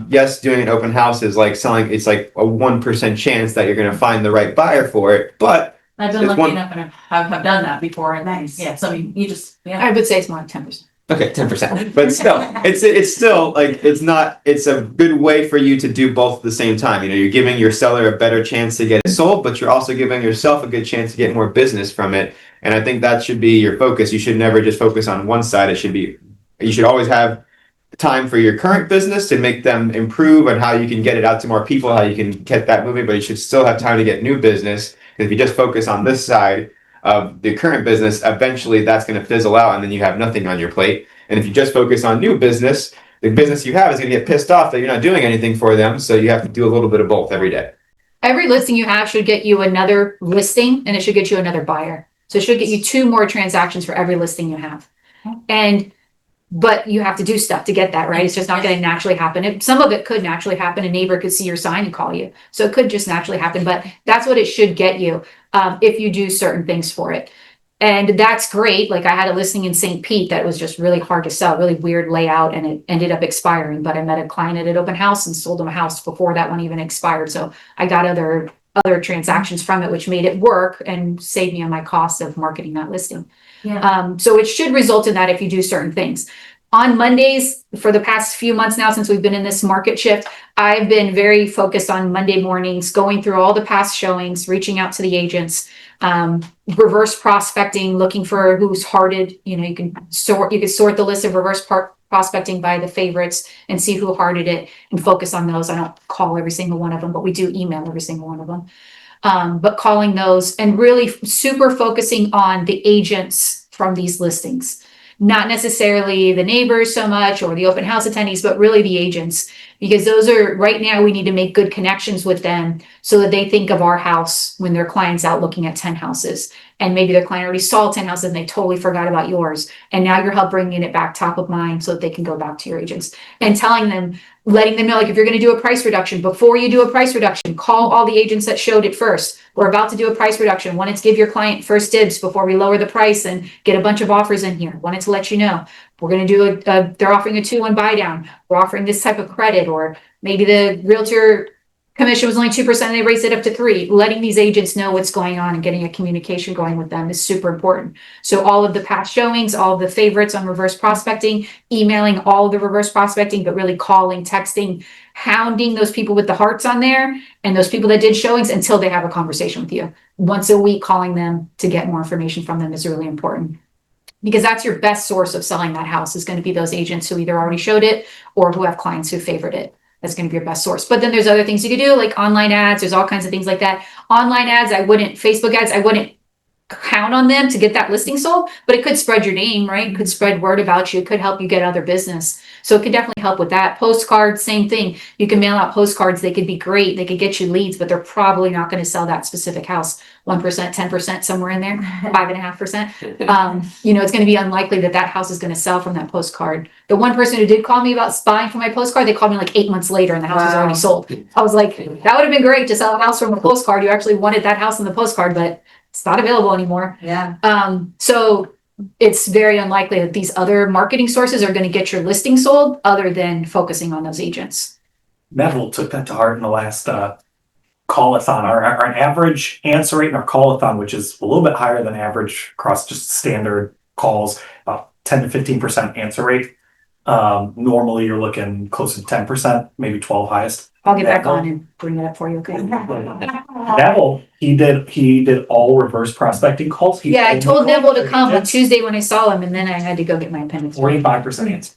Yes, doing an open house is like selling. It's like a 1% chance that you're going to find the right buyer for it. But I've been It's lucky one- enough and have done that before, and Nice. yeah, so I mean, you just, yeah. I would say it's more like 10%. okay, 10%. But still, it's still like it's a good way for you to do both at the same time. You're giving your seller a better chance to get it sold, but you're also giving yourself a good chance to get more business from it. And I think that should be your focus. You should never just focus on one side. You should always have time for your current business to make them improve and how you can get it out to more people, how you can get that moving, but you should still have time to get new business. If you just focus on this side of the current business, eventually that's going to fizzle out and then you have nothing on your plate. And if you just focus on new business, the business you have is going to get pissed off that you're not doing anything for them. So you have to do a little bit of both every day. Every listing you have should get you another listing, and it should get you another buyer. So it should get you 2 more transactions for every listing you have. But you have to do stuff to get that, right? It's just not going to naturally happen. Some of it could naturally happen. A neighbor could see your sign and call you. So it could just naturally happen, but that's what it should get you if you do certain things for it. And that's great. Like I had a listing in St. Pete that was just really hard to sell, really weird layout, and it ended up expiring. But I met a client at an open house and sold him a house before that one even expired. So I got other transactions from it, which made it work and saved me on my cost of marketing that listing. Yeah. So it should result in that if you do certain things. On Mondays, for the past few months now, since we've been in this market shift, I've been very focused on Monday mornings, going through all the past showings, reaching out to the agents, reverse prospecting, looking for who's hearted. You can sort the list of reverse prospecting by the favorites and see who hearted it and focus on those. I don't call every single one of them, but we do email every single one of them. But calling those and really super focusing on the agents from these listings, not necessarily the neighbors so much or the open house attendees, but really the agents, because those are right now, we need to make good connections with them so that they think of our house when their client's out looking at 10 houses. And maybe their client already saw 10 houses and they totally forgot about yours. And now you're helping bringing it back top of mind so that they can go back to your agents and telling them, letting them know, like if you're going to do a price reduction, before you do a price reduction, call all the agents that showed it first. We're about to do a price reduction. Wanted to give your client first dibs before we lower the price and get a bunch of offers in here. Wanted to let you know. We're going to do they're offering a 2-1 buy down. We're offering this type of credit, or maybe the realtor commission was only 2% and they raised it up to 3%. Letting these agents know what's going on and getting a communication going with them is super important. So all of the past showings, all of the favorites on reverse prospecting, emailing all of the reverse prospecting, but really calling, texting, hounding those people with the hearts on there and those people that did showings until they have a conversation with you. Once a week, calling them to get more information from them is really important. Because that's your best source of selling that house is going to be those agents who either already showed it or who have clients who favored it. That's going to be your best source. But then there's other things you could do, like online ads. There's all kinds of things like that. Online ads, Facebook ads, I wouldn't count on them to get that listing sold, but it could spread your name, right? It could spread word about you. It could help you get other business. So it could definitely help with that. Postcards, same thing. You can mail out postcards. They could be great. They could get you leads, but they're probably not going to sell that specific house. 1%, 10%, somewhere in there, 5.5%. You know, it's going to be unlikely that that house is going to sell from that postcard. The one person who did call me about buying from my postcard, they called me like 8 months later and the house was already sold. I was like, that would have been great to sell a house from a postcard. You actually wanted that house in the postcard, but it's not available anymore. Yeah. So it's very unlikely that these other marketing sources are going to get your listing sold other than focusing on those agents. Neville took that to heart in the last call-a-thon. Our average answer rate in our call-a-thon, which is a little bit higher than average across just standard calls, about 10 to 15% answer rate. Normally you're looking close to 10%, maybe 12 highest. I'll get back on and bring it up for you, okay? Neville, he did all reverse prospecting calls. Yeah, I told Neville to come on Tuesday when I saw him, and then I had to go get my appendix. 45% answer.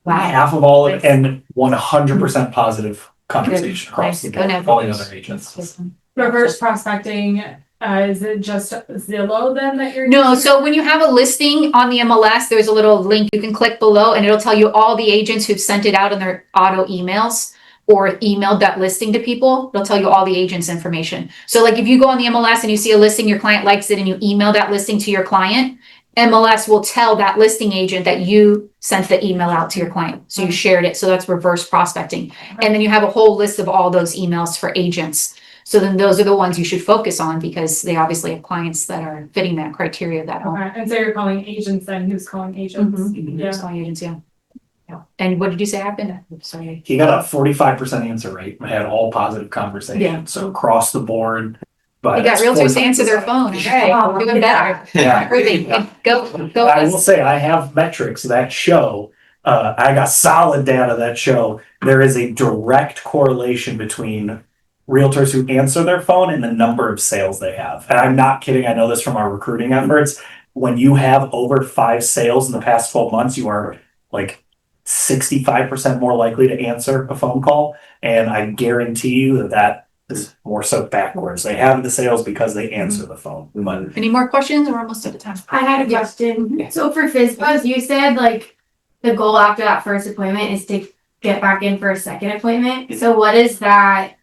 Wow. Half of all of it, Nice. and 100% positive conversation across the Nice. Go board. Neville. All the other agents. Reverse prospecting, is it just Zillow then that you're? No, using? so when you have a listing on the MLS, there's a little link you can click below and it'll tell you all the agents who've sent it out in their auto emails or emailed that listing to people. It'll tell you all the agents' information. So like if you go on the MLS and you see a listing, your client likes it and you email that listing to your client, MLS will tell that listing agent that you sent the email out to your client. So you shared it. So that's reverse prospecting. And then you have a whole list of all those emails for agents. So then those are the ones you should focus on because they obviously have clients that are fitting that criteria of that home. Okay, and so you're calling agents then, who's calling agents? Yeah. Calling agents, yeah. Yeah. And what did you say happened? I'm sorry. He got a 45% answer rate. We had all positive conversations. Yeah. So across the board. But You got it's realtors to 45%. answer their phone. Okay, doing better. Yeah. Improving. Go. I will say I have metrics that show, I got solid data that show there is a direct correlation between realtors who answer their phone and the number of sales they have. And I'm not kidding. I know this from our recruiting efforts. When you have over 5 sales in the past 12 months, you are like 65% more likely to answer a phone call. And I guarantee you that that is more so backwards. They have the sales because they answer the phone. But Any more questions? We're almost out of time. I had a question. So for FISBOs, you said like the goal after that first appointment is to get back in for a second appointment. So what does that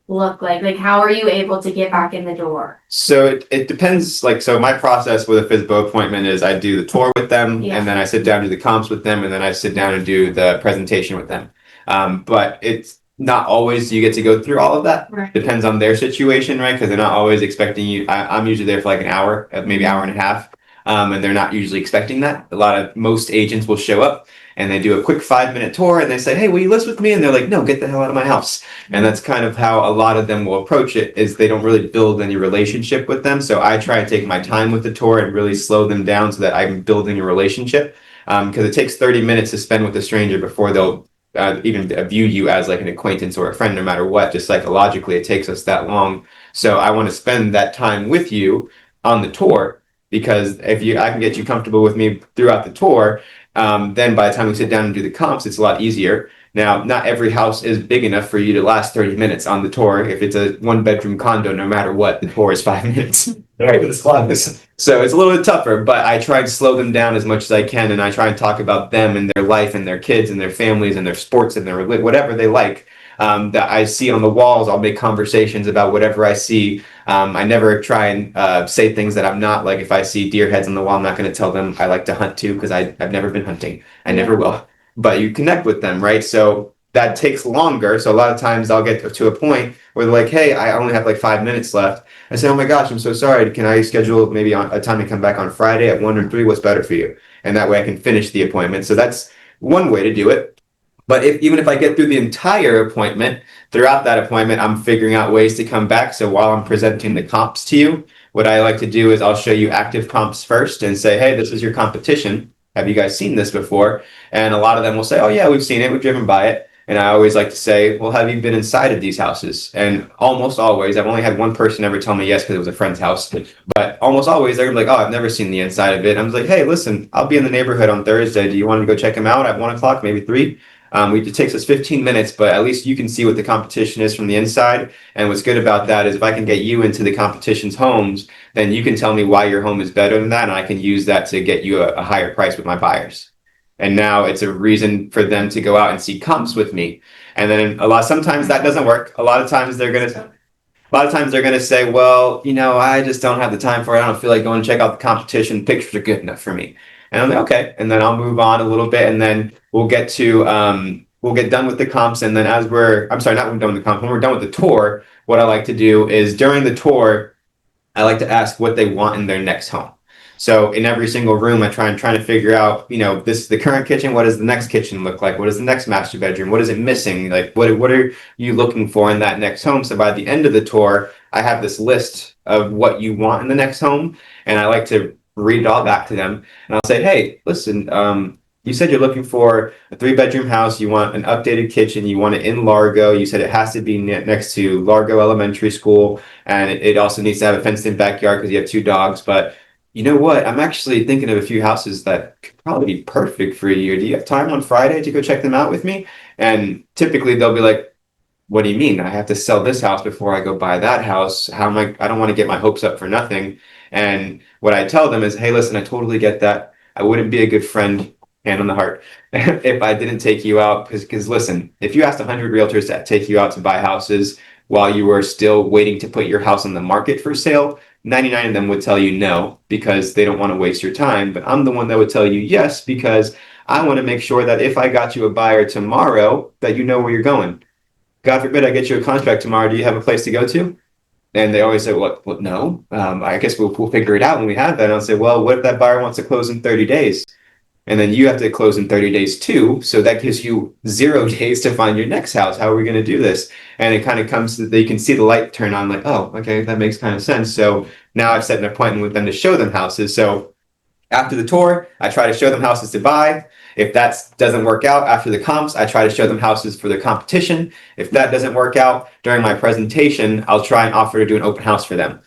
look like? Like how are you able to get back in the door? So it depends. Like, so my process with a FISBO appointment is I do the tour with them Yeah. and then I sit down and do the comps with them and then I sit down and do the presentation with them. But it's not always you get to go through all of that. Right. Depends on their situation, right? Because they're not always expecting you. I'm usually there for like an hour, maybe hour and a half. And they're not usually expecting that. Most agents will show up and they do a quick 5-minute tour and they say, hey, will you list with me? And they're like, no, get the hell out of my house. And that's kind of how a lot of them will approach it, is they don't really build any relationship with them. So I try and take my time with the tour and really slow them down so that I'm building a relationship. Because it takes 30 minutes to spend with a stranger before they'll even view you as like an acquaintance or a friend, no matter what. Just psychologically, it takes us that long. So I want to spend that time with you on the tour, because I can get you comfortable with me throughout the tour, then by the time we sit down and do the comps, it's a lot easier. Now, not every house is big enough for you to last 30 minutes on the tour. If it's a 1-bedroom condo, no matter what, the tour is 5 minutes. So it's a little bit tougher, but I try to slow them down as much as I can, and I try and talk about them and their life and their kids and their families and their sports and their whatever they like. That I see on the walls. I'll make conversations about whatever I see. I never try and say things that I'm not. Like if I see deer heads on the wall, I'm not going to tell them I like to hunt too, because I've never been hunting. I never will. But you connect with them, right? So that takes longer. So a lot of times I'll get to a point where they're like, hey, I only have like 5 minutes left. I say, oh my gosh, I'm so sorry. Can I schedule maybe a time to come back on Friday at 1 or 3? What's better for you? And that way I can finish the appointment. So that's one way to do it. But even if I get through the entire appointment, throughout that appointment, I'm figuring out ways to come back. So while I'm presenting the comps to you, what I like to do is I'll show you active comps first and say, hey, this is your competition. Have you guys seen this before? And a lot of them will say, oh yeah, we've seen it. We've driven by it. And I always like to say, well, have you been inside of these houses? And almost always, I've only had one person ever tell me yes because it was a friend's house. But almost always, they're like, oh, I've never seen the inside of it. I was like, hey, listen, I'll be in the neighborhood on Thursday. Do you want to go check them out at 1 o'clock, maybe 3? It takes us 15 minutes, but at least you can see what the competition is from the inside. And what's good about that is if I can get you into the competition's homes, then you can tell me why your home is better than that, and I can use that to get you a higher price with my buyers. And now it's a reason for them to go out and see comps with me. And then sometimes that doesn't work. A lot of times they're gonna say, well, I just don't have the time for it. I don't feel like going to check out the competition. Pictures are good enough for me. And I'm like, okay. And then I'll move on a little bit, and then we'll get done with the comps. And then not when we're done with the comps, when we're done with the tour, what I like to do is during the tour, I like to ask what they want in their next home. So in every single room, I try to figure out, this is the current kitchen. What does the next kitchen look like? What is the next master bedroom? What is it missing? Like, what are you looking for in that next home? So by the end of the tour, I have this list of what you want in the next home, and I like to read it all back to them. And I'll say, hey, listen, you said you're looking for a 3-bedroom house. You want an updated kitchen. You want it in Largo. You said it has to be next to Largo Elementary School, and it also needs to have a fenced-in backyard because you have 2 dogs. But you know what? I'm actually thinking of a few houses that could probably be perfect for you. Do you have time on Friday to go check them out with me? And typically they'll be like, what do you mean? I have to sell this house before I go buy that house. I don't want to get my hopes up for nothing. And what I tell them is, hey, listen, I totally get that. I wouldn't be a good friend, hand on the heart, if I didn't take you out. Because listen, if you asked 100 realtors to take you out to buy houses while you were still waiting to put your house on the market for sale, 99 of them would tell you no because they don't want to waste your time. But I'm the one that would tell you yes because I want to make sure that if I got you a buyer tomorrow, that you know where you're going. God forbid I get you a contract tomorrow. Do you have a place to go to? And they always say, well, no. I guess we'll figure it out when we have that. And I'll say, well, what if that buyer wants to close in 30 days? And then you have to close in 30 days too. So that gives you 0 days to find your next house. How are we going to do this? And it kind of comes to, you can see the light turn on like, oh, okay, that makes kind of sense. So now I've set an appointment with them to show them houses. So after the tour, I try to show them houses to buy. If that doesn't work out after the comps, I try to show them houses for their competition. If that doesn't work out during my presentation, I'll try and offer to do an open house for them.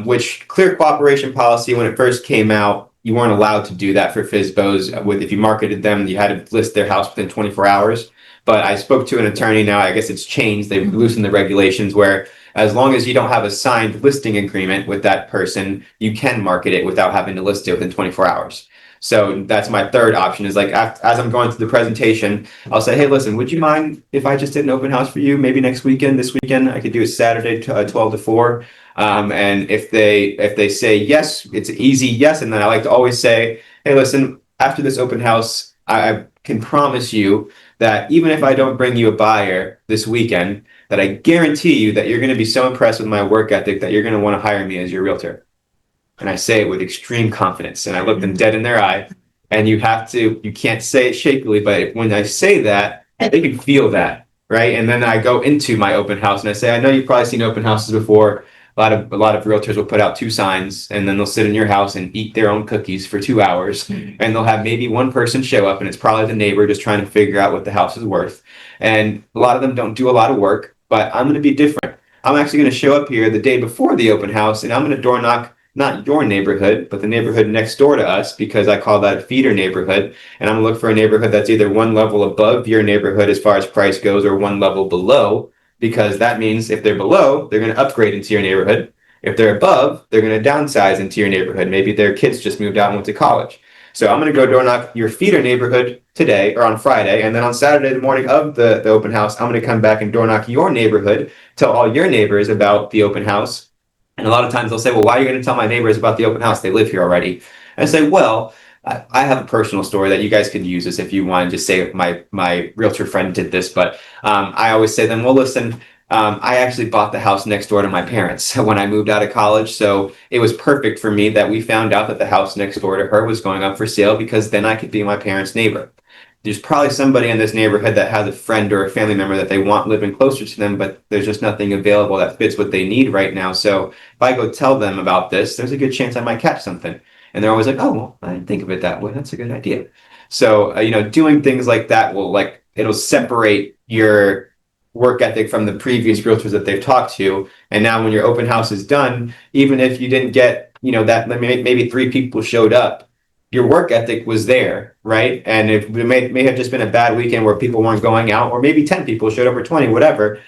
Which clear cooperation policy, when it first came out, you weren't allowed to do that for FSBOs. If you marketed them, you had to list their house within 24 hours. But I spoke to an attorney now. I guess it's changed. They've loosened the regulations where as long as you don't have a signed listing agreement with that person, you can market it without having to list it within 24 hours. So that's my third option is like, as I'm going through the presentation, I'll say, hey, listen, would you mind if I just did an open house for you? Maybe next weekend, this weekend, I could do it Saturday, 12 to 4. And if they say yes, it's an easy yes. And then I like to always say, hey, listen, after this open house, I can promise you that even if I don't bring you a buyer this weekend, that I guarantee you that you're going to be so impressed with my work ethic that you're going to want to hire me as your realtor. And I say it with extreme confidence, and I look them dead in their eye. And you can't say it shakily, but when I say that, they can feel that, right? And then I go into my open house and I say, I know you've probably seen open houses before. A lot of realtors will put out 2 signs, and then they'll sit in your house and eat their own cookies for 2 hours. And they'll have maybe one person show up, and it's probably the neighbor just trying to figure out what the house is worth. And a lot of them don't do a lot of work, but I'm going to be different. I'm actually going to show up here the day before the open house, and I'm going to door knock not your neighborhood, but the neighborhood next door to us, because I call that a feeder neighborhood. And I'm going to look for a neighborhood that's either one level above your neighborhood as far as price goes, or one level below, because that means if they're below, they're going to upgrade into your neighborhood. If they're above, they're going to downsize into your neighborhood. Maybe their kids just moved out and went to college. So I'm going to go door knock your feeder neighborhood today or on Friday. And then on Saturday, the morning of the open house, I'm going to come back and door knock your neighborhood, tell all your neighbors about the open house. And a lot of times they'll say, well, why are you going to tell my neighbors about the open house? They live here already. And I say, well, I have a personal story that you guys could use this if you want to just say my realtor friend did this. But I always say to them, well, listen, I actually bought the house next door to my parents when I moved out of college. So it was perfect for me that we found out that the house next door to her was going up for sale, because then I could be my parents' neighbor. There's probably somebody in this neighborhood that has a friend or a family member that they want living closer to them, but there's just nothing available that fits what they need right now. So if I go tell them about this, there's a good chance I might catch something. And they're always like, oh, well, I didn't think of it that way. That's a good idea. So, doing things like that it'll separate your work ethic from the previous realtors that they've talked to. And now when your open house is done, even if you didn't get, that maybe 3 people showed up, your work ethic was there, right? And if it may have just been a bad weekend where people weren't going out, or maybe 10 people showed up or 20, whatever,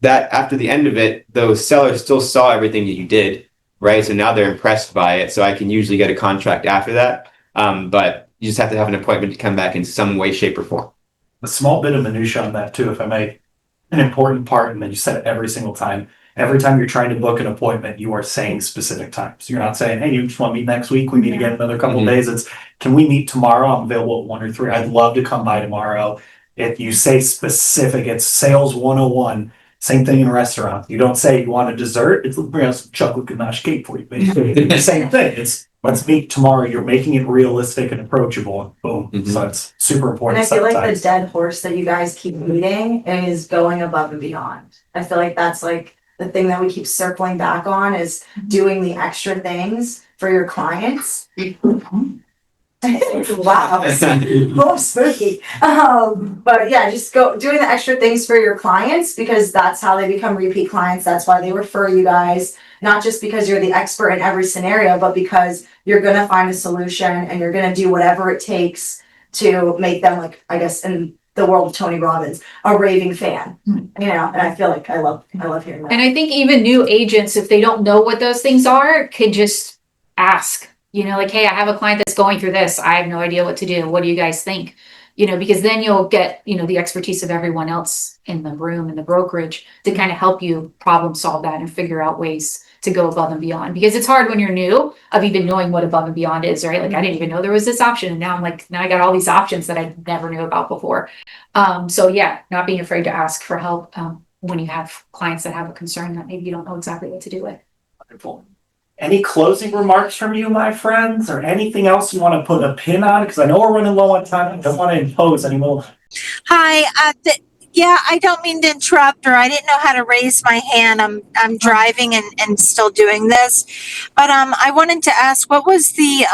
that after the end of it, those sellers still saw everything that you did, right? So now they're impressed by it. So I can usually get a contract after that. But you just have to have an appointment to come back in some way, shape, or form. A small bit of minutia on that too, if I may. An important part, and then you said it every single time. Every time you're trying to book an appointment, you are saying specific times. You're not saying, hey, you just want to meet next week? We meet again another couple of days. It's, can we meet tomorrow? I'm available at 1 or 3. I'd love to come by tomorrow. If you say specific, it's sales 101. Same thing in a restaurant. You don't say you want a dessert. It's bring out some chocolate ganache cake for you. Basically. Same thing. It's let's meet tomorrow. You're making it realistic and approachable. Boom. Mhm. So it's super important. And I feel like the sometimes. dead horse that you guys keep beating is going above and beyond. I feel like that's like the thing that we keep circling back on is doing the extra things for your clients. Wow, oh, spooky. But yeah, just go doing the extra things for your clients because that's how they become repeat clients. That's why they refer you guys, not just because you're the expert in every scenario, but because you're gonna find a solution and you're gonna do whatever it takes to make them, like, I guess in the world of Tony Robbins, a raving fan. You know, and I feel like I love hearing that. And I think even new agents, if they don't know what those things are, could just ask, you know, like, hey, I have a client that's going through this. I have no idea what to do. What do you guys think? You know, because then you'll get, you know, the expertise of everyone else in the room, in the brokerage, to kind of help you problem solve that and figure out ways to go above and beyond. Because it's hard when you're new of even knowing what above and beyond is, right? Like, I didn't even know there was this option. And now I'm like, now I got all these options that I never knew about before. So yeah, not being afraid to ask for help when you have clients that have a concern that maybe you don't know exactly what to do with. Wonderful. Any closing remarks from you, my friends, or anything else you want to put a pin on? Because I know we're running low on time. I don't want to impose anymore. Hi, yeah, I don't mean to interrupt, or I didn't know how to raise my hand. I'm driving and still doing this, but I wanted to ask, what was the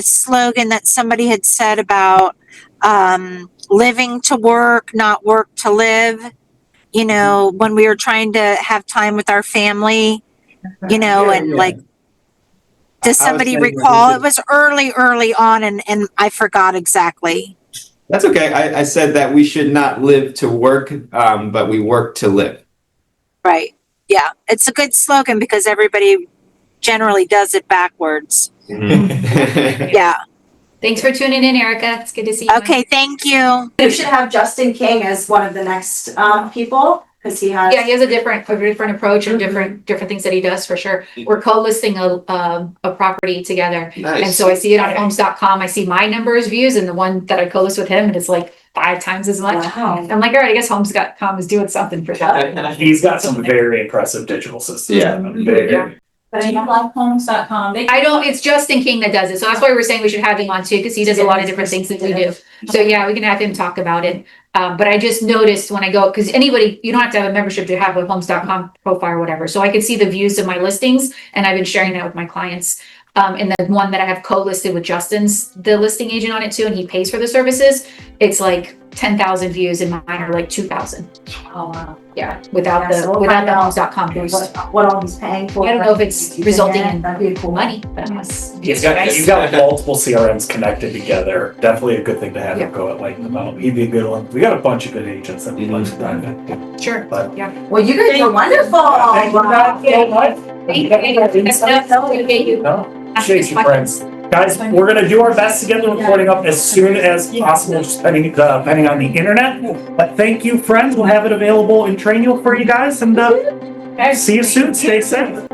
slogan that somebody had said about living to work, not work to live? You know, when we were trying to have time with our family, you know, and like, does somebody recall? It was early on and I forgot exactly. That's okay. I said that we should not live to work, but we work to live. Right. Yeah. It's a good slogan because everybody generally does it backwards. Yeah. Thanks for tuning in, Erica. It's good to see you. Okay. Thank you. We should have Justin King as one of the next people because he has. Yeah, he has a different approach and different things that he does for sure. We're co-listing a property together. Nice. And so I see it on homes.com. I see my numbers views and the one that I co-list with him, and it's like 5 times as much. Wow. I'm like, all right, I guess homes.com is doing something for that. He's got some very impressive digital systems. Yeah. Very. But I like homes.com. It's Justin King that does it. So that's why we're saying we should have him on too, because he does a lot of different things that we do. So yeah, we can have him talk about it. But I just noticed when I go, because anybody, you don't have to have a membership to have a homes.com profile or whatever. So I can see the views of my listings, and I've been sharing that with my clients. And the one that I have co-listed with Justin's the listing agent on it too, and he pays for the services. It's like 10,000 views, and mine are like 2,000. Oh, wow. Yeah, without Yeah, so we'll the find out homes.com boost. what all he's paying for. I don't know if it's resulting in That'd be cool. money, but unless You've got multiple CRMs connected together. Definitely a good thing to have him go at lighten them out. He'd be a good one. We got a bunch of good agents that we'd like to dive in. sure. But Well, you guys are wonderful. thank you guys so much. Thank you. No, appreciate you, friends. Guys, we're gonna do our best to get the recording up as soon as possible, depending on the internet. But thank you, friends. We'll have it available in Trainio for you guys, and see you soon. Stay safe.